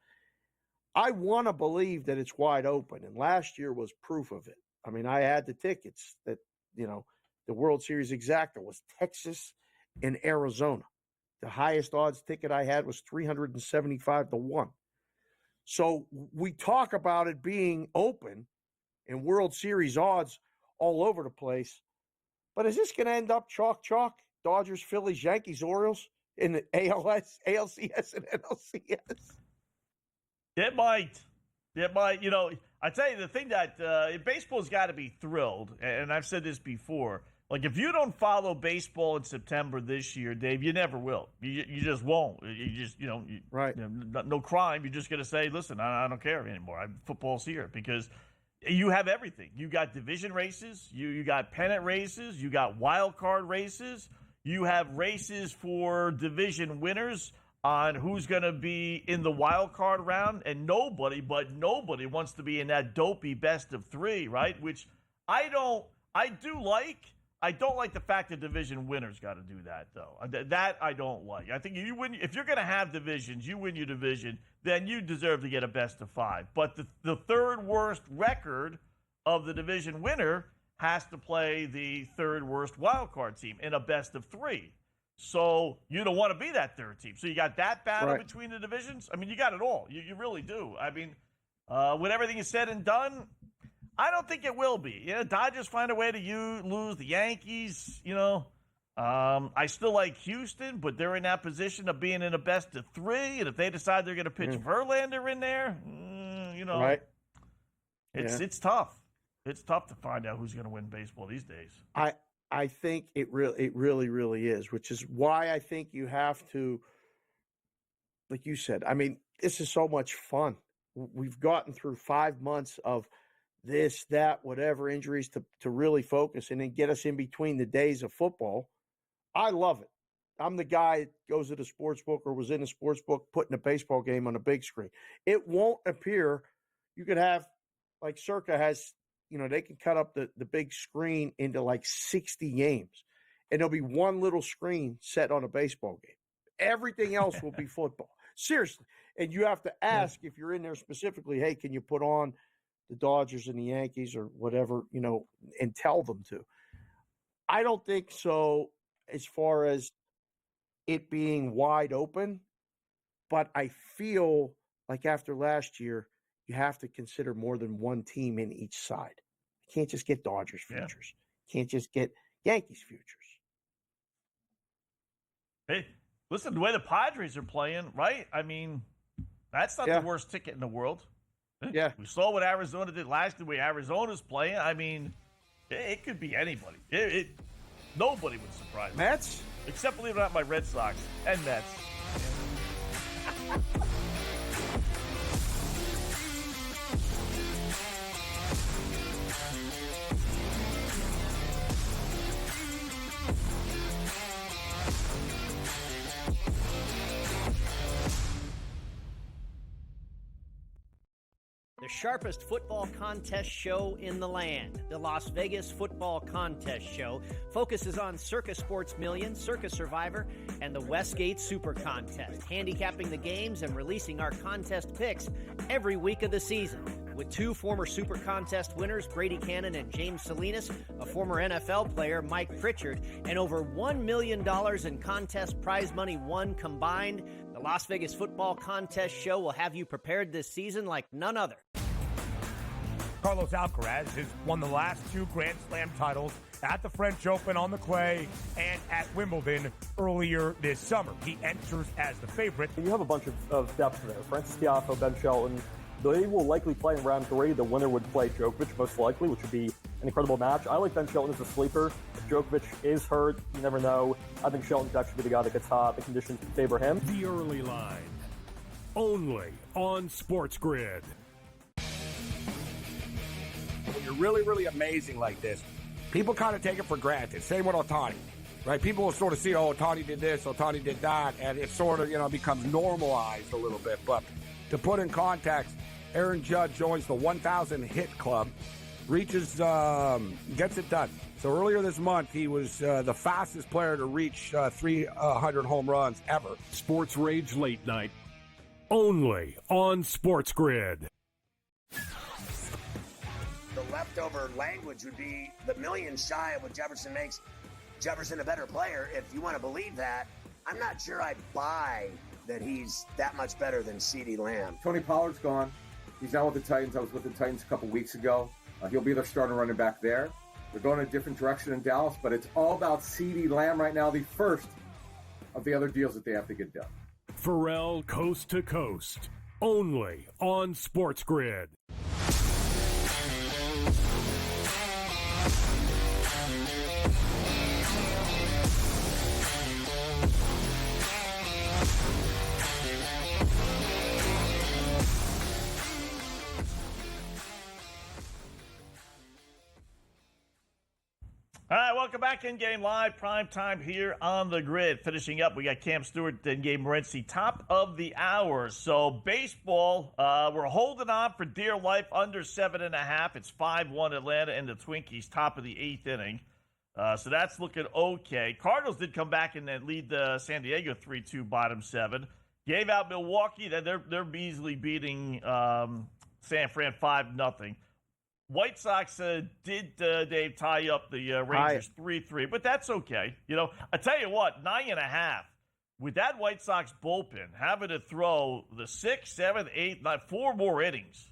G: I want to believe that it's wide open, and last year was proof of it. I mean, I had the tickets that, the World Series exacta was Texas and Arizona. The highest odds ticket I had was 375-1. So we talk about it being open and World Series odds all over the place. But is this going to end up chalk? Dodgers, Phillies, Yankees, Orioles in the ALS, ALCS, and NLCS?
F: It might. I tell you, the thing that baseball's got to be thrilled, and I've said this before, like if you don't follow baseball in September this year, Dave, you never will. You just won't. You just, no crime. You're just going to say, listen, I don't care anymore. Football's here because you have everything. You got division races. You got pennant races. You got wild card races. You have races for division winners on who's going to be in the wild card round, and nobody wants to be in that dopey best of 3, right? Which I do like. I don't like the fact that division winners got to do that, though. That I don't like. I think you win if you're going to have divisions. You win your division, then you deserve to get a best of 5. But the third worst record of the division winner has to play the third worst wild card team in a best of 3. So you don't want to be that third team. So you got that battle between the divisions. I mean, you got it all. You really do. I mean, when everything is said and done, I don't think it will be. Dodgers find a way to lose. The Yankees, I still like Houston, but they're in that position of being in a best of 3. And if they decide they're going to pitch Verlander in there, it's tough. It's tough to find out who's going to win baseball these days.
G: I think it really is, which is why I think you have to, like you said, I mean, this is so much fun. We've gotten through 5 months of this, that, whatever injuries to really focus and then get us in between the days of football. I love it. I'm the guy that goes to the sports book or was in the sports book putting a baseball game on a big screen. It won't appear you could have, like Circa has, they can cut up the big screen into like 60 games, and there'll be one little screen set on a baseball game. Everything else will be football. Seriously. And you have to ask if you're in there specifically, hey, can you put on the Dodgers and the Yankees or whatever, and tell them to. I don't think so as far as it being wide open, but I feel like after last year, you have to consider more than one team in each side. You can't just get Dodgers futures. You can't just get Yankees futures.
F: Hey, listen, the way the Padres are playing, right? I mean, that's not the worst ticket in the world.
G: Yeah.
F: We saw what Arizona did last year, the way Arizona's playing. I mean, it could be anybody. Nobody would surprise me.
G: Mets?
F: Except, believe it or not, my Red Sox and Mets.
H: The sharpest football contest show in the land, the Las Vegas Football Contest Show, focuses on Circa Sports Million, Circa Survivor, and the Westgate Super Contest, handicapping the games and releasing our contest picks every week of the season. With 2 former Super Contest winners, Brady Cannon and James Salinas, a former NFL player, Mike Pritchard, and over $1 million in contest prize money won combined, the Las Vegas Football Contest Show will have you prepared this season like none other.
I: Carlos Alcaraz has won the last 2 Grand Slam titles at the French Open on the clay and at Wimbledon earlier this summer. He enters as the favorite.
J: You have a bunch of depth there. Francis Tiafoe, Ben Shelton. They will likely play in round 3. The winner would play Djokovic, most likely, which would be an incredible match. I like Ben Shelton as a sleeper. If Djokovic is hurt, you never know. I think Shelton could actually be the guy that gets hot. The conditions favor him.
K: The early line. Only on SportsGrid.
L: When you're really amazing like this, people kind of take it for granted. Same with Ohtani, right? People will sort of see, Ohtani did this, Ohtani did that, and it sort of, becomes normalized a little bit. But to put in context, Aaron Judge joins the 1,000 hit club, gets it done. So earlier this month, he was the fastest player to reach 300 home runs ever.
K: Sports Rage Late Night. Only on SportsGrid.
M: The leftover language would be the million shy of what Jefferson makes Jefferson a better player. If you want to believe that, I'm not sure I buy that he's that much better than CeeDee Lamb.
N: Tony Pollard's gone. He's now with the Titans. I was with the Titans a couple weeks ago. He'll be their starting running back there. They're going in a different direction in Dallas, but it's all about CeeDee Lamb right now, the first of the other deals that they have to get done.
K: Pharrell Coast to Coast. Only on SportsGrid.
F: All right, welcome back. InGame Live, prime time here on the grid. Finishing up, we got Cam Stewart and Gabe Morency, top of the hour. So baseball, we're holding on for dear life under 7.5. It's 5-1 Atlanta and the Twinkies, top of the 8th inning. So that's looking okay. Cardinals did come back and then lead San Diego 3-2, bottom 7. Gave out Milwaukee. They're easily beating San Fran 5-0. White Sox did, Dave, tie up the Rangers 3-3, but that's okay. I tell you what, 9.5. With that White Sox bullpen having to throw the 6th, 7th, 8th, 9, 4 more innings,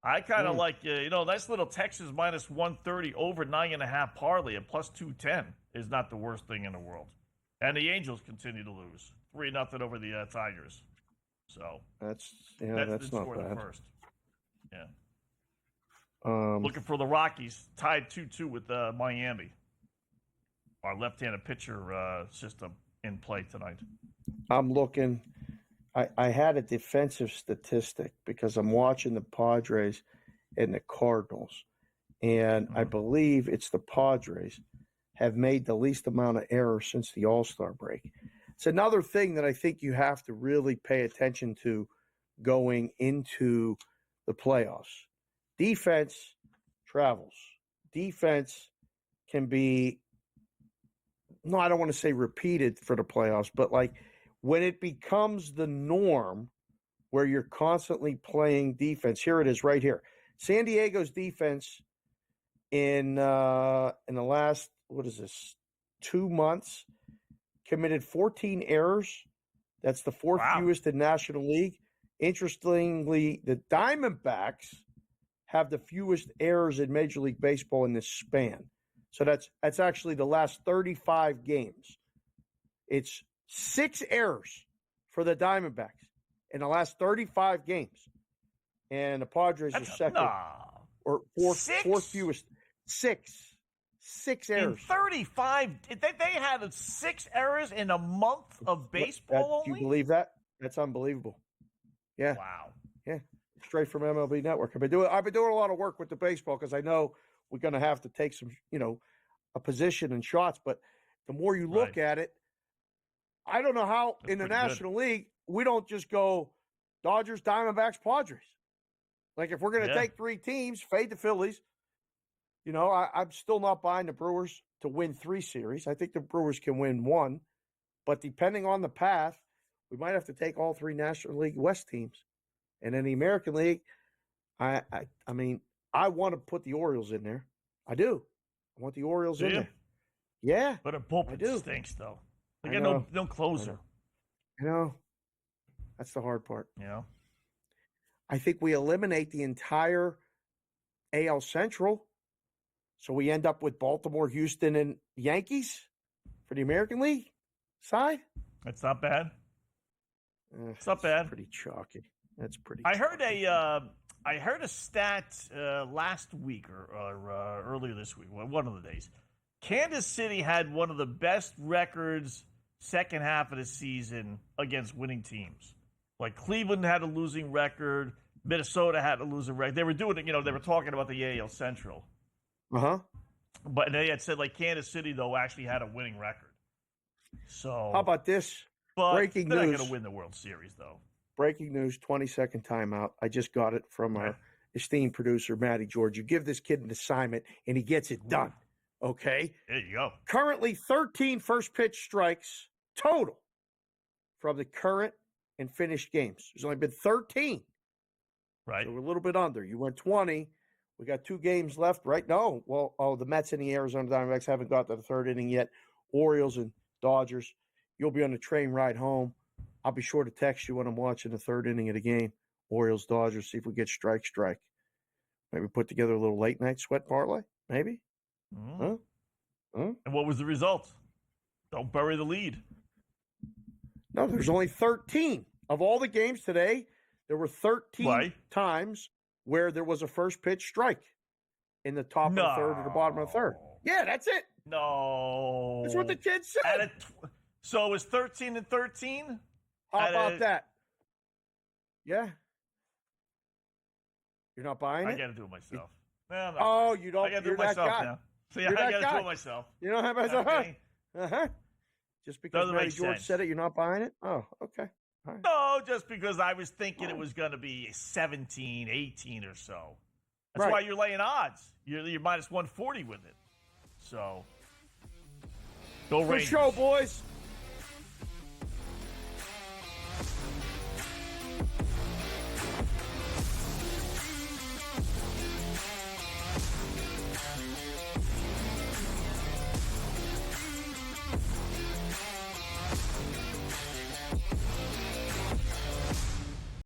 F: I kind of like, nice little Texas minus 130 over 9.5 parlay at plus 210 is not the worst thing in the world. And the Angels continue to lose 3-0 over the Tigers. So
G: that's
F: the
G: not
F: score of the
G: bad.
F: first. Yeah. Looking for the Rockies tied 2-2 with Miami. Our left-handed pitcher system in play tonight.
G: I'm looking. I had a defensive statistic because I'm watching the Padres and the Cardinals, and I believe it's the Padres have made the least amount of errors since the All-Star break. It's another thing that I think you have to really pay attention to going into the playoffs. Defense travels. Defense can be, no, I don't want to say repeated for the playoffs, but like when it becomes the norm where you're constantly playing defense, here it is right here. San Diego's defense in the last, 2 months, committed 14 errors. That's the fourth fewest in National League. Interestingly, the Diamondbacks have the fewest errors in Major League Baseball in this span. So that's actually the last 35 games. It's 6 errors for the Diamondbacks in the last 35 games. And the Padres are second or fourth fewest. 6 errors.
F: In 35, they had 6 errors in a month of baseball
G: Do
F: only?
G: you believe that? That's unbelievable. Yeah.
F: Wow.
G: Yeah. Straight from MLB Network. I've been doing a lot of work with the baseball because I know we're going to have to take some, a position and shots. But the more you look at it, I don't know how in the National League we don't just go Dodgers, Diamondbacks, Padres. Like if we're going to take 3 teams, fade the Phillies. I'm still not buying the Brewers to win 3 series. I think the Brewers can win 1. But depending on the path, we might have to take all 3 National League West teams. And in the American League, I mean, I want to put the Orioles in there. I do. I want the Orioles in there. Yeah.
F: But a bullpen stinks, though. They got no closer.
G: I know. That's the hard part.
F: Yeah.
G: I think we eliminate the entire AL Central. So we end up with Baltimore, Houston, and Yankees for the American League side.
F: That's not bad. It's not bad.
G: Pretty chalky. That's pretty.
F: I heard a stat last week or earlier this week, one of the days. Kansas City had one of the best records second half of the season against winning teams. Like Cleveland had a losing record, Minnesota had a losing record. They were doing it, they were talking about the AL Central. But they had said Kansas City though actually had a winning record. So
G: how about this? Breaking
F: they're
G: news.
F: Not going to win the World Series though.
G: Breaking news, 20-second timeout. I just got it from our esteemed producer, Matty George. You give this kid an assignment, and he gets it done. Okay?
F: There you go.
G: Currently, 13 first pitch strikes total from the current and finished games. There's only been 13.
F: Right.
G: So we're a little bit under. You went 20. We got 2 games left, right? No. Well, the Mets and the Arizona Diamondbacks haven't got to the 3rd inning yet. Orioles and Dodgers. You'll be on the train ride home. I'll be sure to text you when I'm watching the 3rd inning of the game. Orioles, Dodgers, see if we get strike. Maybe put together a little late night sweat parlay. Maybe.
F: And what was the result? Don't bury the lead.
G: No, there's only 13. Of all the games today, there were 13 times where there was a first pitch strike in the top of the 3rd or the bottom of the 3rd. Yeah, that's it.
F: No.
G: That's what the kid said.
F: So it was 13 and 13?
G: How about that? Yeah. You're not buying it?
F: I got to do it myself.
G: You don't.
F: I got to do
G: you're
F: it myself
G: that guy.
F: now. See,
G: You're
F: I
G: that
F: got to do
G: guy.
F: it myself.
G: You don't have
F: Okay.
G: Just because
F: Doesn't
G: Matty
F: make
G: George
F: sense.
G: said it, you're not buying it? Oh, okay. All right.
F: No, just because I was thinking it was going to be 17, 18 or so. That's
G: Right.
F: why you're laying odds. You're minus 140 with it. So Go
L: Good
F: Rangers.
L: show, boys.